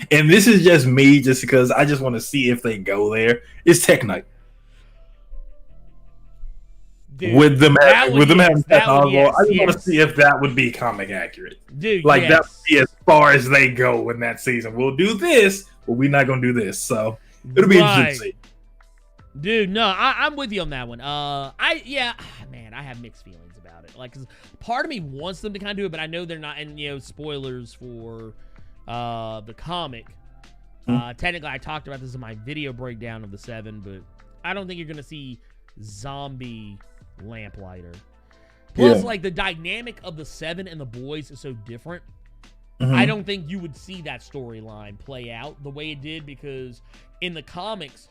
and this is just me, just because I just want to see if they go there, is Tech Knight. Dude, with them that one, having yes, that one, yes, I just want to yes. see if that would be comic accurate. Dude, Like yes. that would be as far as they go in that season. We'll do this, but we're not gonna do this. So it'll be interesting to see. Dude, no, I'm with you on that one. Man, I have mixed feelings about it. Like, 'cause part of me wants them to kind of do it, but I know they're not. And spoilers for the comic. Technically, I talked about this in my video breakdown of the 7, but I don't think you're gonna see zombie lamplighter. Plus, like, the dynamic of the 7 and the boys is so different. I don't think you would see that storyline play out the way it did, because in the comics,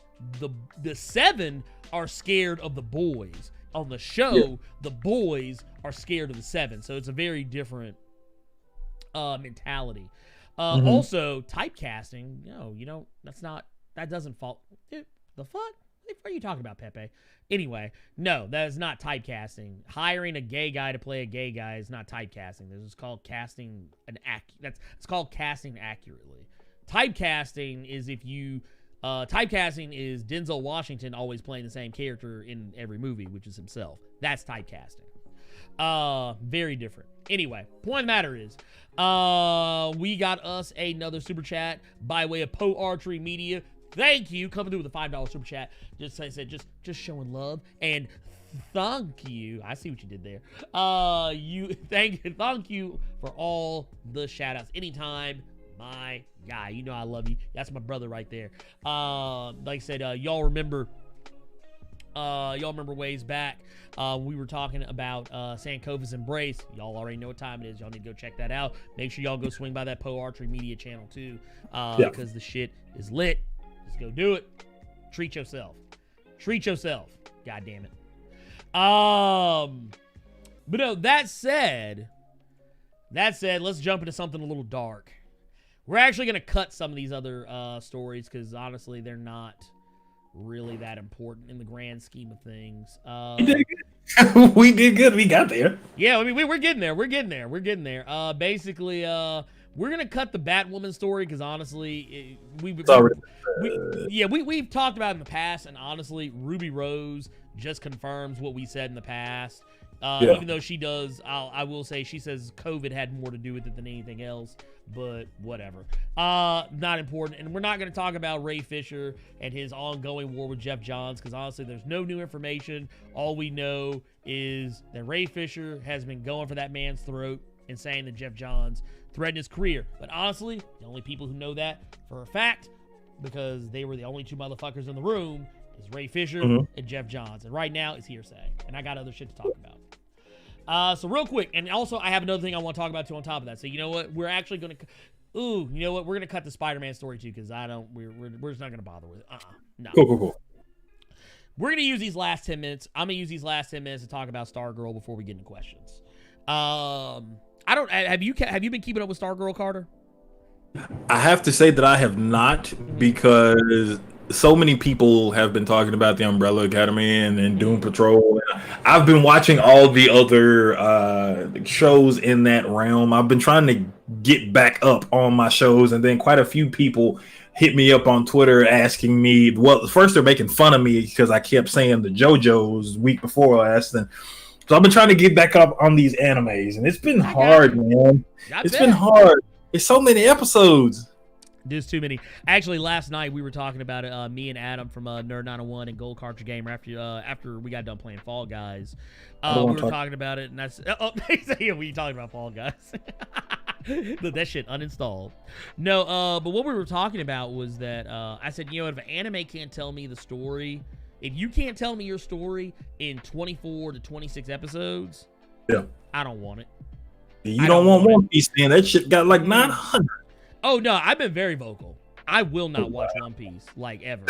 the 7 are scared of the boys. On the show, the boys are scared of the 7. So it's a very different mentality. Also, typecasting, that doesn't fall. Dude, the fuck? What are you talking about, Pepe? Anyway, no, that is not typecasting. Hiring a gay guy to play a gay guy is not typecasting. This is called casting it's called casting accurately. Typecasting is typecasting is Denzel Washington always playing the same character in every movie, which is himself. That's typecasting. Very different. Anyway, point of the matter is, we got us another super chat by way of Poe Archery Media. Thank you, coming through with a $5 super chat. Just I said, just showing love and thank you. I see what you did there. Thank you for all the shout outs. Anytime, my guy. You know I love you. That's my brother right there. Like I said, y'all remember ways back, we were talking about Sankova's Embrace. Y'all already know what time it is. Y'all need to go check that out. Make sure y'all go swing by that Poe Archery Media channel too, because the shit is lit. Just go do it. Treat yourself. God damn it. But no, that said, let's jump into something a little dark. We're actually going to cut some of these other stories because honestly, they're not really that important in the grand scheme of things. We did good. We got there. Yeah, I mean, we're getting there. Basically, we're going to cut the Batwoman story because honestly, we've talked about it in the past, and honestly, Ruby Rose just confirms what we said in the past. Even though she does, I will say she says COVID had more to do with it than anything else, but whatever. Not important. And we're not going to talk about Ray Fisher and his ongoing war with Jeff Johns because honestly, there's no new information. All we know is that Ray Fisher has been going for that man's throat and saying that Jeff Johns threatened his career. But honestly, the only people who know that for a fact, because they were the only two motherfuckers in the room, is Ray Fisher and Jeff Johns. And right now, it's hearsay. And I got other shit to talk about. So real quick, and also I have another thing I want to talk about too on top of that. So you know what? We're actually going to, we're going to cut the Spider-Man story too because we're just not going to bother with it. No. Cool. We're going to use these last 10 minutes. I'm going to use these last 10 minutes to talk about Stargirl before we get into questions. Have you been keeping up with Stargirl, Carter? I have to say that I have not because so many people have been talking about the Umbrella Academy and Doom Patrol. I've been watching all the other shows in that realm. I've been trying to get back up on my shows, and then quite a few people hit me up on Twitter asking me, well, first they're making fun of me because I kept saying the JoJo's week before last, and so I've been trying to get back up on these animes, and it's been hard, man. It's been hard. It's so many episodes. There's too many. Actually, last night we were talking about it. Me and Adam from Nerd 901 and Gold Cartridge Gamer. After we got done playing Fall Guys, we were talking about it. And that's they say we talking about Fall Guys. Look, that shit uninstalled. No, but what we were talking about was that I said, if an anime can't tell me the story, if you can't tell me your story in 24 to 26 episodes, I don't want it. You don't want One Piece, man. That shit got like 900. Oh no, I've been very vocal. I will not watch One Piece like ever,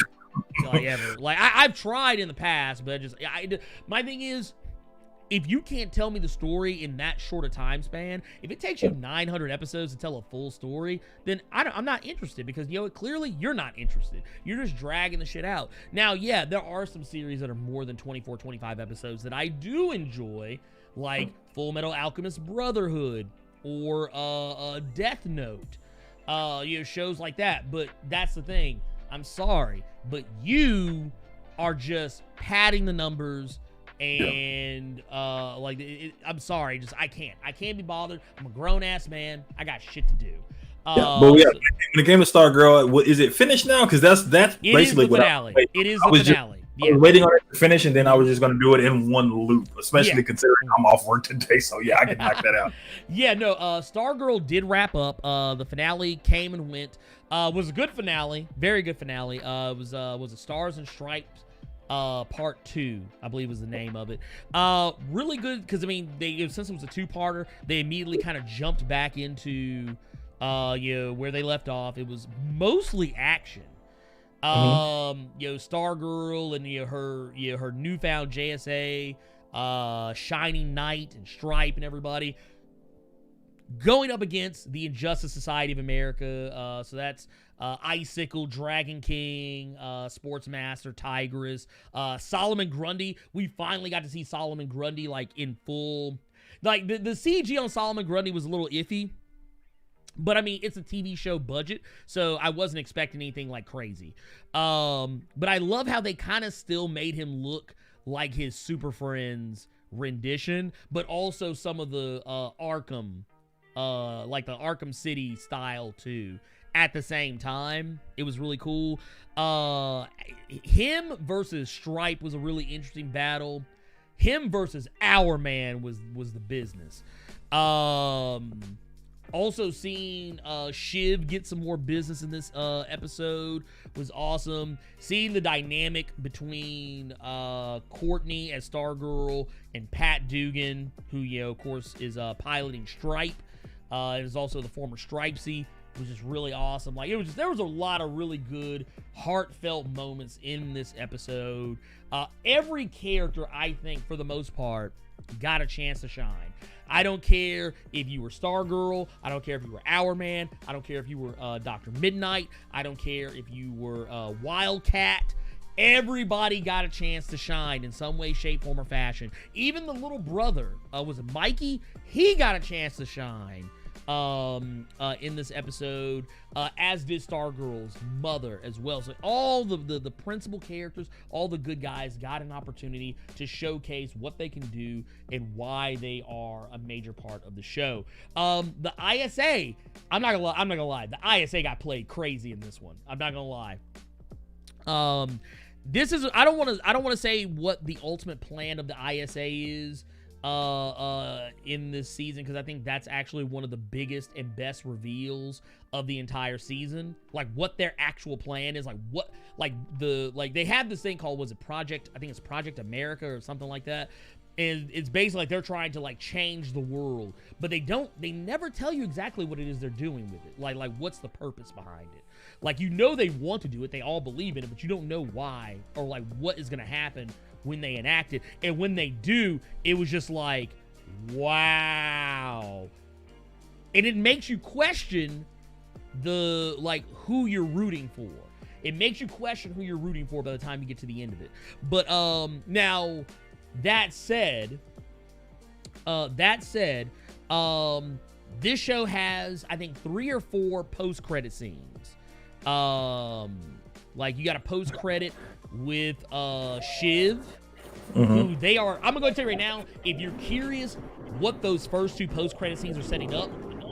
Like I've tried in the past, but my thing is, if you can't tell me the story in that short a time span, if it takes you 900 episodes to tell a full story, then I'm not interested because clearly you're not interested. You're just dragging the shit out. Now, yeah, there are some series that are more than 24, 25 episodes that I do enjoy, like Full Metal Alchemist Brotherhood or Death Note. Shows like that. But that's the thing. I'm sorry, but you are just padding the numbers And like I'm sorry, just I can't be bothered. I'm a grown ass man. I got shit to do. But when the game of Stargirl, is it finished now? Because that's basically the finale. It is the finale. I was waiting on it to finish, and then I was just going to do it in one loop, especially considering I'm off work today. So yeah, I can knock that out. Yeah, no, Stargirl did wrap up. The finale came and went. Was a good finale, very good finale. It was a Stars and Stripes part 2, I believe was the name of it. Really good because I mean, since it was a 2-parter, they immediately kind of jumped back into where they left off. It was mostly action. Stargirl and her newfound JSA, Shining Knight and Stripe and everybody going up against the Injustice Society of America. So that's Icicle, Dragon King, Sportsmaster, Tigress, Solomon Grundy. We finally got to see Solomon Grundy like in full. Like the CG on Solomon Grundy was a little iffy. But I mean, it's a TV show budget, so I wasn't expecting anything like crazy. But I love how they kind of still made him look like his Super Friends rendition, but also some of the Arkham, like the Arkham City style too. At the same time, it was really cool. Him versus Stripe was a really interesting battle. Him versus Our Man was the business. Also seeing Shiv get some more business in this episode was awesome. Seeing the dynamic between Courtney as Stargirl and Pat Dugan, who, of course, is piloting Stripe. It is also the former Stripesy, was just really awesome. Like there was a lot of really good, heartfelt moments in this episode. Every character, I think, for the most part, got a chance to shine. I don't care if you were Stargirl. I don't care if you were Our Man. I don't care if you were Dr. Midnight. I don't care if you were Wildcat. Everybody got a chance to shine in some way, shape, form, or fashion. Even the little brother, was it Mikey? He got a chance to shine in this episode, as did Stargirl's mother as well. So all the principal characters, all the good guys got an opportunity to showcase what they can do and why they are a major part of the show. The ISA, I'm not gonna lie. The ISA got played crazy in this one. I'm not gonna lie. This is I don't want to say what the ultimate plan of the ISA is in this season, because I think that's actually one of the biggest and best reveals of the entire season. Like what their actual plan is, they have this thing called, was it Project, I think it's Project America or something like that. And it's basically like they're trying to like change the world, but they never tell you exactly what it is they're doing with it. Like what's the purpose behind it? Like, they want to do it, they all believe in it, but you don't know why or like what is going to happen when they enact it. And when they do, it was just like, wow. And it makes you question who you're rooting for. It makes you question who you're rooting for by the time you get to the end of it. But now that said, this show has, I think, 3 or 4 post-credit scenes. Like you got a post-credit with Shiv, who they are. I'm gonna tell you right now, if you're curious what those first 2 post-credit scenes are setting up,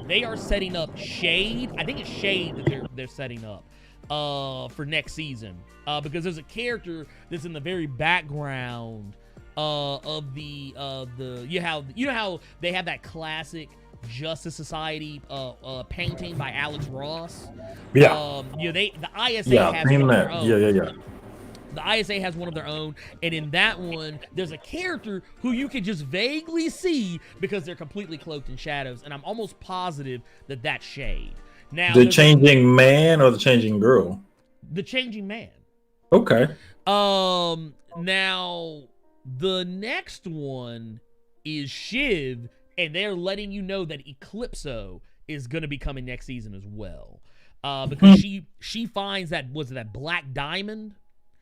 they are setting up Shade. I think it's Shade that they're setting up for next season, because there's a character that's in the very background of the you know how they have that classic Justice Society painting by Alex Ross. Yeah. The ISA has one of their own. Yeah. The ISA has one of their own, and in that one, there's a character who you can just vaguely see because they're completely cloaked in shadows, and I'm almost positive that that's Shade. Now, the changing man or the changing girl? The changing man. Okay. Now, the next one is Shiv, and they're letting you know that Eclipso is going to be coming next season as well. Because she finds that, was it that black diamond?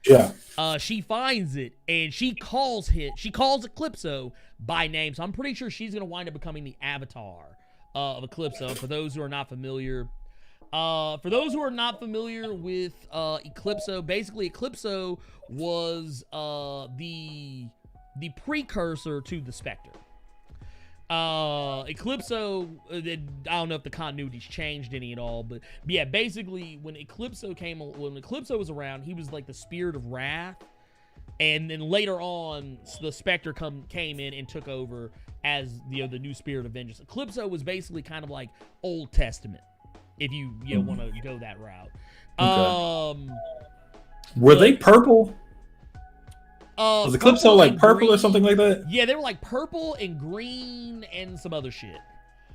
Yeah. She finds it, and she calls Eclipso by name. So I'm pretty sure she's going to wind up becoming the avatar of Eclipso. For those who are not familiar, with Eclipso, basically Eclipso was the the precursor to the Spectre. Eclipso, I don't know if the continuity's changed any at all, but yeah, basically when Eclipso was around, he was like the spirit of wrath, and then later on, the Spectre came in and took over as the new spirit of vengeance. Eclipso was basically kind of like Old Testament, if you want to go that route. Okay. Were they purple? Was Eclipso like purple or something like that? Yeah, they were like purple and green and some other shit.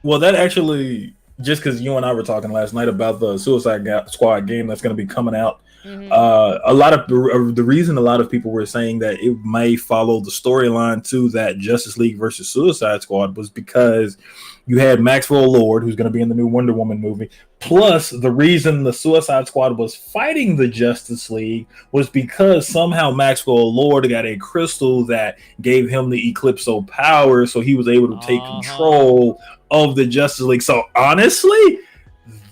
Well, that actually, just because you and I were talking last night about the Suicide Squad game that's going to be coming out, a lot of the reason a lot of people were saying that it may follow the storyline to that Justice League versus Suicide Squad was because you had Maxwell Lord, who's going to be in the new Wonder Woman movie. Plus, the reason the Suicide Squad was fighting the Justice League was because somehow Maxwell Lord got a crystal that gave him the Eclipso power, so he was able to take control of the Justice League. So honestly,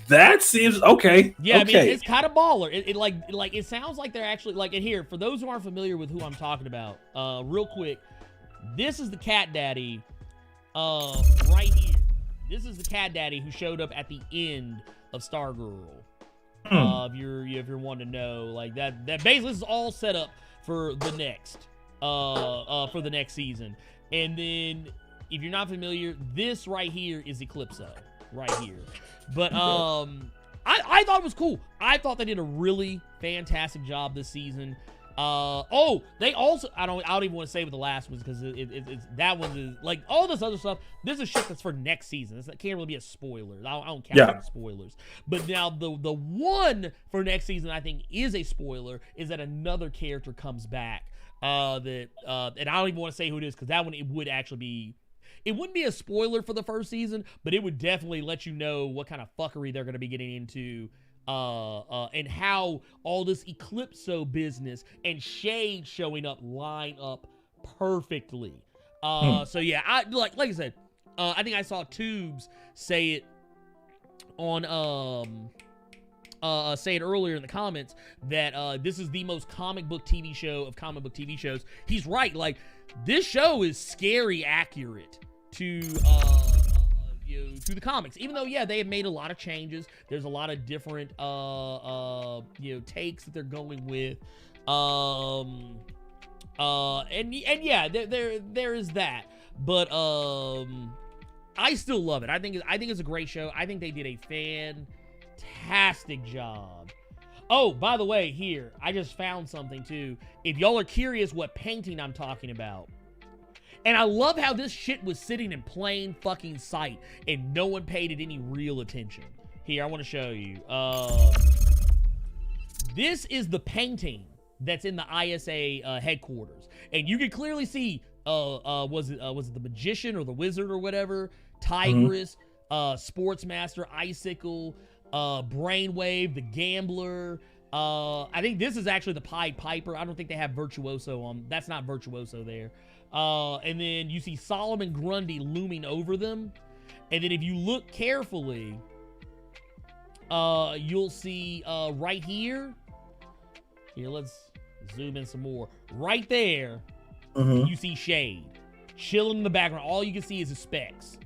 that seems okay. Yeah, okay. I mean, it's kind of baller. It sounds like they're actually like. And here, for those who aren't familiar with who I'm talking about, real quick, this is the Cat Daddy, right here. This is the Cat Daddy who showed up at the end of Stargirl. If you're wanting to know, like that basically this is all set up for the next season. And then if you're not familiar, this right here is Eclipso, right here. But I thought it was cool. I thought they did a really fantastic job this season. They also I don't even want to say with the last ones because it's that one is like all this other stuff. This is shit that's for next season. It can't really be a spoiler. I don't count it as spoilers. But now the one for next season I think is a spoiler is that another character comes back. And I don't even want to say who it is because that one it would actually be. It wouldn't be a spoiler for the first season, but it would definitely let you know what kind of fuckery they're going to be getting into. And how all this Eclipso business and Shade showing up line up perfectly. So yeah, like I said, I think I saw Tubes say it on say it earlier in the comments that this is the most comic book TV show of comic book TV shows. He's right. Like this show is scary accurate to the comics, even though they have made a lot of changes. There's a lot of different takes that they're going with, there is that, but I still love it. I think it's a great show. I think they did a fantastic job. Oh, by the way, here I just found something too. If y'all are curious what painting I'm talking about. And I love how this shit was sitting in plain fucking sight and no one paid it any real attention. Here, I want to show you. This is the painting that's in the ISA headquarters. And you can clearly see, was it the Magician or the Wizard or whatever? Tigress, Sportsmaster, Icicle, Brainwave, the Gambler. I think this is actually the Pied Piper. I don't think they have Virtuoso on. That's not Virtuoso there. And then you see Solomon Grundy looming over them. And then if you look carefully, you'll see right here. Here, let's zoom in some more. Right there, you see Shade chilling in the background. All you can see is his specs.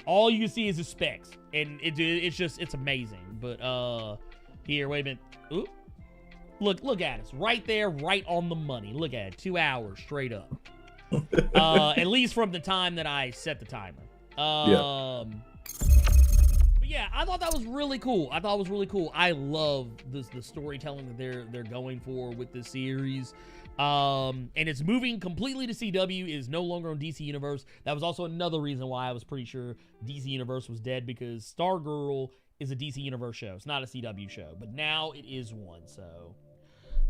All you can see is his specs. And it's amazing. But here, wait a minute. Oop. Look at us. Right there, right on the money. Look at it. 2 hours straight up. At least from the time that I set the timer. But yeah, I thought that was really cool. I love the storytelling that they're going for with this series. And it's moving completely to CW. Is no longer on DC Universe. That was also another reason why I was pretty sure DC Universe was dead, because Stargirl is a DC Universe show. It's not a CW show, but now it is one. So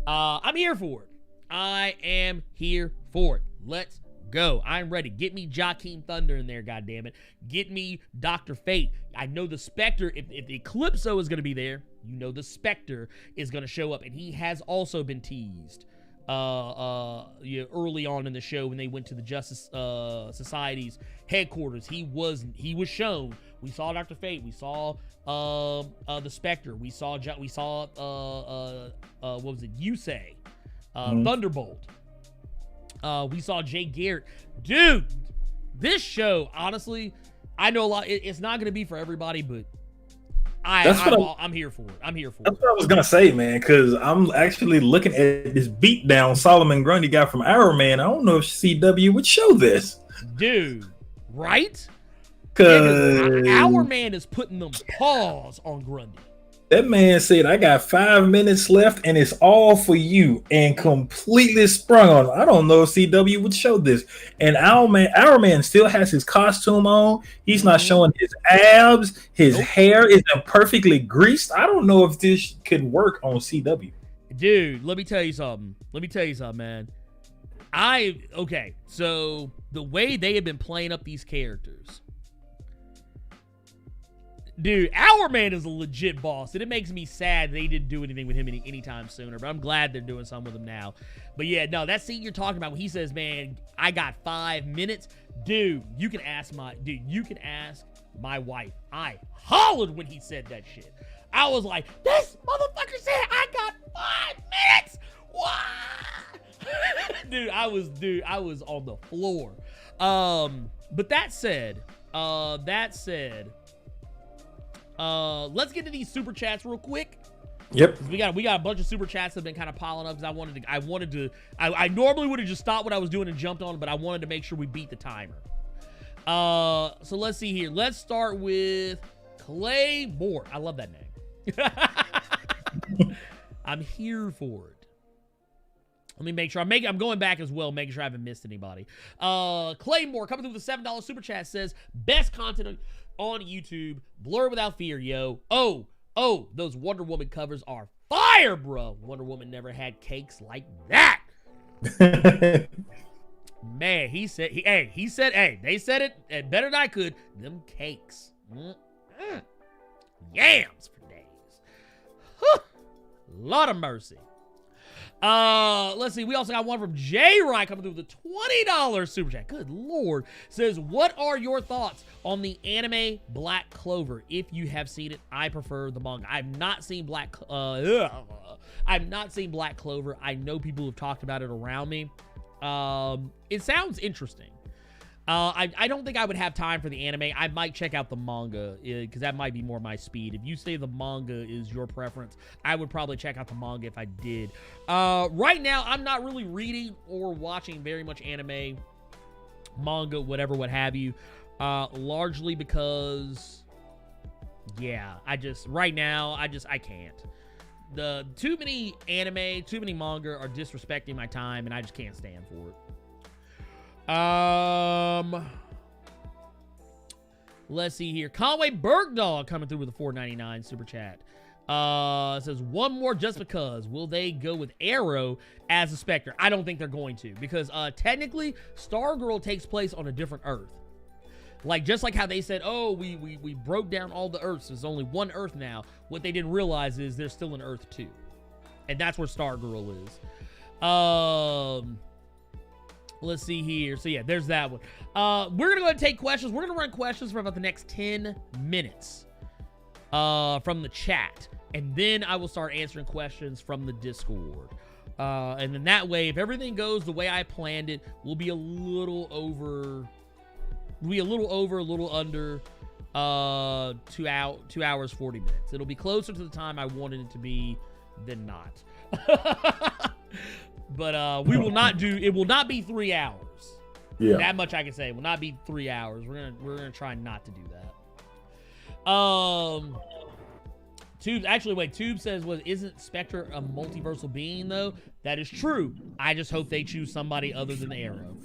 I'm here for it. I am here for it. Let's go. I'm ready. Get me Joaquin Thunder in there, goddammit. Get me Dr. Fate. I know the Spectre, if the Eclipso is going to be there, you know the Spectre is going to show up, and he has also been teased early on in the show when they went to the Justice Society's headquarters. He was shown. We saw Dr. Fate. We saw the Spectre. We saw what was it? Yusei, Thunderbolt. We saw Jay Garrett. Dude, this show, honestly, I know a lot. It's not going to be for everybody, but I'm here for it. I'm here for it. That's what I was going to say, man, because I'm actually looking at this beatdown Solomon Grundy got from Our Man. I don't know if CW would show this. Dude, right? Because Our Man is putting them paws on Grundy. That man said, I got 5 minutes left and it's all for you, and completely sprung on him. I don't know if CW would show this. And Our Man still has his costume on. He's not showing his abs. His hair isn't perfectly greased. I don't know if this could work on CW. Dude, let me tell you something. Man. Okay, so the way they have been playing up these characters, dude, Our Man is a legit boss, and it makes me sad they didn't do anything with him anytime sooner, but I'm glad they're doing something with him now. But yeah, no, that scene you're talking about when he says, man, I got 5 minutes. Dude, you can ask my wife. I hollered when he said that shit. I was like, this motherfucker said I got 5 minutes. What? Dude, I was on the floor. But that said, let's get to these super chats real quick. Yep. We got a bunch of super chats that have been kind of piling up because I normally would have just stopped what I was doing and jumped on, but I wanted to make sure we beat the timer. So let's see here. Let's start with Clay Moore. I love that name. I'm here for it. Let me make sure I'm going back as well, making sure I haven't missed anybody. Clay Moore coming through with a $7 super chat says, best content on YouTube, Blerd without fear, yo. Oh, those Wonder Woman covers are fire, bro. Wonder Woman never had cakes like that. Man, they said it better than I could. Them cakes. Yams for days. Lot of mercy. Let's see. We also got one from Jay Ryan coming through with a $20 super chat. Good Lord. Says, what are your thoughts on the anime Black Clover? If you have seen it, I prefer the manga. I've not seen Black Clover. I know people have talked about it around me. It sounds interesting. I don't think I would have time for the anime. I might check out the manga because that might be more my speed. If you say the manga is your preference, I would probably check out the manga if I did. Right now, I'm not really reading or watching very much anime, manga, whatever, what have you. Largely because, yeah, I can't. Too many anime, too many manga are disrespecting my time, and I just can't stand for it. Let's see here. Conway Bergdahl coming through with a $4.99 super chat. Says, one more just because. Will they go with Arrow as a Spectre? I don't think they're going to, because technically Stargirl takes place on a different Earth. Like, just like how they said, oh, we broke down all the Earths. There's only one Earth now. What they didn't realize is there's still an Earth 2. And that's where Stargirl is. Let's see here. So, yeah, there's that one. We're going to go ahead and take questions. We're going to run questions for about the next 10 minutes from the chat. And then I will start answering questions from the Discord. And then that way, if everything goes the way I planned it, we'll be a little over, a little under 2 hours, 40 minutes. It'll be closer to the time I wanted it to be than not. But it will not be 3 hours. Yeah. That much I can say. It will not be 3 hours. We're gonna try not to do that. Tube says, isn't Spectre a multiversal being though? That is true. I just hope they choose somebody other than Arrow.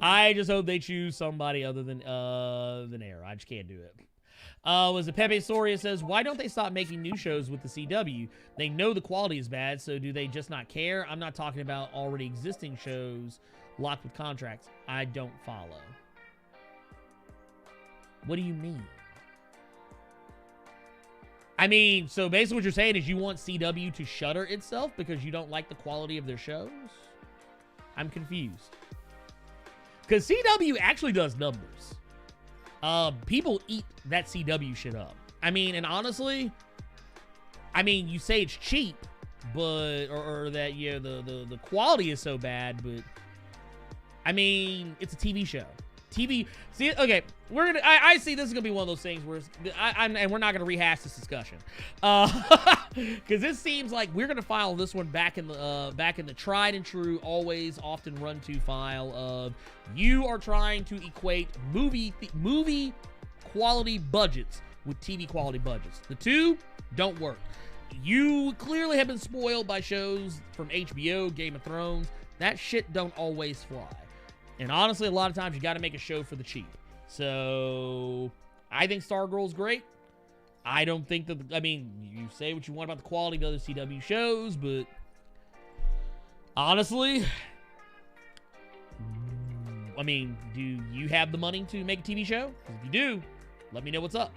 I just hope they choose somebody other than Arrow. I just can't do it. Was it Pepe Soria says, why don't they stop making new shows with the CW? They know the quality is bad, so do they just not care? I'm not talking about already existing shows locked with contracts. I don't follow. What do you mean? I mean, so basically what you're saying is you want CW to shutter itself because you don't like the quality of their shows? I'm confused. Because CW actually does numbers. People eat that CW shit up. I mean, and honestly, you say it's cheap, but or that the quality is so bad, but I mean, it's a TV show. See, okay, I see this is gonna be one of those things where and we're not gonna rehash this discussion, because this seems like we're gonna file this one back in the tried and true, always, often run to file of you are trying to equate movie quality budgets with TV quality budgets. The two don't work. You clearly have been spoiled by shows from HBO, Game of Thrones. That shit don't always fly. And honestly, a lot of times you got to make a show for the cheap. So I think Stargirl's great. I don't think that, I mean, you say what you want about the quality of other CW shows, but honestly, I mean, do you have the money to make a TV show? If you do, let me know what's up.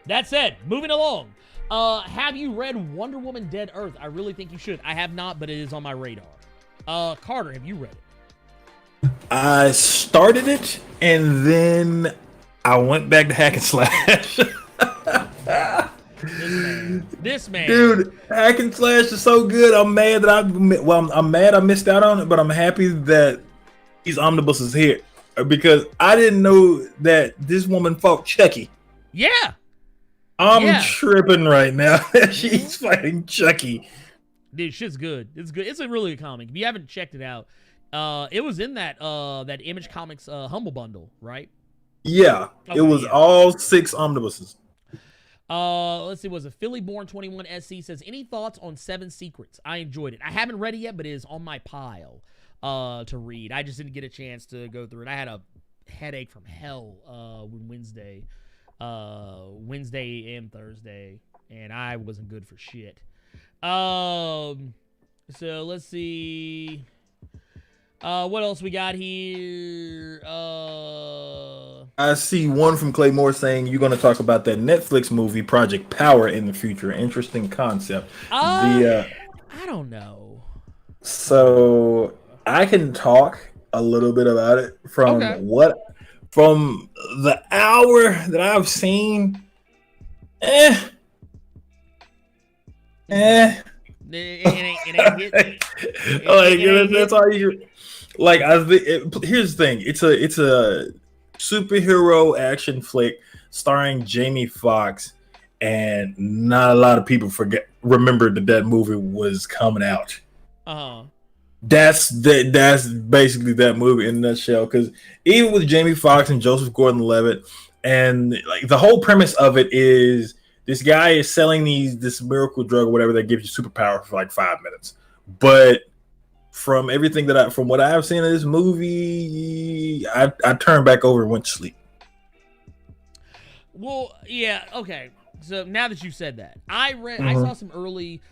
That said, moving along. Have you read Wonder Woman Dead Earth? I really think you should. I have not, but it is on my radar. Carter, have you read it? I started it and then I went back to hack and slash. This man, dude, hack and slash is so good. I'm mad that I'm mad I missed out on it, but I'm happy that these omnibuses here because I didn't know that this woman fought Chucky. Yeah, I'm tripping right now. She's fighting Chucky. Dude, shit's good. It's good. It's a really good comic. If you haven't checked it out, it was in that Image Comics Humble Bundle, right? Yeah, okay, it was all 6 omnibuses. Let's see. Was it Philly Born 21 SC says any thoughts on 7 Secrets? I enjoyed it. I haven't read it yet, but it is on my pile to read. I just didn't get a chance to go through it. I had a headache from hell Wednesday and Thursday, and I wasn't good for shit. So let's see. What else we got here? I see one from Claymore saying you're going to talk about that Netflix movie Project Power in the future. Interesting concept. I don't know. So I can talk a little bit about it from from the hour that I've seen. It ain't hit. That's all you. Like here's the thing. It's a superhero action flick starring Jamie Foxx, and not a lot of people remember that movie was coming out. That's basically that movie in a nutshell. Because even with Jamie Foxx and Joseph Gordon-Levitt, and like the whole premise of it is this guy is selling this miracle drug or whatever that gives you superpower for like 5 minutes, but from everything from what I've seen in this movie, I turned back over and went to sleep. Well, yeah, okay. So now that you said that, I saw some early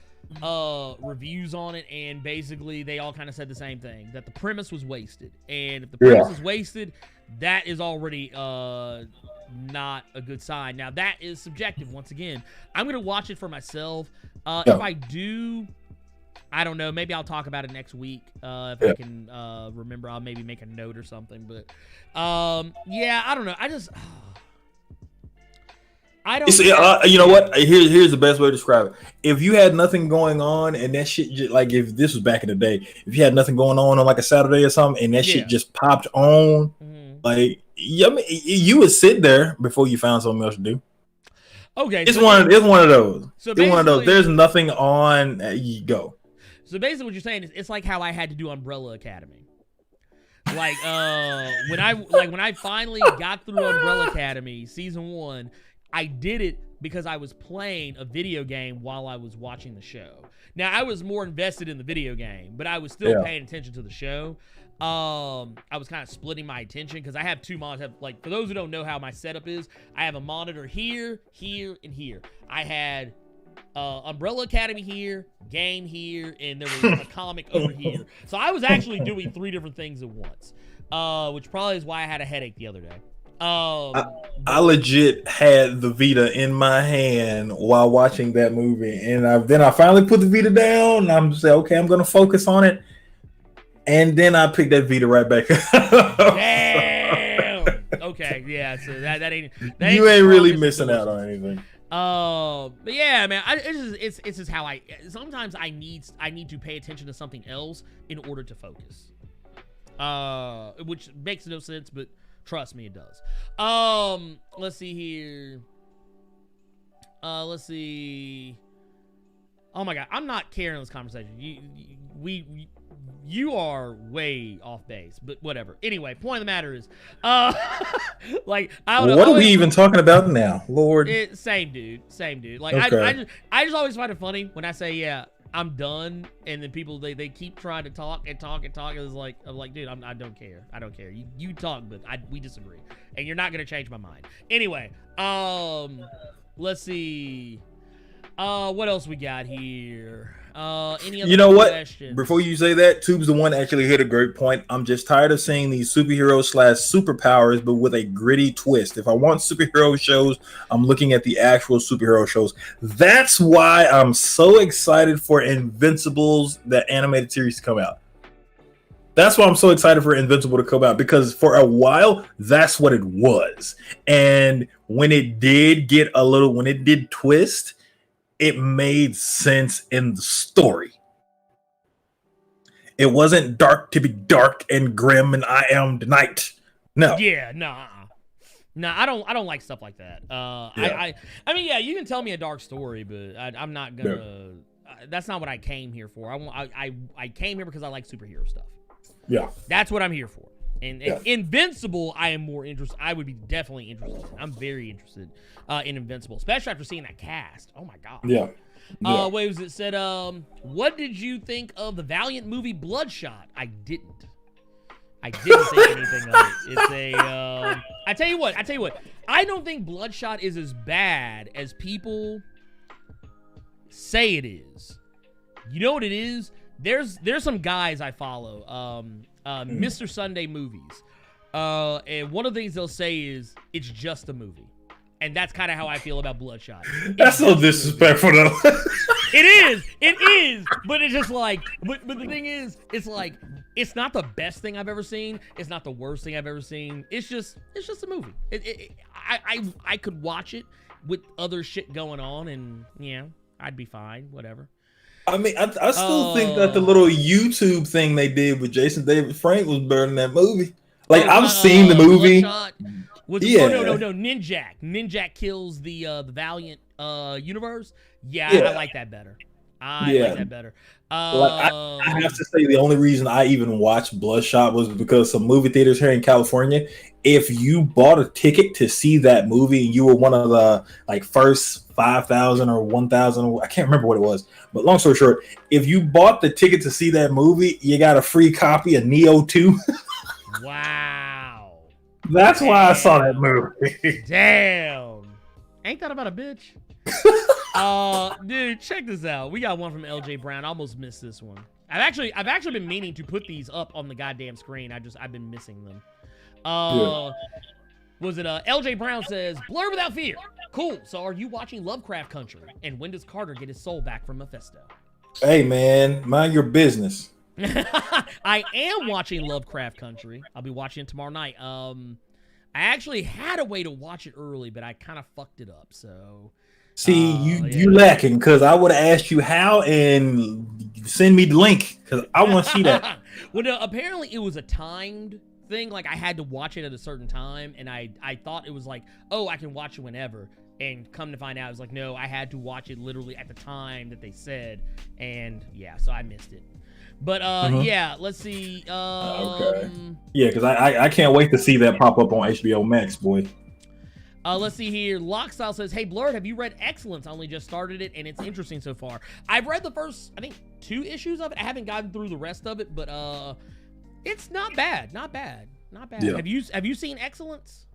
reviews on it, and basically they all kind of said the same thing, that the premise was wasted. And if the premise is wasted, that is already not a good sign. Now that is subjective. Once again, I'm gonna watch it for myself. If I do, I don't know. Maybe I'll talk about it next week. If I can remember, I'll maybe make a note or something. But yeah, I don't know. I don't. You know what? Here's the best way to describe it. If you had nothing going on and that shit, like if this was back in the day, if you had nothing going on like a Saturday or something, and that shit just popped on, like you would sit there before you found something else to do. Okay, it's one of those. It's one of those. There's nothing on. You go. So basically, what you're saying is it's like how I had to do Umbrella Academy. Like when I finally got through Umbrella Academy season 1, I did it because I was playing a video game while I was watching the show. Now I was more invested in the video game, but I was still paying attention to the show. I was kind of splitting my attention because I have 2 monitors. Like, for those who don't know how my setup is, I have a monitor here, here, and here. I had Umbrella Academy here, game here, and there was a comic over here. So I was actually doing 3 different things at once, which probably is why I had a headache the other day. I legit had the Vita in my hand while watching that movie, and then I finally put the Vita down, and I'm just like, okay, I'm gonna focus on it, and then I picked that Vita right back up. Damn. Okay, yeah. So that ain't you ain't really missing out on anything. But yeah, man, it's just how sometimes I need to pay attention to something else in order to focus. Which makes no sense, but trust me, it does. Let's see here. Let's see. Oh my God, I'm not carrying this conversation. You are way off base, but whatever. Anyway, point of the matter is, like, I don't know. What are we even talking about now, Lord? Same dude. Like, Okay. I just always find it funny when I say, yeah, I'm done, and then people they keep trying to talk. It's like, I'm like, dude, I don't care. You talk, but we disagree, and you're not gonna change my mind. Anyway, let's see. What else we got here? Any other You know what? questions? Before you say that, Tube's the one that actually hit a great point. I'm just tired of seeing these superheroes / superpowers, but with a gritty twist. If I want superhero shows, I'm looking at the actual superhero shows. That's why I'm so excited for Invincibles, that animated series, to come out. That's why I'm so excited for Invincible to come out, because for a while, that's what it was. And when it did twist, it made sense in the story. It wasn't dark to be dark and grim and I am the night. No. Yeah, nah, I don't like stuff like that. Yeah. I mean, yeah, you can tell me a dark story, but I'm not gonna. That's not what I came here for. I came here because I like superhero stuff. Yeah, that's what I'm here for. And Invincible, I am more interested. I would be definitely interested. I'm very interested in Invincible, especially after seeing that cast. Oh my God. Yeah. Wait, was it said? What did you think of the Valiant movie Bloodshot? I didn't think anything of it. It's a. I tell you what. I don't think Bloodshot is as bad as people say it is. You know what it is? There's some guys I follow. Mr. Sunday Movies. And one of the things they'll say is it's just a movie. And that's kind of how I feel about Bloodshot. That's so disrespectful, though. It is. But it's just like, but the thing is, it's like, it's not the best thing I've ever seen. It's not the worst thing I've ever seen. It's just a movie. I could watch it with other shit going on, and yeah, I'd be fine. Whatever. I mean, I still think that the little YouTube thing they did with Jason David Frank was better than that movie. Like, I've seen the movie. Bloodshot. No, Ninjak kills the Valiant universe. Yeah, I like that better. I like that better. I have to say, the only reason I even watched Bloodshot was because some movie theaters here in California, if you bought a ticket to see that movie and you were one of the first 5,000 or 1,000, I can't remember what it was, but long story short, if you bought the ticket to see that movie, you got a free copy of Neo 2. Wow. That's why I saw that movie. Damn. Ain't that about a bitch? Dude, check this out. We got one from LJ Brown. I almost missed this one. I've actually been meaning to put these up on the goddamn screen. I've been missing them. Was it LJ Brown says, Blerd without fear. Cool. So are you watching Lovecraft Country? And when does Carter get his soul back from Mephisto? Hey man, mind your business. I am watching Lovecraft Country. I'll be watching it tomorrow night. I actually had a way to watch it early, but I kind of fucked it up. So see, you lacking, because I would have asked you how and send me the link because I want to see that. Well, no, apparently it was a timed thing. Like, I had to watch it at a certain time, and I thought it was like, oh, I can watch it whenever. And come to find out, it was like, no, I had to watch it literally at the time that they said, and yeah, so I missed it. But yeah, let's see. Okay. Yeah, because I can't wait to see that pop up on HBO Max, boy. Let's see here. Lockstyle says, hey, Blerd, have you read Excellence? I only just started it, and it's interesting so far. I've read the first, I think, 2 issues of it. I haven't gotten through the rest of it, but it's not bad. Not bad. Yeah. Have you seen Excellence?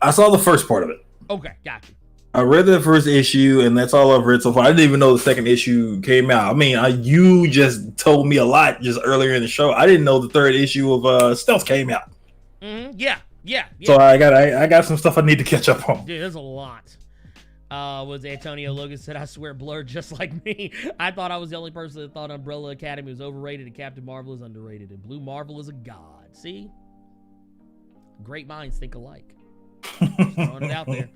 I saw the first part of it. Okay, gotcha. I read the first issue, and that's all I've read so far. I didn't even know the second issue came out. I mean, you just told me a lot just earlier in the show. I didn't know the third issue of Stealth came out. Yeah. So I got some stuff I need to catch up on. Dude, there's a lot. Was Antonio Logan said, I swear, Blerd just like me. I thought I was the only person that thought Umbrella Academy was overrated and Captain Marvel is underrated and Blue Marvel is a god. See? Great minds think alike. Just throwing it out there.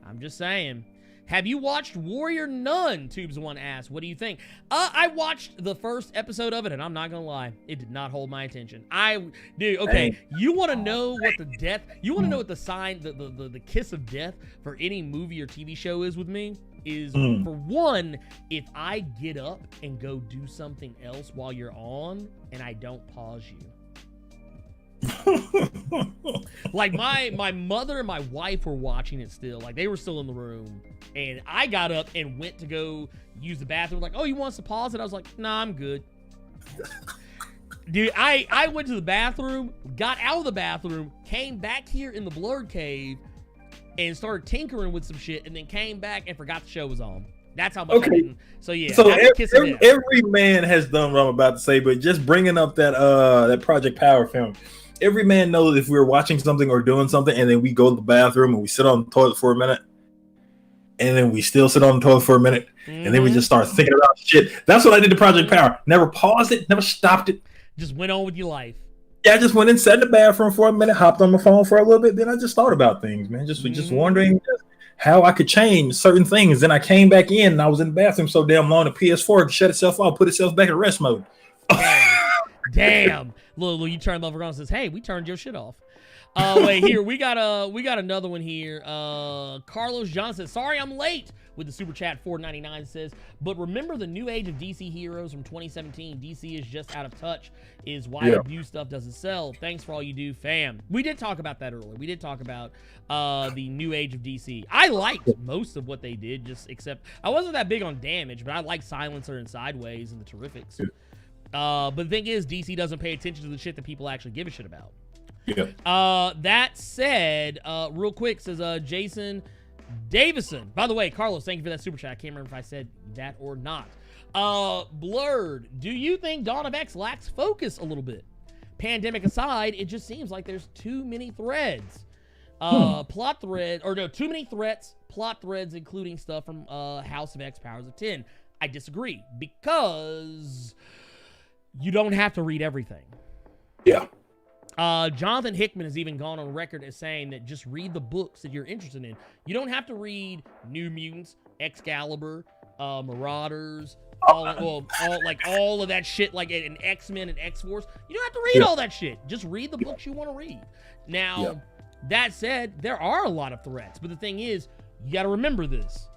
I'm just saying. Have you watched Warrior Nun? Tubes1 asks. What do you think? I watched the first episode of it, and I'm not gonna lie, it did not hold my attention. Dude, okay, you want to know what the death? You want to know what the sign, the kiss of death for any movie or TV show is with me? Is for one, if I get up and go do something else while you're on, and I don't pause you. Like my mother and my wife were watching it still, like they were still in the room, and I got up and went to go use the bathroom. Like, oh, you want us to pause it? I was like, nah, I'm good. Dude, I went to the bathroom, got out of the bathroom, came back here in the Blerd cave, and started tinkering with some shit, and then came back and forgot the show was on. That's how much. Okay. So yeah. So every man has done what I'm about to say, but just bringing up that Project Power film. Every man knows if we're watching something or doing something, and then we go to the bathroom and we sit on the toilet for a minute, and then we still sit on the toilet for a minute, and then we just start thinking about shit. That's what I did to Project Power. Never paused it, never stopped it. Just went on with your life. Yeah, I just went and sat in the bathroom for a minute, hopped on my phone for a little bit, then I just thought about things, man. Just wondering how I could change certain things. Then I came back in and I was in the bathroom so damn long the PS4 shut itself off, put itself back in rest mode. Damn. Look, you turn the motherfucker on and says, hey, we turned your shit off. Wait, here, we got another one here. Carlos Johnson, sorry I'm late with the super chat. $4.99 says, but remember the new age of DC heroes from 2017. DC is just out of touch is why the new stuff doesn't sell. Thanks for all you do, fam. We did talk about that earlier. We did talk about the new age of DC. I liked most of what they did, just except I wasn't that big on Damage, but I liked Silencer and Sideways and the Terrifics. But the thing is, DC doesn't pay attention to the shit that people actually give a shit about. Yeah. That said, real quick, says Jason Davison. By the way, Carlos, thank you for that super chat. I can't remember if I said that or not. Blerd, do you think Dawn of X lacks focus a little bit? Pandemic aside, it just seems like there's too many threads. Plot thread, or no, too many threats, plot threads, including stuff from House of X Powers of 10. I disagree, because you don't have to read everything. Yeah. Jonathan Hickman has even gone on record as saying that just read the books that you're interested in. You don't have to read New Mutants, Excalibur, Marauders, all of that shit, like an X-Men and X-Force. You don't have to read all that shit. Just read the books you want to read. Now, that said, there are a lot of threats, but the thing is, you got to remember this.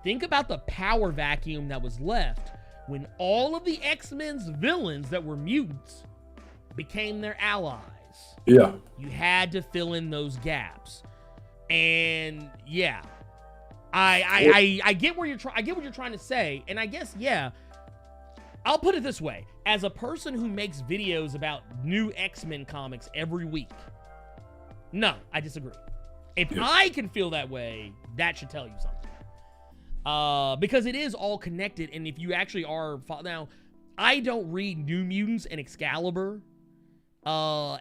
Think about the power vacuum that was left when all of the X-Men's villains that were mutants became their allies. Yeah. You had to fill in those gaps. And yeah, I get where I get what you're trying to say, and I guess I'll put it this way. As a person who makes videos about new X-Men comics every week, no, I disagree. If I can feel that way, that should tell you something. Because it is all connected, and if you actually are... Now, I don't read New Mutants and Excalibur, I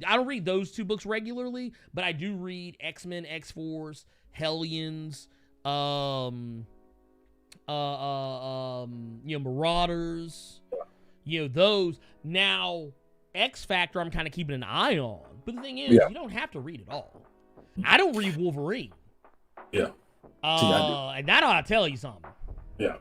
don't read those two books regularly, but I do read X-Men, X-Force, Hellions, Marauders, those. Now, X-Factor I'm kind of keeping an eye on, but the thing is, you don't have to read it all. I don't read Wolverine. Yeah. And that ought to tell you something. Yeah.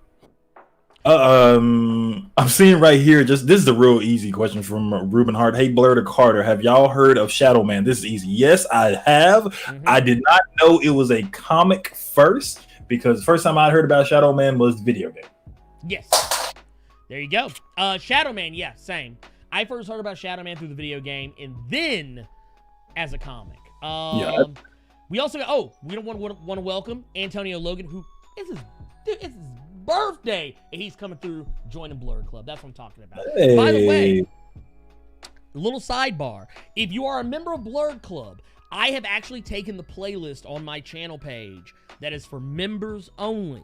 I'm seeing right here, this is a real easy question from Ruben Hart. Hey, Blerd or Carter, have y'all heard of Shadow Man? This is easy. Yes, I have. I did not know it was a comic first, because the first time I heard about Shadow Man was the video game. Yes. There you go. Shadow Man, yeah, same. I first heard about Shadow Man through the video game, and then as a comic. We also got, we don't want to welcome Antonio Logan, who is it's his birthday, and he's coming through joining Blerd Club. That's what I'm talking about. Hey. By the way, little sidebar. If you are a member of Blerd Club, I have actually taken the playlist on my channel page that is for members only.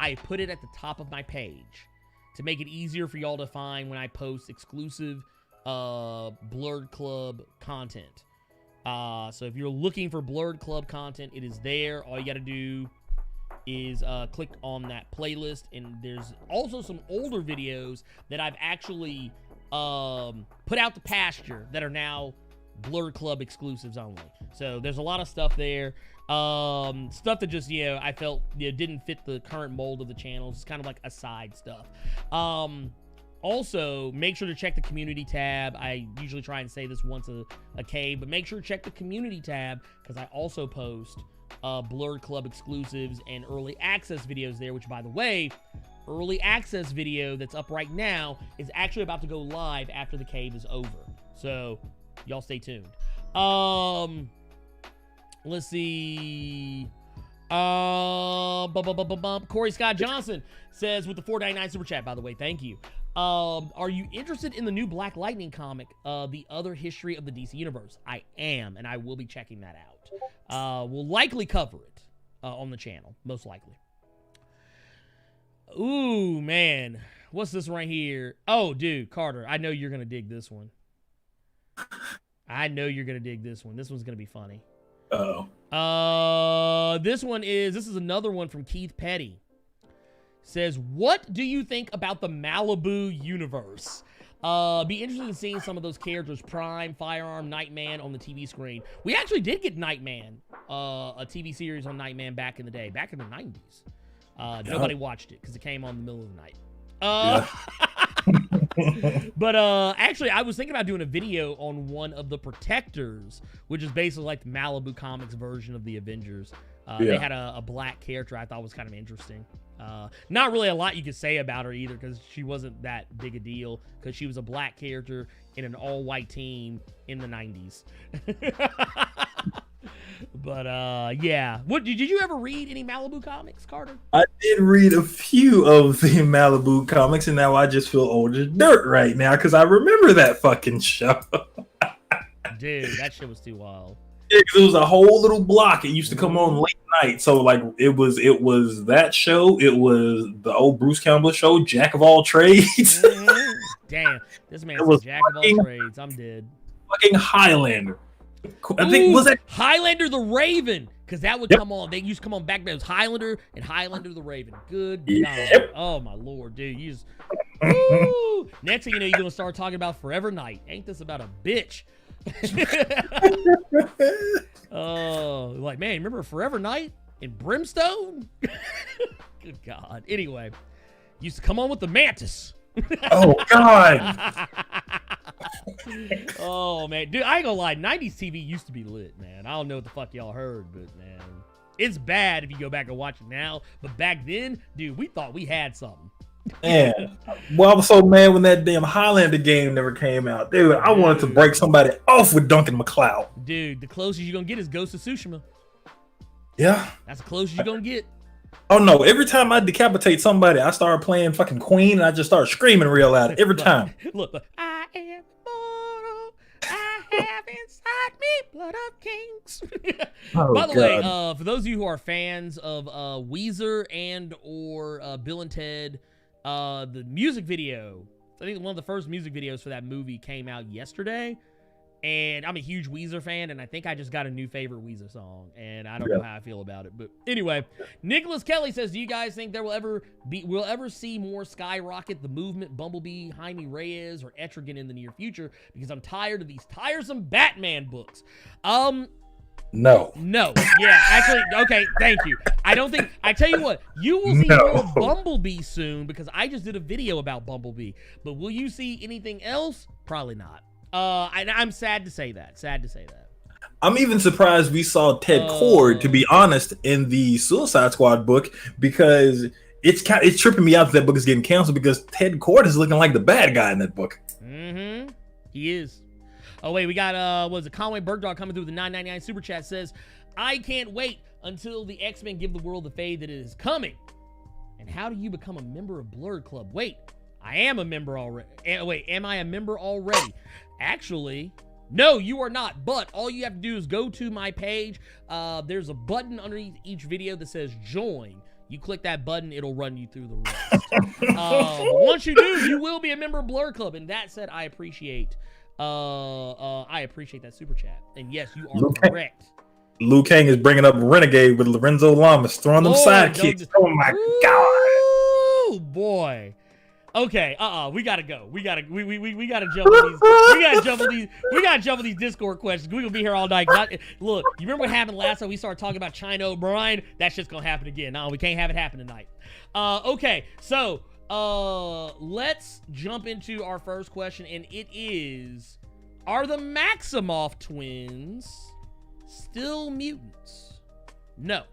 I put it at the top of my page to make it easier for y'all to find when I post exclusive Blerd Club content. So if you're looking for Blerd Club content, it is there. All you got to do is click on that playlist, and there's also some older videos that I've actually put out to pasture that are now Blerd Club exclusives only. So there's a lot of stuff there. Stuff that just, I felt didn't fit the current mold of the channel. It's kind of like aside stuff. Also, make sure to check the community tab. I usually try and say this once a K, but make sure to check the community tab because I also post Blerd Club exclusives and early access videos there, which, by the way, early access video that's up right now is actually about to go live after the cave is over. So, y'all stay tuned. Let's see. Corey Scott Johnson says with the $4.99 super chat, by the way, thank you. Are you interested in the new Black Lightning comic, The Other History of the DC Universe? I am, and I will be checking that out. We'll likely cover it on the channel, most likely. Ooh, man. What's this right here? Oh, dude, Carter, I know you're going to dig this one. I know you're going to dig this one. This one's going to be funny. Uh-oh. This is another one from Keith Petty. Says, what do you think about the Malibu universe? Be interested in seeing some of those characters, Prime, Firearm, Nightman on the TV screen. We actually did get Nightman, a TV series on Nightman back in the day, back in the 90s. Nobody watched it because it came on in the middle of the night. But actually, I was thinking about doing a video on one of the Protectors, which is basically like the Malibu Comics version of the Avengers. They had a black character I thought was kind of interesting. Not really a lot you could say about her either because she wasn't that big a deal because she was a black character in an all-white team in the 90s. But yeah. Did you ever read any Malibu comics, Carter? I did read a few of the Malibu comics, and now I just feel old as dirt right now because I remember that fucking show. Dude, that shit was too wild. Yeah, because it was a whole little block. It used to come on late night, so like it was that show. It was the old Bruce Campbell show, Jack of All Trades. Damn, this man was Jack of All Trades. I'm dead. Fucking Highlander. I think was that Highlander the Raven, because that would come on. They used to come on back. It was Highlander and Highlander the Raven. Good God. Oh my Lord, dude. You just woo. Next thing you know, you're gonna start talking about Forever Night. Ain't this about a bitch? Oh, like, man, remember Forever Night and Brimstone? Good God. Anyway, used to come on with the Mantis. Oh God. Oh man, dude, I ain't gonna lie, 90s TV used to be lit, man. I don't know what the fuck y'all heard, but man, it's bad if you go back and watch it now. But back then, dude, we thought we had something. Man, well, I was so mad when that damn Highlander game never came out, dude. I wanted to break somebody off with Duncan MacLeod. Dude, the closest you're gonna get is Ghost of Tsushima. Yeah, that's the closest you're gonna get. Oh no! Every time I decapitate somebody, I start playing fucking Queen, and I just start screaming real loud every time. Look, I am immortal. I have inside me blood of kings. By the way, for those of you who are fans of Weezer and or Bill and Ted, the music video, I think one of the first music videos for that movie came out yesterday. And I'm a huge Weezer fan, and I think I just got a new favorite Weezer song, and I don't know how I feel about it. But anyway, Nicholas Kelly says, do you guys think we'll ever see more Skyrocket, The Movement, Bumblebee, Jaime Reyes, or Etrigan in the near future? Because I'm tired of these tiresome Batman books. No. Yeah, actually, okay, thank you. I don't think, I tell you what, you will see more Bumblebee soon, because I just did a video about Bumblebee. But will you see anything else? Probably not. And I'm sad to say that. I'm even surprised we saw Ted Kord, to be honest, in the Suicide Squad book, because it's tripping me out that book is getting canceled because Ted Kord is looking like the bad guy in that book. Mm-hmm. He is. Oh wait, we got Conway Bergdog coming through the $9.99 super chat says, I can't wait until the X-Men give the world the fade that it is coming. And how do you become a member of Blerd Club? Wait, I am a member already. Wait, am I a member already? Actually, no, you are not. But all you have to do is go to my page. There's a button underneath each video that says join. You click that button, it'll run you through the rest. Once you do, you will be a member of Blerd Club. And that said, I appreciate that super chat. And yes, you are correct. Liu Kang is bringing up Renegade with Lorenzo Lamas throwing them sidekicks. Oh my God. Oh boy. Okay, we gotta go. We gotta jump on these. We gotta jump on these Discord questions. We gonna be here all night. Look, you remember what happened last time we started talking about China O'Brien? That shit's gonna happen again. No, we can't have it happen tonight. Okay, so let's jump into our first question, and it is: are the Maximoff twins still mutants? No.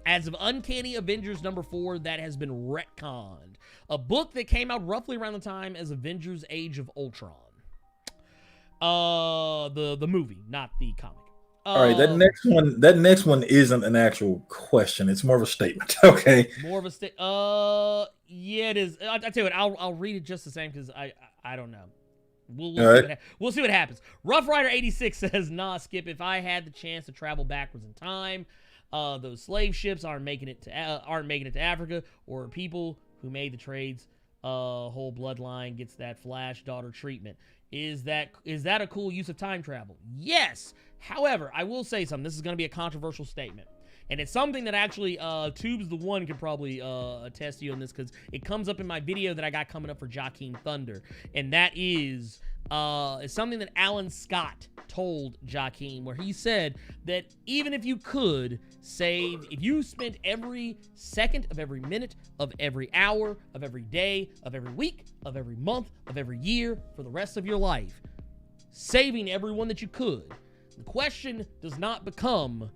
As of Uncanny Avengers #4, that has been retconned. A book that came out roughly around the time as Avengers Age of Ultron. The movie, not the comic. All right, that next one isn't an actual question. It's more of a statement. Okay. More of a yeah, it is. I'll tell you what, I'll read it just the same because I don't know. We'll see what happens. Rough Rider 86 says, nah, Skip, if I had the chance to travel backwards in time, those slave ships aren't making it to Africa, or people who made the trades whole bloodline gets that Flash daughter treatment. Is that a cool use of time travel? Yes. However, I will say something. This is going to be a controversial statement, and it's something that actually Tubes the One could probably attest to you on this, because it comes up in my video that I got coming up for Joaquin Thunder, and that is something that Alan Scott told Joaquin, where he said that even if you could save, if you spent every second of every minute of every hour of every day of every week of every month of every year for the rest of your life, saving everyone that you could, the question does not become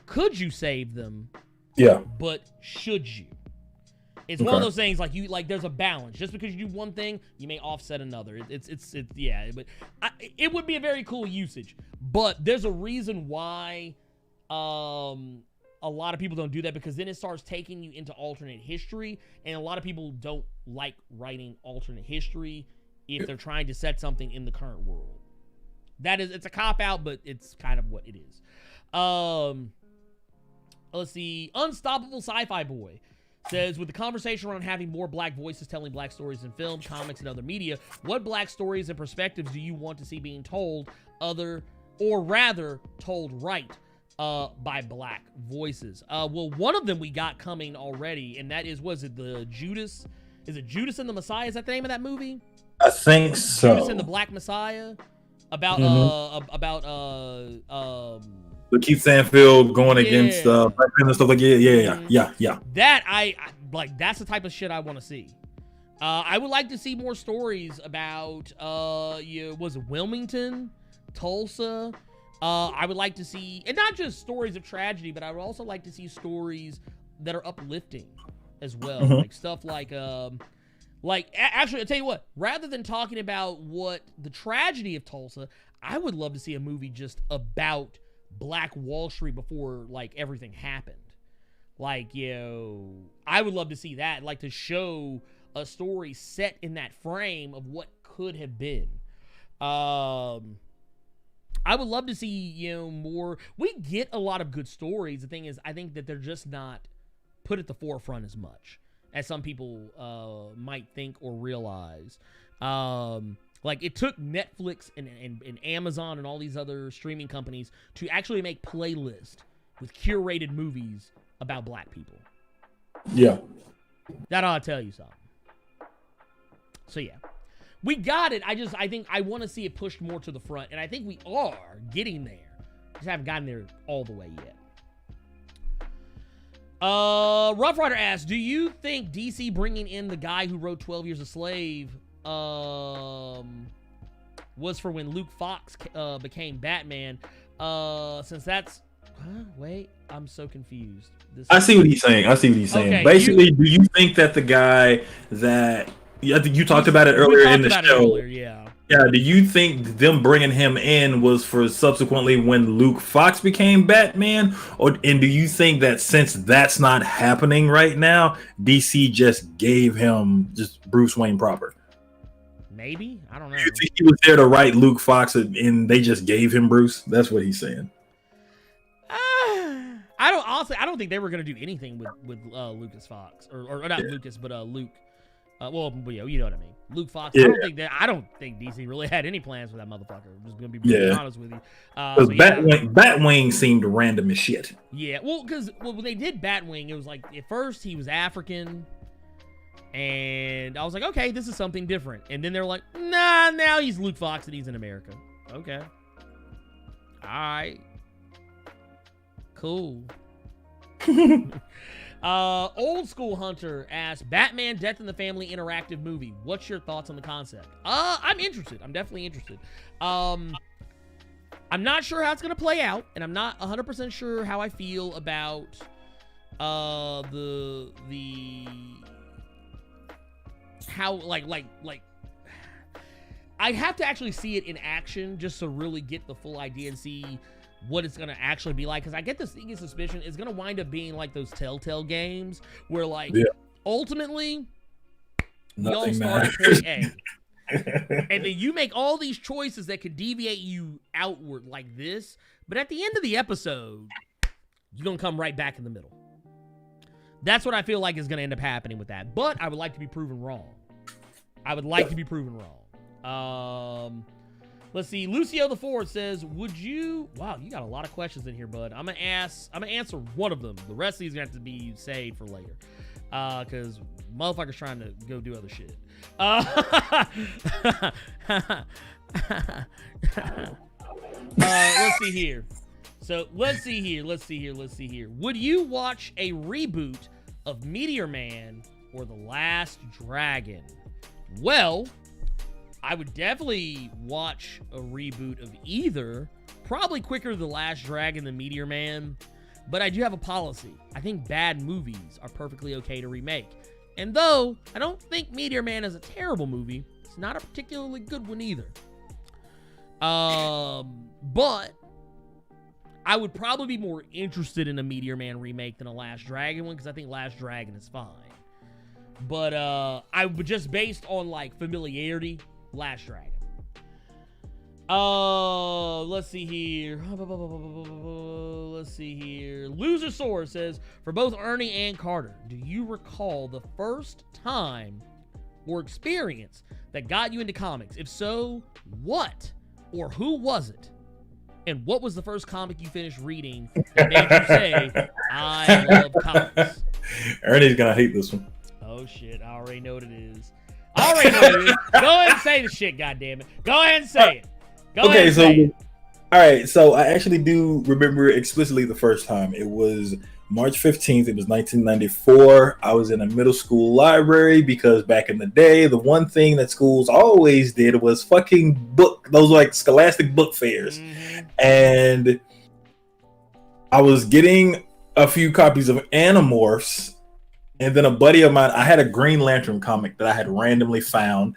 could you save them? Yeah. But should you? It's one of those things like there's a balance. Just because you do one thing, you may offset another. It's yeah, but it would be a very cool usage. But there's a reason why a lot of people don't do that, because then it starts taking you into alternate history, and a lot of people don't like writing alternate history if they're trying to set something in the current world. It's a cop-out, but it's kind of what it is. Let's see. Unstoppable Sci-Fi Boy says, with the conversation around having more black voices telling black stories in film, comics, and other media, what black stories and perspectives do you want to see being told told right by black voices? Well, one of them we got coming already, and that is, was it the Judas? Is it Judas and the Messiah? Is that the name of that movie? I think so. Judas and the Black Messiah. About Lakeith Stanfield going against Black Panther and stuff like yeah. That I like. That's the type of shit I want to see. I would like to see more stories about was it Wilmington, Tulsa? I would like to see, and not just stories of tragedy, but I would also like to see stories that are uplifting as well, like stuff like actually, I'll tell you what, rather than talking about what the tragedy of Tulsa, I would love to see a movie just about Black Wall Street before, like, everything happened. Like, I would love to see that, like, to show a story set in that frame of what could have been. I would love to see, more. We get a lot of good stories. The thing is, I think that they're just not put at the forefront as much as some people might think or realize. Like, it took Netflix and Amazon and all these other streaming companies to actually make playlists with curated movies about black people. Yeah. That ought to tell you something. So, yeah. We got it. I think I want to see it pushed more to the front, and I think we are getting there. Just haven't gotten there all the way yet. Rough Rider asks, do you think DC bringing in the guy who wrote 12 Years a Slave was for when Luke Fox became Batman? Since that's... wait, I'm so confused. I see what he's saying. Okay, basically, do you think that the guy that... I think you talked about it earlier in the show. Yeah, do you think them bringing him in was for subsequently when Luke Fox became Batman? And do you think that since that's not happening right now, DC just gave him just Bruce Wayne proper? Maybe. I don't know. Do you think he was there to write Luke Fox and they just gave him Bruce? That's what he's saying. I don't think they were going to do anything with Lucas Fox. Or not Lucas, but Luke. You know what I mean. Luke Fox. Yeah. I don't think DC really had any plans for that motherfucker. I'm just gonna be brutally honest with you. Because Batwing seemed random as shit. Yeah, well, because when they did Batwing, it was like at first he was African, and I was like, okay, this is something different. And then they're like, nah, now he's Luke Fox and he's in America. Okay, all right, cool. Old School Hunter asks, Batman Death in the Family interactive movie. What's your thoughts on the concept? I'm interested. I'm definitely interested. I'm not sure how it's going to play out, and I'm not 100% sure how I feel about how I have to actually see it in action just to really get the full idea and see what it's gonna actually be like, because I get this sneaky suspicion it's gonna wind up being like those Telltale games where ultimately you all start at point A and then you make all these choices that could deviate you outward like this, but at the end of the episode you're gonna come right back in the middle. That's what I feel like is gonna end up happening with that, but I would like to be proven wrong. Let's see. Lucio the Fourth says, "Would you?" Wow, you got a lot of questions in here, bud. I'm gonna answer one of them. The rest of these are gonna have to be saved for later, because motherfuckers trying to go do other shit. Let's see here. So let's see here. Would you watch a reboot of Meteor Man or The Last Dragon? Well, I would definitely watch a reboot of either. Probably quicker The Last Dragon than Meteor Man. But I do have a policy. I think bad movies are perfectly okay to remake. And though I don't think Meteor Man is a terrible movie, it's not a particularly good one either. But I would probably be more interested in a Meteor Man remake than a Last Dragon one, because I think Last Dragon is fine. But I would just based on like familiarity, Last Dragon. Let's see here. Losersaur says, for both Ernie and Carter, do you recall the first time or experience that got you into comics? If so, what or who was it? And what was the first comic you finished reading that made you say, I love comics? Ernie's gonna hate this one. Oh shit, I already know what it is. Go ahead and say the shit, goddammit. Go ahead and say it. All right, so I actually do remember explicitly the first time. It was March 15th. It was 1994. I was in a middle school library because back in the day, the one thing that schools always did was fucking book, those like scholastic book fairs. Mm-hmm. And I was getting a few copies of Animorphs. And then a buddy of mine, I had a Green Lantern comic that I had randomly found.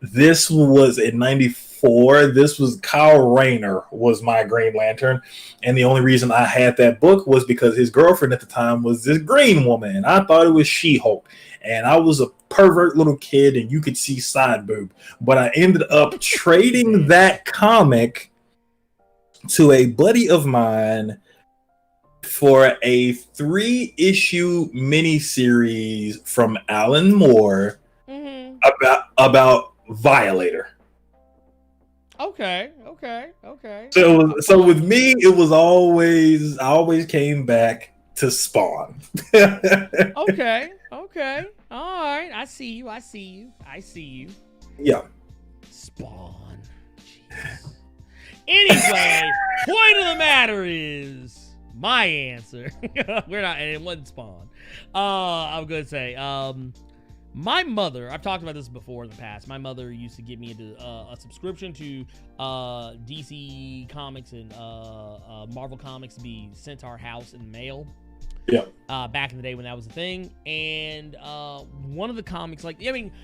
This was in 94. This was Kyle Rayner was my Green Lantern. And the only reason I had that book was because his girlfriend at the time was this green woman. And I thought it was She-Hulk. And I was a pervert little kid and you could see side boob. But I ended up trading that comic to a buddy of mine for a 3-issue miniseries from Alan Moore about Violator. Okay. So with me, it was always I always came back to Spawn. Okay. All right. I see you. Yeah. Spawn. Jeez. Anyway, point of the matter is my answer. We're not, and it wasn't Spawn. I'm gonna say, my mother, I've talked about this before in the past. My mother used to give me a subscription to DC Comics and Marvel Comics to be sent to our house in the mail. Yeah. Back in the day when that was a thing. And one of the comics,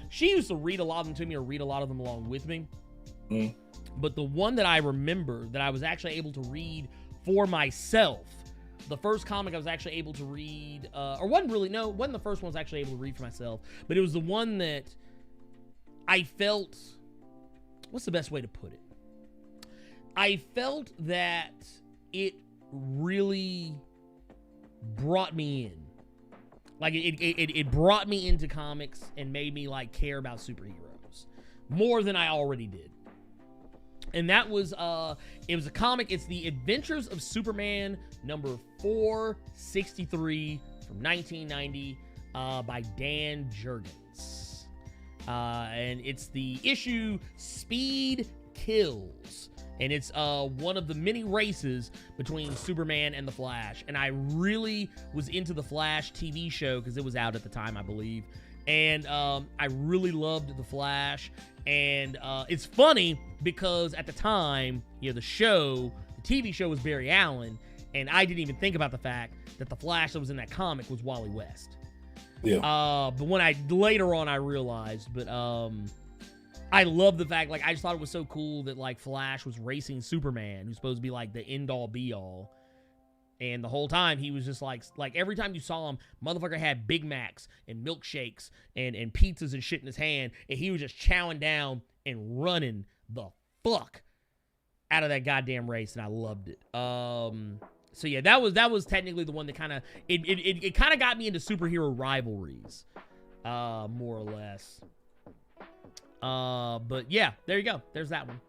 she used to read a lot of them to me or read a lot of them along with me. Mm. But the one that I remember that I was actually able to read for myself, the first comic I was actually able to read, wasn't the first one I was actually able to read for myself, but it was the one that I felt, what's the best way to put it? I felt that it really brought me in. Like it brought me into comics and made me like care about superheroes more than I already did. And that was it was a comic. It's The Adventures of Superman number 463 from 1990 by Dan Jurgens. And it's the issue Speed Kills. And it's one of the many races between Superman and the Flash. And I really was into the Flash TV show because it was out at the time, I believe. And I really loved the Flash. And it's funny because at the time, you know, the TV show was Barry Allen. And I didn't even think about the fact that the Flash that was in that comic was Wally West. Yeah. But when later on I realized, but I love the fact, like, I just thought it was so cool that, like, Flash was racing Superman, who's supposed to be, like, the end-all, be-all. And the whole time, he was just, like every time you saw him, motherfucker had Big Macs and milkshakes and pizzas and shit in his hand, and he was just chowing down and running the fuck out of that goddamn race, and I loved it. So, yeah, that was technically the one that kind of, it kind of got me into superhero rivalries, more or less. But yeah, there you go. There's that one.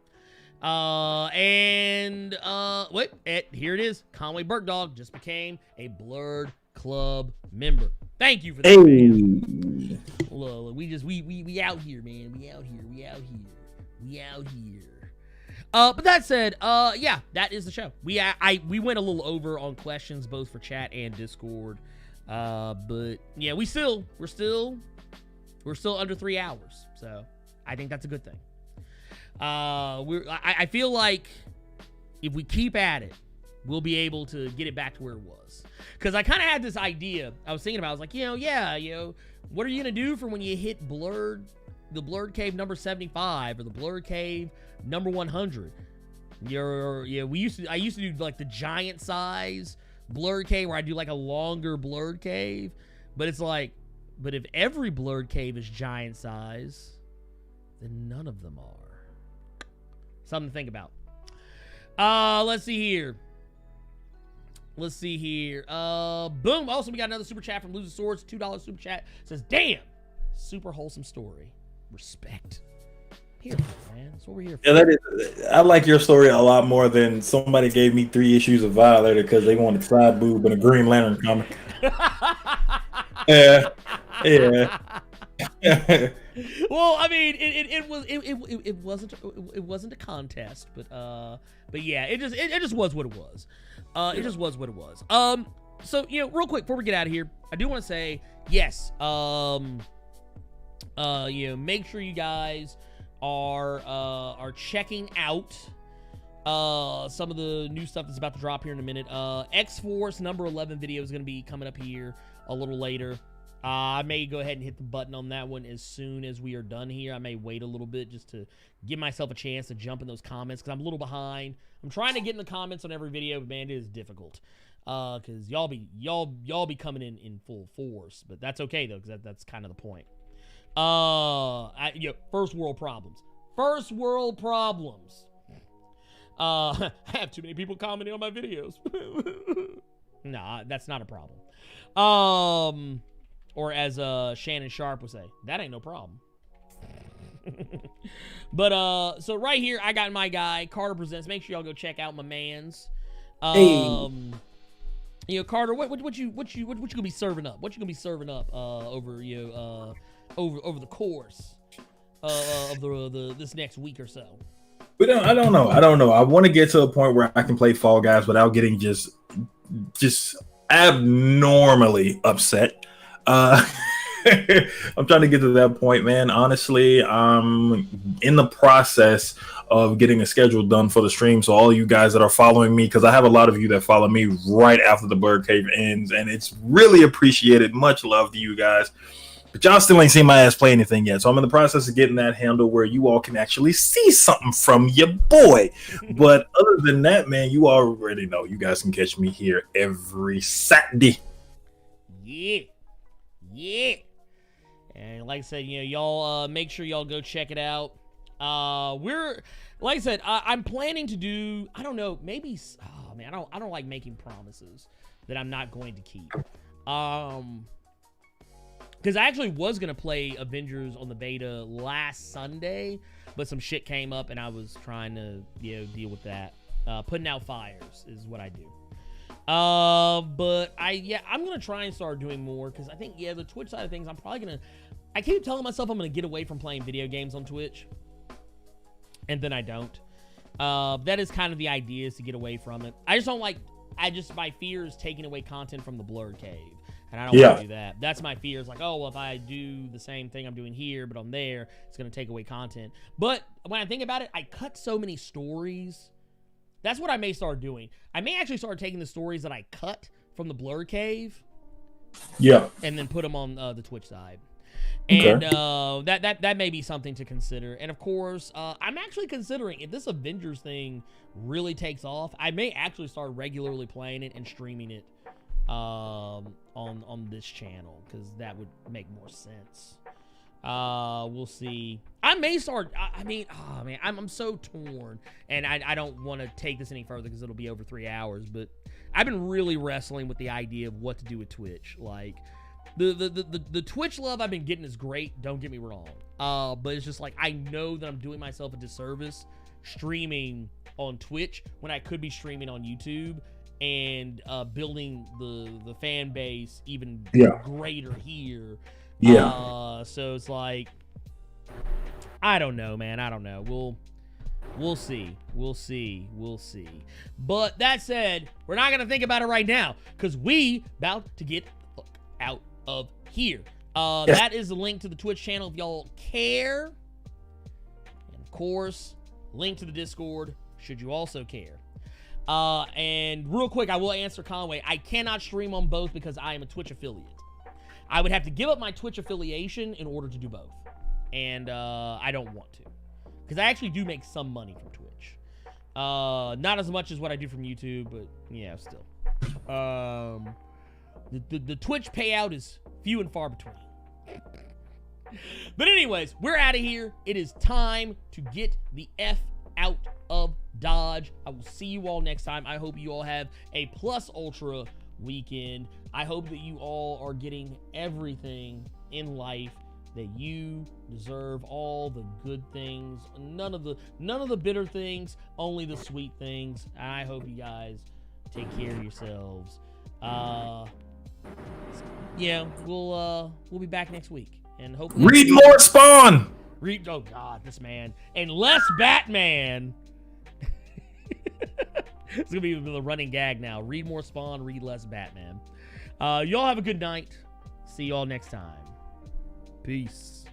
Here it is. Conway Burkdog just became a Blerd Club member. Thank you for that, man. Look, we out here, man. We out here. But that said, yeah, that is the show. We went a little over on questions both for chat and Discord. But yeah, we're still under 3 hours. So I think that's a good thing. I feel like if we keep at it, we'll be able to get it back to where it was. Because I kind of had this idea. I was thinking about. I was like, what are you gonna do for when you hit Blerd, the Blerd Cave number 75 or the Blerd Cave number 100? I used to do like the giant size Blerd Cave where I do like a longer Blerd Cave, but it's like, but if every Blerd Cave is giant size, then none of them are. Something to think about. Let's see here. Boom. Also, we got another super chat from Losing Swords. $2 super chat. Says, damn. Super wholesome story. Respect. Here, man. That's what we're here for. Yeah, I like your story a lot more than somebody gave me 3 issues of Violator because they wanted side boob in a Green Lantern comic. Yeah. Well, I mean, it wasn't a contest, but yeah, it just was what it was. It just was what it was. So real quick before we get out of here, I do want to say yes. Make sure you guys are checking out some of the new stuff that's about to drop here in a minute. X-Force number 11 video is going to be coming up here a little later. I may go ahead and hit the button on that one as soon as we are done here. I may wait a little bit just to give myself a chance to jump in those comments because I'm a little behind. I'm trying to get in the comments on every video, but man, it is difficult because y'all be coming in full force. But that's okay though, because that's kind of the point. First world problems. I have too many people commenting on my videos. Nah, that's not a problem. Or as Shannon Sharp would say, that ain't no problem. But so right here, I got my guy Carter Presents. Make sure y'all go check out my man's. Carter, what you gonna be serving up? What you gonna be serving up over the course of this next week or so? But I don't know. I want to get to a point where I can play Fall Guys without getting just abnormally upset. I'm trying to get to that point, man. Honestly, I'm in the process of getting a schedule done for the stream. So all you guys that are following me, because I have a lot of you that follow me right after the Blerd Cave ends, and it's really appreciated. Much love to you guys. But y'all still ain't seen my ass play anything yet. So I'm in the process of getting that handle where you all can actually see something from your boy. But other than that, man, you already know. You guys can catch me here every Saturday. Yeah. And like I said, y'all make sure y'all go check it out. We're like I said, I'm planning to do, I don't know, maybe I don't like making promises that I'm not going to keep. Because I actually was going to play Avengers on the beta last Sunday, but some shit came up and I was trying to, deal with that. Putting out fires is what I do. But I'm going to try and start doing more because I think, the Twitch side of things, I'm probably going to, I keep telling myself I'm going to get away from playing video games on Twitch. And then I don't. That is kind of the idea, is to get away from it. I just don't like, my fear is taking away content from the Blerd cave. And I don't want to do that. That's my fear. It's like, oh, well, if I do the same thing I'm doing here, but on there, it's going to take away content. But when I think about it, I cut so many stories. That's what I may start doing. I may actually start taking the stories that I cut from the Blerd cave. Yeah. And then put them on the Twitch side. And that may be something to consider. And of course, I'm actually considering, if this Avengers thing really takes off, I may actually start regularly playing it and streaming it on this channel, because that would make more sense. We'll see. I may start, oh man, I'm so torn, and I don't want to take this any further because it'll be over 3 hours, but I've been really wrestling with the idea of what to do with Twitch. Like, the Twitch love I've been getting is great, don't get me wrong. But it's just like, I know that I'm doing myself a disservice streaming on Twitch when I could be streaming on YouTube and building the fan base even greater here. So it's like, I don't know, man. I don't know. We'll see. But that said, we're not gonna think about it right now, because we about to get out of here. That is the link to the Twitch channel if y'all care. And of course, link to the Discord should you also care. And real quick, I will answer Conway. I cannot stream on both because I am a Twitch affiliate. I would have to give up my Twitch affiliation in order to do both. And I don't want to, because I actually do make some money from Twitch. Not as much as what I do from YouTube, but yeah, still. The Twitch payout is few and far between. But anyways, we're out of here. It is time to get the F out of Dodge. I will see you all next time. I hope you all have a plus ultra weekend. I hope that you all are getting everything in life that you deserve, all the good things, none of the bitter things, only the sweet things. I hope you guys take care of yourselves. We'll be back next week, and hopefully read more Spawn. Oh god, this man, and less Batman. It's gonna be the running gag now. Read more Spawn, read less Batman. Y'all have a good night. See y'all next time. Peace.